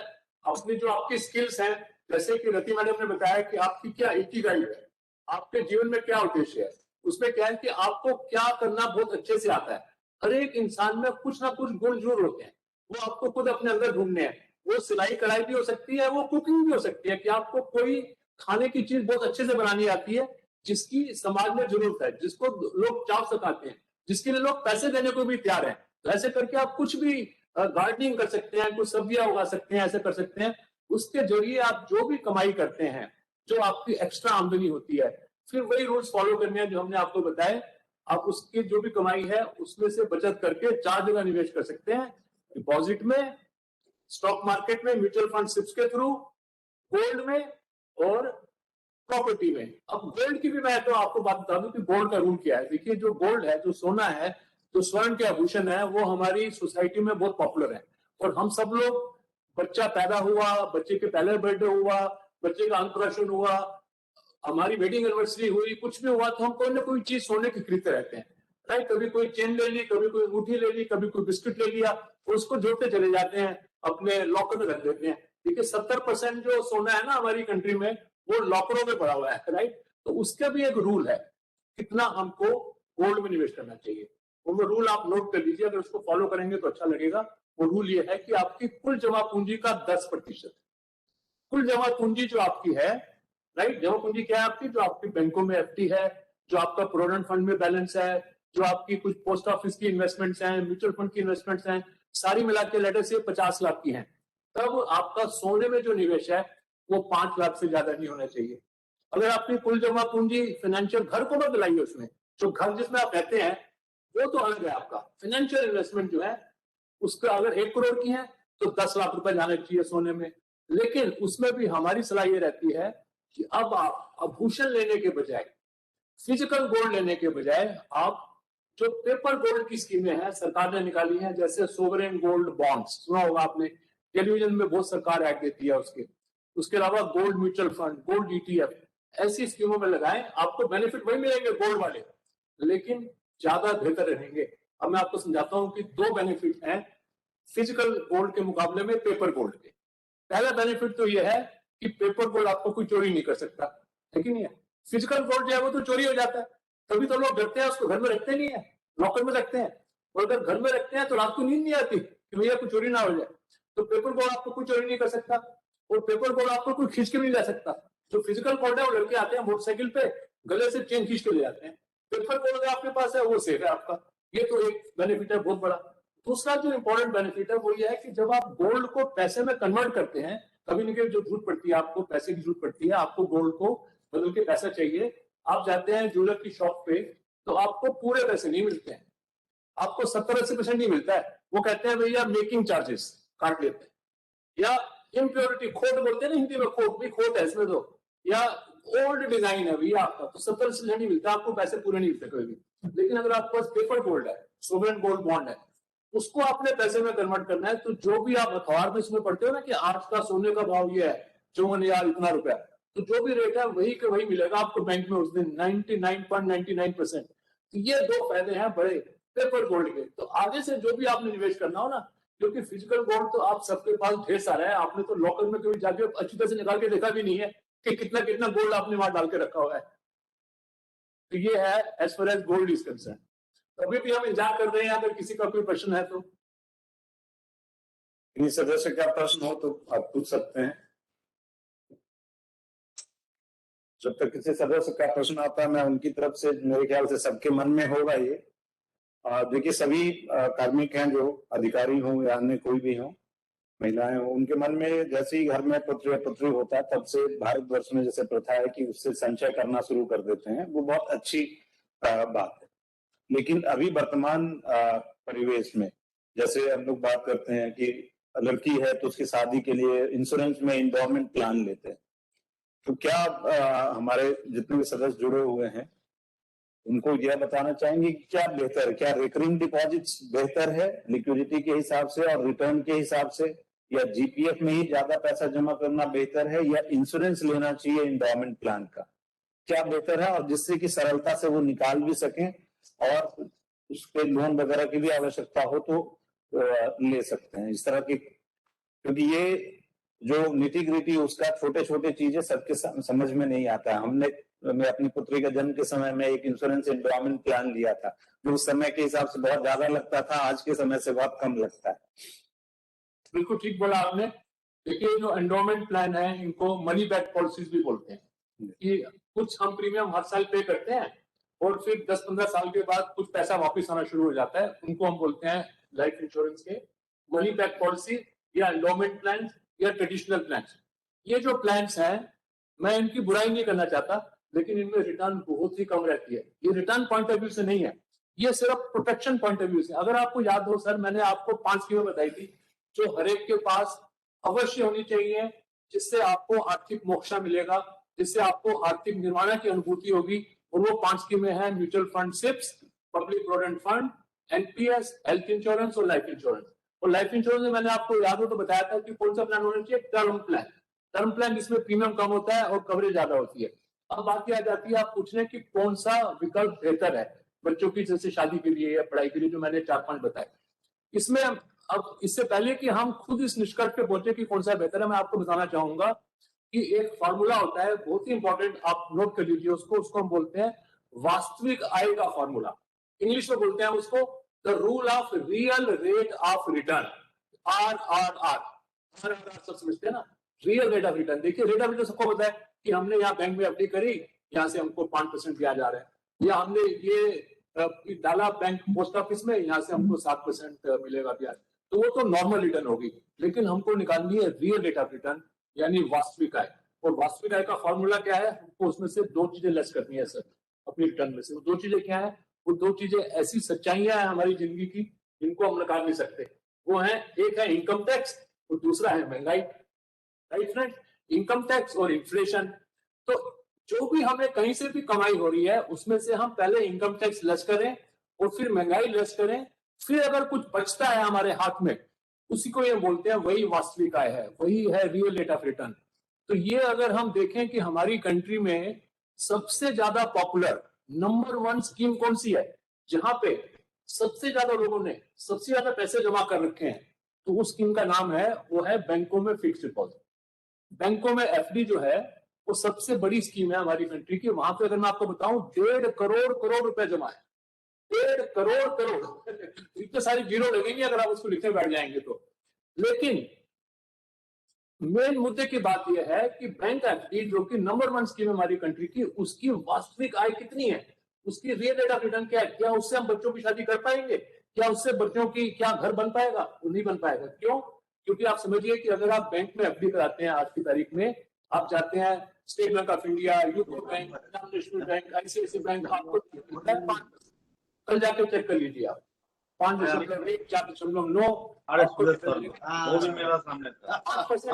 अपनी जो आपकी स्किल्स हैं, जैसे कि रति मैडम ने बताया कि आपकी क्या इकिगाई है, आपके जीवन में क्या उद्देश्य है, उसमें क्या है कि आपको क्या करना बहुत अच्छे से आता है। हर एक इंसान में कुछ ना कुछ गुण जरूर होते हैं, वो आपको खुद अपने अंदर ढूंढने हैं। वो सिलाई कढ़ाई भी हो सकती है, वो कुकिंग भी हो सकती है, कि आपको कोई खाने की चीज बहुत अच्छे से बनानी आती है जिसकी समाज में जरूरत है, जिसको लोग चाव से खाते हैं, जिसके लिए लोग पैसे देने को भी तैयार हैं। तो ऐसे करके आप कुछ भी गार्डनिंग कर सकते हैं, कुछ सब्जियां उगा सकते हैं, ऐसे कर सकते हैं। उसके जरिए आप जो भी कमाई करते हैं, जो आपकी एक्स्ट्रा आमदनी होती है, फिर वही रूल्स फॉलो करने हैं जो हमने आपको बताए। आप उसकी जो भी कमाई है उसमें से बचत करके 4 जगह निवेश कर सकते हैं, डिपॉजिट में, स्टॉक मार्केट में, म्यूचुअल फंड सिप्स के थ्रू, गोल्ड में और प्रॉपर्टी में। अब गोल्ड की भी मैं तो आपको बात बता दूं कि गोल्ड का रूल क्या है। देखिए, जो गोल्ड है, जो सोना है, जो स्वर्ण के आभूषण है, वो हमारी सोसाइटी में बहुत पॉपुलर है। और हम सब लोग, बच्चा पैदा हुआ, बच्चे के पहले बर्थडे हुआ, बच्चे का अन्नप्राशन हुआ, हमारी वेडिंग एनिवर्सरी हुई, कुछ भी हुआ, तो हम कोई ना कोई चीज सोने की खरीदते रहते हैं, राइट। कभी कोई चेन ले ली, कभी कोई अंगूठी ले ली, कभी कोई बिस्किट ले लिया, और उसको जोड़ते चले जाते हैं, अपने लॉकर में रख देते हैं। देखिए 70% जो सोना है ना हमारी कंट्री में, वो लॉकरों में पड़ा हुआ है, राइट। तो उसका भी एक रूल है कितना हमको गोल्ड में निवेश करना चाहिए। वो रूल आप नोट कर लीजिए, अगर उसको फॉलो करेंगे तो अच्छा लगेगा। वो रूल ये है कि आपकी कुल जमा पूंजी का 10%, कुल जमा पूंजी जो आपकी है, राइट, जमा पूंजी क्या है आपकी, जो आपकी बैंकों में एफडी है, जो आपका प्रोविडेंट फंड में बैलेंस है, जो आपकी कुछ पोस्ट ऑफिस की इन्वेस्टमेंट्स हैं, म्यूचुअल फंड की इन्वेस्टमेंट्स हैं, सारी मिला के लेटर से 50 लाख की हैं, तब आपका सोने में जो निवेश है वो 5 लाख से ज्यादा नहीं होना चाहिए। अगर आपकी कुल जमा पूंजी फाइनेंशियल, घर को मत दिलाइए उसमें, जो घर जिसमें आप रहते हैं वो तो अलग है। आपका फाइनेंशियल इन्वेस्टमेंट जो है उसका अगर 1 करोड़ की है तो 10 लाख रुपए जाना चाहिए सोने में। लेकिन उसमें भी हमारी सलाह ये रहती है कि अब आप आभूषण लेने के बजाय, फिजिकल गोल्ड लेने के बजाय, आप जो पेपर गोल्ड की स्कीमें हैं सरकार ने निकाली हैं, जैसे सोवरेन गोल्ड बॉन्ड्स, सुना होगा आपने, टेलीविजन में बहुत सरकार ऐड देती है उसके अलावा gold mutual fund, gold ETF, ऐसी स्कीमों में लगाएं, आपको बेनिफिट वही मिलेंगे गोल्ड वाले, लेकिन ज्यादा बेहतर रहेंगे। अब मैं आपको समझाता हूं कि 2 बेनिफिट हैं फिजिकल गोल्ड के मुकाबले में पेपर गोल्ड के। पहला बेनिफिट तो यह है कि पेपर गोल्ड आपको कोई चोरी नहीं कर सकता, है कि नहीं है। फिजिकल गोल्ड जो है वो तो चोरी हो जाता है, तभी तो लोग डरते हैं, उसको घर में रखते नहीं है, लॉकर में रखते हैं। और अगर घर में रखते हैं तो रात को नींद नहीं आती कि भैया कोई चोरी ना हो जाए। तो पेपर गोल्ड आपको कोई चोरी नहीं कर सकता, और पेपर गोल्ड आपको कोई खींच के नहीं ले सकता। जो फिजिकल गोल्ड है वो लड़के आते हैं मोटरसाइकिल पे, गले से चेन खींच के ले जाते हैं। पेपर गोल्ड अगर आपके पास है वो सेफ है आपका। ये तो एक बेनिफिट है बहुत बड़ा। दूसरा जो इंपॉर्टेंट बेनिफिट है वो ये है कि जब आप गोल्ड को पैसे में कन्वर्ट करते हैं, कभी न कभी जो जरूरत पड़ती है, आपको पैसे की जरूरत पड़ती है, आपको गोल्ड को बदल के पैसा चाहिए, आप जाते हैं ज्वेलर की शॉप पे, तो आपको पूरे पैसे नहीं मिलते हैं, आपको 70-80% नहीं मिलता है। वो कहते हैं भैया मेकिंग चार्जेस काट लेते हैं, या इम्प्योरिटी खोट बोलते हैं ना हिंदी में, खोट भी खोट है इसमें तो, या ओल्ड डिजाइन है भैया आपका, तो 70% नहीं मिलता, आपको पैसे पूरे नहीं मिलते कभी भी। लेकिन अगर आपके पास पेपर गोल्ड है, सोवरेन गोल्ड बॉन्ड है, उसको आपने पैसे में कन्वर्ट करना है, तो जो भी आप अखबार में इसमें पढ़ते हो ना कि आज का सोने का भाव ये है 54,000 इतना रुपया, तो जो भी रेट है वही के वही मिलेगा आपको बैंक में उस दिन 99.99%। तो ये दो फायदे हैं बड़े पेपर गोल्ड के। तो आगे से जो भी आपने निवेश करना हो ना, क्योंकि फिजिकल गोल्ड तो आप सबके पास ढेर सारा है, आपने तो लॉकर में कभी जाके अच्छी तरह से निकाल के देखा भी नहीं है कि कितना कितना गोल्ड आपने वहां डाल के रखा हुआ है। तो ये है as far as gold is concern. तो अभी भी हम इंतजार कर रहे हैं, अगर किसी का कोई प्रश्न है तो। किसी सदस्य का प्रश्न हो तो आप पूछ सकते हैं। जब तक किसी सदस्य का प्रश्न आता है, मैं उनकी तरफ से, मेरे ख्याल से सबके मन में होगा ये। देखिए, सभी कार्मिक हैं, जो अधिकारी हों या अन्य कोई भी हों, महिलाएं हों, उनके मन में जैसे ही घर में पुत्र या पुत्री होता है, तब से भारतवर्ष में जैसे प्रथा है कि उससे संचय करना शुरू कर देते हैं। वो बहुत अच्छी बात है। लेकिन अभी वर्तमान परिवेश में जैसे हम लोग बात करते हैं कि लड़की है तो उसकी शादी के लिए इंश्योरेंस में एंडोमेंट प्लान लेते हैं, तो क्या हमारे जितने भी सदस्य जुड़े हुए हैं उनको यह बताना चाहेंगे कि क्या बेहतर है, क्या रिकरिंग डिपॉजिट्स बेहतर है लिक्विडिटी के हिसाब से और रिटर्न के हिसाब से, या जीपीएफ में ही ज्यादा पैसा जमा करना बेहतर है, या इंश्योरेंस लेना चाहिए एंडोमेंट प्लान का, क्या बेहतर है, और जिससे कि सरलता से वो निकाल भी सकें और उसके लोन वगैरह की भी आवश्यकता हो तो ले सकते हैं इस तरह की। क्योंकि ये जो निटी ग्रिटी उसका छोटे छोटे चीजें सबके समझ में नहीं आता है। मैं अपनी पुत्री के जन्म के समय में एक इंश्योरेंस एंडोमेंट प्लान लिया था, जो उस समय के हिसाब से बहुत ज्यादा लगता था, आज के समय से बहुत कम लगता है। बिल्कुल ठीक बोला आपने। देखिए, जो एंडोमेंट प्लान है, इनको मनी बैक पॉलिसीज भी बोलते हैं कि कुछ हम प्रीमियम हर साल पे करते हैं और फिर 10-15 साल के बाद कुछ पैसा वापस आना शुरू हो जाता है, उनको हम बोलते हैं लाइफ इंश्योरेंस के मनी बैक पॉलिसी या एंडोमेंट प्लान या ट्रेडिशनल प्लान। ये जो प्लान्स हैं, मैं इनकी बुराई नहीं करना चाहता, लेकिन इनमें रिटर्न बहुत ही कम रहती है। ये रिटर्न पॉइंट ऑफ व्यू से नहीं है, ये सिर्फ प्रोटेक्शन पॉइंट ऑफ व्यू से। अगर आपको याद हो सर, मैंने आपको 5 स्कीमें बताई थी जो हर एक के पास अवश्य होनी चाहिए, जिससे आपको आर्थिक मोक्षा मिलेगा, जिससे आपको आर्थिक निर्वाण की अनुभूति होगी। और वो 5 स्कीमें हैं mutual fund SIPs, public provident fund, NPS, health insurance और लाइफ इंश्योरेंस। और लाइफ इंश्योरेंस में मैंने आपको याद हो तो बताया था कि कौन सा प्लान होना चाहिए, टर्म प्लान। टर्म प्लान जिसमें प्रीमियम कम होता है और कवरेज ज्यादा होती है। अब बात क्या जाती है, आप पूछने की कौन सा विकल्प बेहतर है बच्चों की, जैसे शादी के लिए या पढ़ाई के लिए, जो मैंने 4-5 बताए। इसमें अब इससे पहले कि हम खुद इस निष्कर्ष पे पहुंचे कि कौन सा बेहतर है, मैं आपको बताना चाहूंगा कि एक फॉर्मूला होता है बहुत ही इंपॉर्टेंट, आप नोट कर लीजिए उसको हम बोलते हैं वास्तविक आय का फॉर्मूला। इंग्लिश में बोलते हैं उसको the rule of real rate of return, RRR। सब समझते हैं ना, रियल रेट ऑफ रिटर्न। देखिए, रेट ऑफ रिटर्न सबको पता है कि हमने यहाँ बैंक में एफडी करी, यहाँ से हमको 5% ब्याज आ रहा है, या हमने ये डाला बैंक पोस्ट ऑफिस में, यहाँ से हमको 7% मिलेगा ब्याज, तो वो तो नॉर्मल रिटर्न होगी। लेकिन हमको निकालनी है रियल रेट ऑफ रिटर्न, यानी वास्तविक आय। और वास्तविक आय का फॉर्मूला क्या है, हमको उसमें से 2 चीजें लेस करनी है सर अपनी रिटर्न में से। वो 2 चीजें क्या है, वो 2 चीजें ऐसी सच्चाइयां हैं हमारी जिंदगी की जिनको हम नकार नहीं सकते। वो है, एक है इनकम टैक्स और दूसरा है महंगाई। राइट फ्रेंड, इनकम टैक्स और इन्फ्लेशन। तो जो भी हमें कहीं से भी कमाई हो रही है, उसमें से हम पहले इनकम टैक्स लेस करें और फिर महंगाई लेस करें, फिर अगर कुछ बचता है हमारे हाथ में, उसी को ये बोलते हैं, वही वास्तविक आय है, वही है रियल रेट ऑफ रिटर्न। तो ये अगर हम देखें कि हमारी कंट्री में सबसे ज्यादा पॉपुलर नंबर 1 स्कीम कौन सी है, जहां पे सबसे ज्यादा लोगों ने सबसे ज्यादा पैसे जमा कर रखे हैं, तो उस स्कीम का नाम है, वो है बैंकों में फिक्स डिपॉजिट। बैंकों में एफडी जो है वो सबसे बड़ी स्कीम है हमारी कंट्री की। वहां पे अगर मैं आपको बताऊं 1.5 करोड़ रुपए जमा है, 1.5 करोड़। इतने सारे जीरो लगेंगे अगर आप उसको लिखने बैठ जाएंगे तो। लेकिन मेन मुद्दे की बात यह है कि बैंक एफडी जो कि नंबर 1 स्कीम है हमारी कंट्री की, उसकी वास्तविक आय कितनी है, उसकी रियल रेट ऑफ रिटर्न क्या है, क्या उससे हम बच्चों की शादी कर पाएंगे, क्या उससे बच्चों की क्या घर बन पाएगा, वो नहीं बन पाएगा। क्यों? क्योंकि आप समझिए कि अगर आप बैंक में एफडी कराते हैं आज की तारीख में, आप जाते हैं State Bank of India, UCO Bank, Punjab National Bank, ICICI Bank, आपको कल जाके चेक कर लीजिए आप, 5.1, 4.9, 5%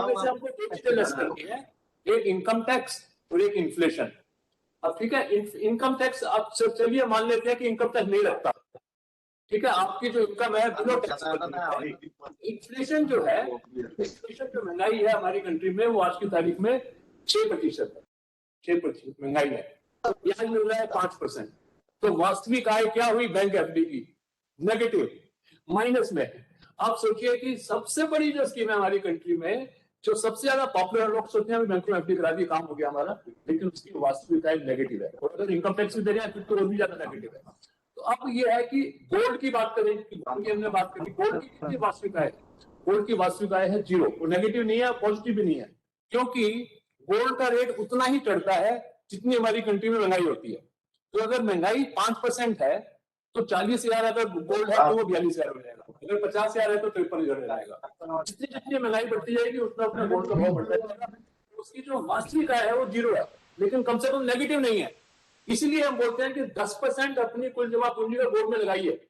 में से हमको 2 चीजें लेस करनी है, एक इनकम टैक्स और एक इन्फ्लेशन। अब ठीक है, इनकम टैक्स अब चलिए मान लेते हैं कि इनकम टैक्स नहीं लगता, ठीक है, आपकी जो इनकम है बिलो टैक्स। इन्फ्लेशन जो है, इन्फ्लेशन जो महंगाई है हमारी कंट्री में, वो आज की तारीख में 6% है, 6% महंगाई है, ब्याज मिल रहा है 5%। तो वास्तविक आय क्या हुई बैंक एफडी की? नेगेटिव, माइनस में। आप सोचिए कि सबसे बड़ी जो स्कीम है हमारी कंट्री में, जो सबसे ज्यादा पॉपुलर, लोग सोचते हैं बैंक में एफडी करा दी काम हो गया हमारा, लेकिन उसकी वास्तविक आय नेगेटिव है। और अगर इनकम टैक्स भी दे रहे हैं तो और भी ज्यादा नेगेटिव है। तो अब ये है कि गोल्ड की बात करें, हमने बात करी, गोल्ड की कितनी वास्तविक आय? गोल्ड की वास्तविक आय है 0, वो नेगेटिव नहीं है, पॉजिटिव भी नहीं है, क्योंकि गोल्ड का रेट उतना ही चढ़ता है जितनी हमारी कंट्री में महंगाई होती है। तो अगर महंगाई 5% है तो 40,000 अगर गोल्ड है तो वो 42,000 हो जाएगा, अगर 50,000 है तो 53,000 हो जाएगा। जितनी जितनी महंगाई बढ़ती जाएगी उतना अपना गोल्ड का भाव बढ़ता जाएगा। उसकी जो वास्तविक आय है वो 0 है, लेकिन कम से कम नेगेटिव नहीं है। इसीलिए हम बोलते हैं कि 10% अपनी कुल जमा पूंजी का गोल्ड में लगाइए,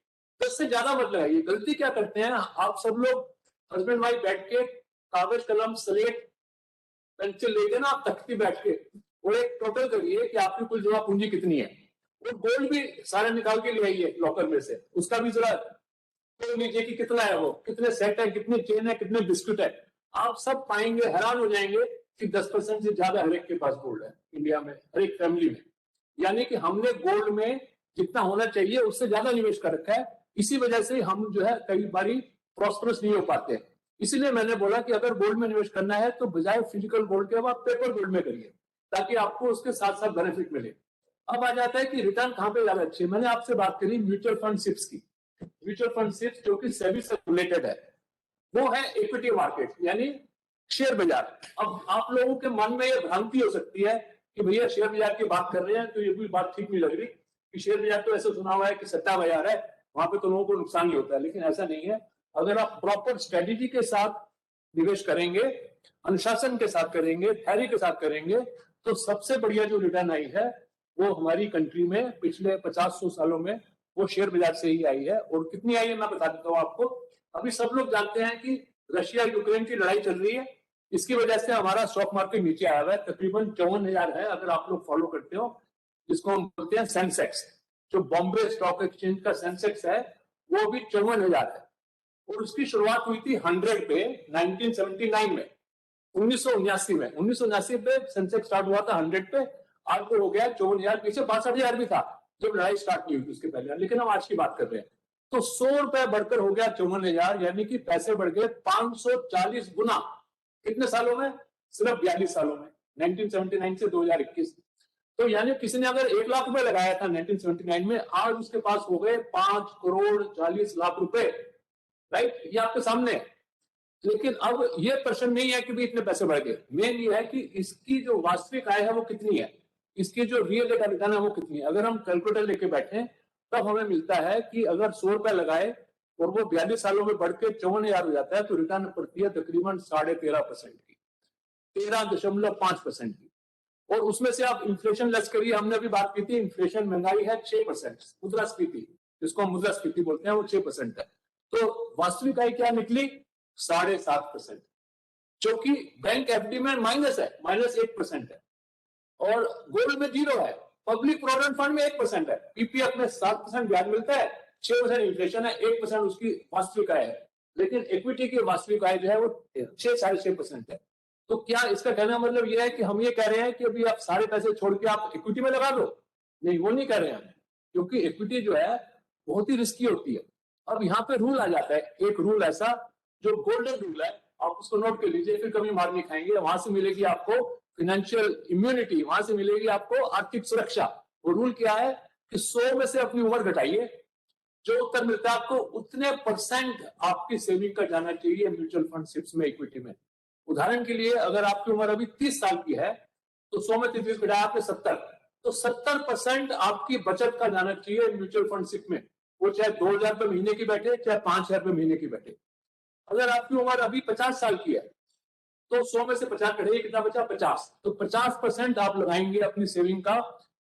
10 से ज्यादा मत लगाइए। गलती क्या करते हैं आप सब लोग, हस्बैंड वाइफ बैठ के कागज कलम स्लेट पेंसिल लेके ना, आप तख्ती बैठ के और एक टोटल करिए कि आपकी कुल जमा पूंजी कितनी है, और गोल्ड भी सारे निकाल के ले आइए लॉकर में से, उसका भी जरा देख लीजिए कि कितना है, वो कितने सेट है, कितनी चेन है, कितने बिस्कुट है। आप सब पाएंगे, हैरान हो जाएंगे कि 10% से ज्यादा हर एक के पास गोल्ड है इंडिया में, हर एक फैमिली में। यानी कि हमने गोल्ड में जितना होना चाहिए उससे ज्यादा निवेश कर रखा है। इसी वजह से हम जो है कई बारी प्रॉस्परस नहीं हो पाते। इसीलिए मैंने बोला कि अगर गोल्ड में निवेश करना है तो बजाय फिजिकल गोल्ड के आप पेपर गोल्ड में करिए, ताकि आपको उसके साथ साथ बेनिफिट मिले। अब आ जाता है कि रिटर्न कहां पे ज्यादा अच्छे। मैंने आपसे बात करी म्यूचुअल फंड सिप्स की। म्यूचुअल फंड सिप्स जो कि सेबी से रिलेटेड है, वो है इक्विटी मार्केट, यानी शेयर बाजार। अब आप लोगों के मन में यह भ्रांति हो सकती है कि भैया शेयर बाजार की बात कर रहे हैं तो ये भी बात ठीक नहीं लग रही कि शेयर बाजार तो ऐसे सुना हुआ है कि सट्टा बाजार है, वहां पे तो लोगों को नुकसान ही होता है। लेकिन ऐसा नहीं है। अगर आप प्रॉपर स्ट्रेटेजी के साथ निवेश करेंगे, अनुशासन के साथ करेंगे, धैर्य के साथ करेंगे, तो सबसे बढ़िया जो रिटर्न आई है वो हमारी कंट्री में पिछले 50-100 सालों में वो शेयर बाजार से ही आई है। और कितनी आई है मैं बता देता हूँ आपको। अभी सब लोग जानते हैं कि रशिया यूक्रेन की लड़ाई चल रही है, इसकी वजह से हमारा स्टॉक मार्केट नीचे आया हुआ है, तकरीबन 54,000 है अगर आप लोग फॉलो करते हो, जिसको हम बोलते हैं सेंसेक्स। जो बॉम्बे स्टॉक एक्सचेंज का सेंसेक्स है वो भी 54,000 है, और उसकी शुरुआत हुई थी 100 पे 1979 में, 1979 में। 1979 पे सेंसेक्स स्टार्ट हुआ था 100 पे, आज तो हो गया 54,000। पीछे 62,000 भी था जब लड़ाई स्टार्ट नहीं हुई थी उसके पहले, लेकिन हम आज की बात कर रहे हैं। तो 100 रुपए बढ़कर हो गया 54,000, यानी कि पैसे बढ़ गए 540 गुना। कितने सालों में? सिर्फ 42 सालों में, 1979 से 2021। तो यानी किसी ने अगर 1 लाख रुपए लगाया था 1979 में, आज उसके पास हो गए 5 करोड़ 40 लाख रुपए। राइट, ये आपके सामने है। लेकिन अब ये प्रश्न नहीं है कि भी इतने पैसे बढ़ गए। मेन ये है कि इसकी जो वास्तविक आय है वो कितनी है, इसकी जो रियल रेट ऑफ रिटर्न है वो कितनी है। अगर हम कैलकुलेटर लेके बैठे तब हमें मिलता है कि अगर 100 रुपए लगाए और वो 42 सालों में बढ़ के 54,000 हो जाता है, तो रिटर्न पड़ती है तकरीबन 13.5% की, 13.5% की। और उसमें से आप इन्फ्लेशन लेस करिए, हमने अभी बात की थी, इन्फ्लेशन महंगाई है 6%, मुद्रास्फीति जिसको हम मुद्रास्फीति बोलते हैं वो 6% है। तो वास्तविक आय क्या निकली? 7.5%, जो कि बैंक एफडी में माइनस है, -1% है, और गोल्ड में 0 है, पब्लिक प्रोविडेंट फंड में 1% है, पीपीएफ में 7% ब्याज मिलता है, 6% इन्फ्लेशन है, 1% उसकी वास्तविक आय है। लेकिन इक्विटी की वास्तविक आय जो है वो 6-6.5% है। तो क्या इसका कहने का मतलब यह है कि हम ये कह रहे हैं कि अभी आप सारे पैसे छोड़ के आप इक्विटी में लगा दो? नहीं, वो नहीं कह रहे हैं, क्योंकि इक्विटी जो है बहुत ही रिस्की होती है। अब यहाँ पे रूल आ जाता है, एक रूल ऐसा जो गोल्डन रूल है आप उसको नोट कर लीजिए, फिर कभी मार नहीं खाएंगे। वहां से मिलेगी आपको फाइनेंशियल इम्यूनिटी, वहां से मिलेगी आपको आर्थिक सुरक्षा। वो रूल क्या है कि 100 में से अपनी उम्र घटाइए, जो उत्तर मिलता है आपको उतने % आपकी सेविंग का जाना चाहिए म्यूचुअल फंड सिप्स में, इक्विटी में। उदाहरण के लिए अगर आपकी उम्र अभी 30 साल की है तो 100 में 30 घटाया आपने 70, तो 70% आपकी बचत का जाना चाहिए म्यूचुअल फंड सिप में, वो चाहे 2,000 रुपए महीने की बैठे चाहे 5,000 रुपए महीने की बैठे। अगर आपकी उम्र अभी 50 साल की है तो 100 में से 50 घटाइए, कितना बचा? 50। तो 50% आप लगाएंगे अपनी सेविंग का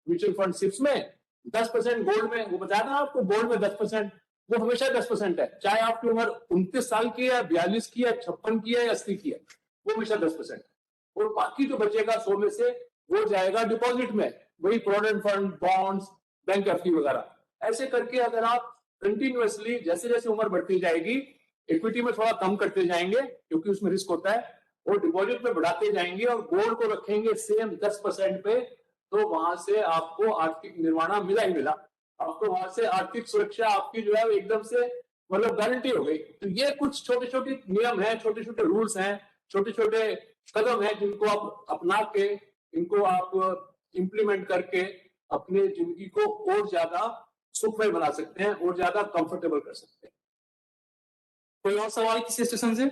म्यूचुअल फंड सिप्स में, 10% गोल्ड में। वो बताया ना आपको, गोल्ड में 10%, वो हमेशा 10% है, चाहे आपकी उम्र 29 साल की है, 42 की है, 56 की है या 80 की है, वो हमेशा 10%। और बाकी जो बचेगा 100 में से वो जाएगा डिपॉजिट में, वही provident fund, bonds, bank FD वगैरह। ऐसे करके अगर आप कंटिन्यूअसली जैसे जैसे उम्र बढ़ती जाएगी इक्विटी में थोड़ा कम करते जाएंगे क्योंकि उसमें रिस्क होता है, और डिपॉजिट में बढ़ाते जाएंगे और गोल्ड को रखेंगे सेम 10% पे, तो वहां से आपको आर्थिक निर्वाणा मिला ही मिला। आपको वहां से आर्थिक सुरक्षा आपकी जो है एकदम से मतलब गारंटी हो गई। तो ये कुछ छोटे छोटे नियम हैं, छोटे छोटे रूल्स हैं, छोटे छोटे कदम हैं जिनको आप अपना के, इनको आप इम्प्लीमेंट करके अपने जिंदगी को और ज्यादा सुखमय बना सकते हैं और ज्यादा कंफर्टेबल कर सकते हैं। कोई और सवाल किसी स्टेशन से?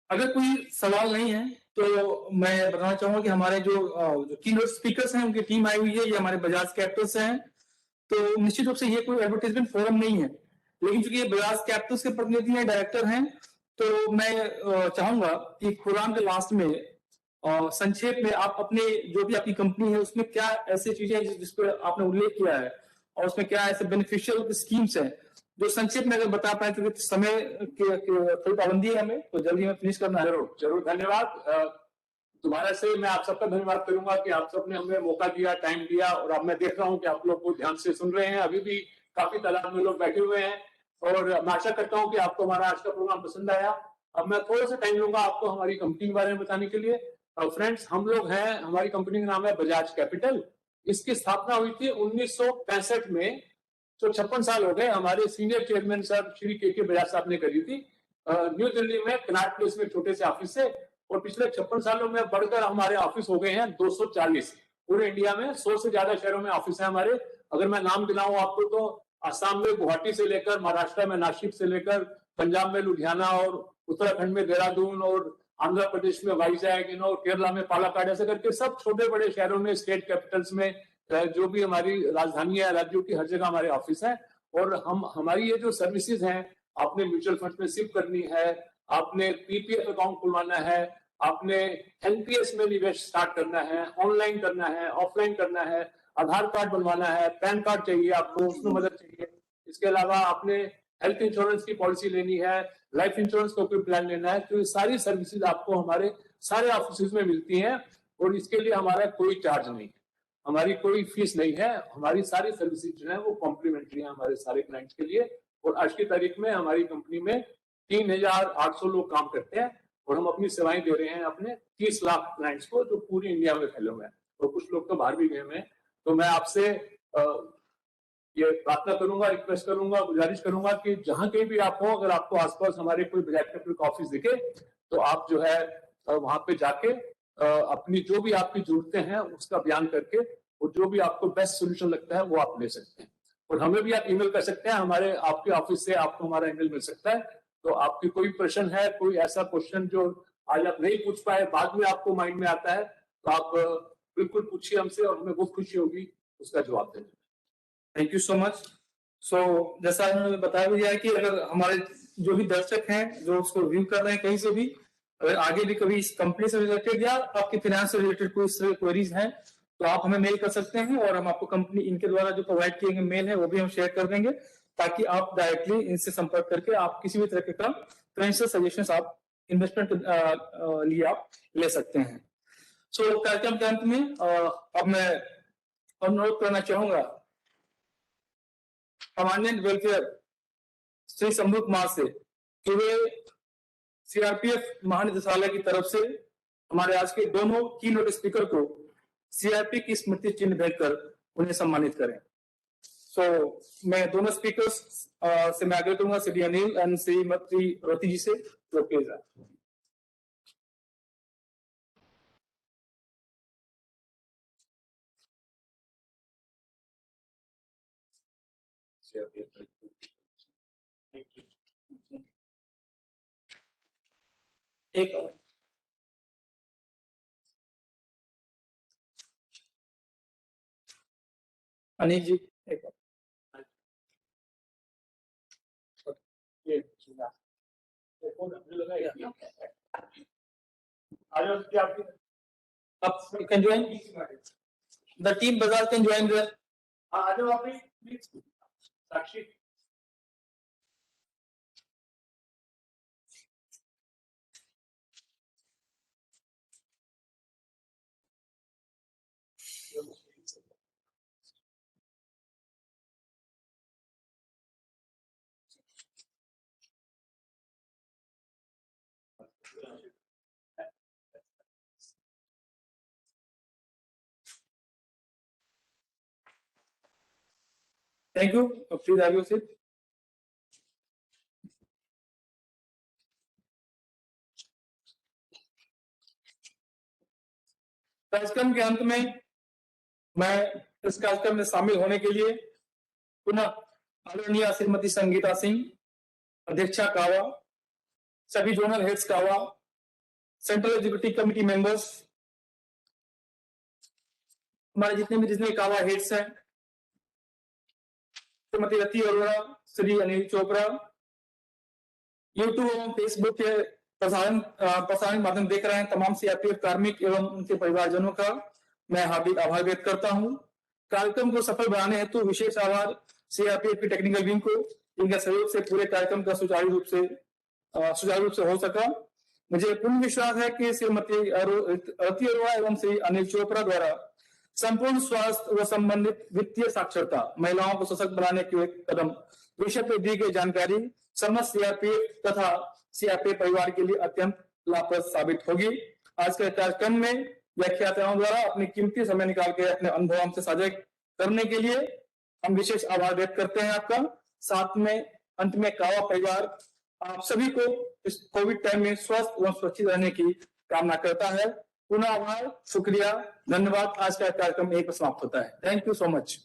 अगर कोई सवाल नहीं है तो मैं बताना चाहूंगा कि हमारे जो कीनोट स्पीकर्स हैं उनकी टीम आई हुई है, ये हमारे बजाज कैपिटल से हैं। तो निश्चित रूप से ये कोई एडवर्टाइजमेंट फोरम नहीं है, लेकिन चूंकि ये बजाज कैपिटल्स के प्रतिनिधि हैं, डायरेक्टर हैं, तो मैं चाहूंगा कि प्रोग्राम के लास्ट में संक्षेप में आप अपने जो भी आपकी कंपनी है उसमें क्या ऐसी चीजें हैं जिस पर आपने उल्लेख किया है और उसमें क्या ऐसे बेनिफिशियल स्कीम्स हैं जो संक्षेप में अगर बता पाए, क्योंकि समय की थोड़ी पाबंदी है हमें, तो जल्दी में फिनिश करना है। जरूर जरूर, धन्यवाद। दोबारा से मैं आप सबका धन्यवाद करूंगा कि आप सबने हमें मौका दिया, टाइम दिया, और अब मैं देख रहा हूं कि आप लोग को ध्यान से सुन रहे हैं। अभी भी काफी तादाद में लोग बैठे हुए हैं और मैं आशा करता हूं कि आपको हमारा आज का प्रोग्राम पसंद आया। अब मैं थोड़ा सा टाइम लूंगा आपको हमारी कंपनी के बारे में बताने के लिए। फ्रेंड्स, हम लोग हैं, हमारी कंपनी का नाम है बजाज कैपिटल। इसकी स्थापना हुई थी 1965 में, तो 56 साल हो गए। हमारे सीनियर चेयरमैन सर श्री के बजाज साहब ने करी थी न्यू दिल्ली में कनाट प्लेस में छोटे से ऑफिस से, और पिछले 56 सालों में बढ़कर हमारे ऑफिस हो गए हैं 240 पूरे इंडिया में। 100 से ज्यादा शहरों में ऑफिस है हमारे। अगर मैं नाम गिनाऊं आपको तो असम में गुवाहाटी से लेकर, महाराष्ट्र में नासिक से लेकर, पंजाब में लुधियाना, और उत्तराखंड में देहरादून, और आंध्र प्रदेश में वाइजैग, और केरला में पालाकाड, ऐसे करके सब छोटे बड़े शहरों में, स्टेट कैपिटल्स में, जो भी हमारी राजधानी है, राज्यों की हर जगह हमारे ऑफिस है। और हमारी ये जो सर्विसेज हैं, आपने म्यूचुअल फंड में सिप करनी है, आपने पीपीएफ अकाउंट खुलवाना है, आपने एनपीएस में निवेश स्टार्ट करना है, ऑनलाइन करना है, ऑफलाइन करना है, आधार कार्ड बनवाना है, पैन कार्ड चाहिए आपको, उसमें मदद चाहिए। इसके अलावा आपने हेल्थ इंश्योरेंस की पॉलिसी लेनी है, लाइफ इंश्योरेंस का कोई प्लान लेना है, तो ये सारी सर्विसेज आपको हमारे सारे ऑफिस में मिलती हैं, और इसके लिए हमारा कोई चार्ज नहीं है, हमारी कोई फीस नहीं है। हमारी सारी सर्विसेज जो है वो कॉम्प्लीमेंट्री है हमारे सारे क्लाइंट्स के लिए। और आज की तारीख में हमारी कंपनी में 3,800 लोग काम करते हैं, और हम अपनी सेवाएं दे रहे हैं अपने 30 लाख क्लाइंट्स को, जो पूरी इंडिया में फैले हुए हैं, और कुछ लोग तो बाहर भी गए हुए हैं। तो मैं आपसे ये प्रार्थना करूंगा, रिक्वेस्ट करूंगा, गुजारिश करूंगा कि जहां कहीं भी आप हो, अगर आपको आसपास हमारे कोई बजाज कैपिटल का ऑफिस दिखे तो आप जो है वहां पे जाके अपनी जो भी आपकी जरूरतें हैं उसका बयान करके, और जो भी आपको बेस्ट सोल्यूशन लगता है वो आप ले सकते हैं। और हमें भी आप ईमेल कर सकते हैं, हमारे आपके ऑफिस से आपको हमारा ईमेल मिल सकता है। तो आपकी कोई प्रश्न है, कोई ऐसा क्वेश्चन जो आज आप नहीं पूछ पाए, बाद में आपको माइंड में आता है, तो आप बिल्कुल पूछिए हमसे, और हमें बहुत खुशी होगी उसका जवाब देने में। Thank you so much. So जैसा उन्होंने बताया भी है कि अगर हमारे जो भी दर्शक हैं जो उसको व्यू कर रहे हैं कहीं से भी, अगर आगे भी कभी इस कंपनी से रिलेटेड या आपके फाइनेंस से रिलेटेड कोई क्वेरीज हैं तो आप हमें मेल कर सकते हैं, और हम आपको कंपनी इनके द्वारा जो प्रोवाइड किए गए मेल है वो भी हम शेयर कर देंगे, ताकि आप डायरेक्टली इनसे संपर्क करके आप किसी भी तरह का फाइनेंशियल सजेशंस आप इन्वेस्टमेंट लिए आप ले सकते हैं। सो कार्यक्रम के अंत में अब मैं अनुरोध करना चाहूंगा कमांडेंट वेलफेयर श्री शंभू कुमार से कि वे सीआरपीएफ महानिदेशालय की तरफ से हमारे आज के दोनों कीनोट स्पीकर को सीआरपी की स्मृति चिन्ह भेंटकर उन्हें सम्मानित करें। सो मैं दोनों स्पीकर्स से मैं आग्रह करूंगा, श्री अनिल एंड श्रीमती रति जी से, तो प्लीज। एक अनिल जी, एक up, you can join. The team Bajaj can join there. Sakshi Thank you. Please have your seat. कार्यक्रम के अंत में मैं इस कार्यक्रम में शामिल होने के लिए पुनः आदरणीय श्रीमती संगीता सिंह, अध्यक्षा कावा, सभी जोनल हेड्स कावा, सेंट्रल एग्जीक्यूटिव कमेटी मेंबर्स, हमारे जितने कावा हेड्स हैं, श्रीमती रति अरोड़ा, श्री अनिल चोपड़ा, यूट्यूब एवं फेसबुक के प्रसारण माध्यम देख रहे हैं तमाम सीआरपीएफ कार्मिक एवं उनके परिवारजनों का मैं हार्दिक आभार व्यक्त करता हूं। कार्यक्रम को सफल बनाने हेतु विशेष आभार सीआरपीएफ की टेक्निकल विंग को, जिनके सहयोग से पूरे कार्यक्रम का सुचारू रूप से हो सका। मुझे पूर्ण विश्वास है कि श्रीमती रति अरोड़ा एवं श्री अनिल चोपड़ा द्वारा संपूर्ण स्वास्थ्य व संबंधित वित्तीय साक्षरता, महिलाओं को सशक्त बनाने के एक कदम विषय पर दी गई जानकारी समस्त सीआरपीएफ तथा सीआरपीएफ परिवार के लिए अत्यंत लाभप्रद साबित होगी। आज के कार्यक्रम में व्याख्याताओं द्वारा अपनी कीमती समय निकाल के अपने अनुभव हमसे साझा करने के लिए हम विशेष आभार व्यक्त करते हैं आपका। साथ में अंत में कावा परिवार आप सभी को इस कोविड टाइम में स्वस्थ एवं सुरक्षित रहने की कामना करता है। पुनः आभार, शुक्रिया, धन्यवाद। आज का कार्यक्रम यहीं पर समाप्त होता है। Thank you so much.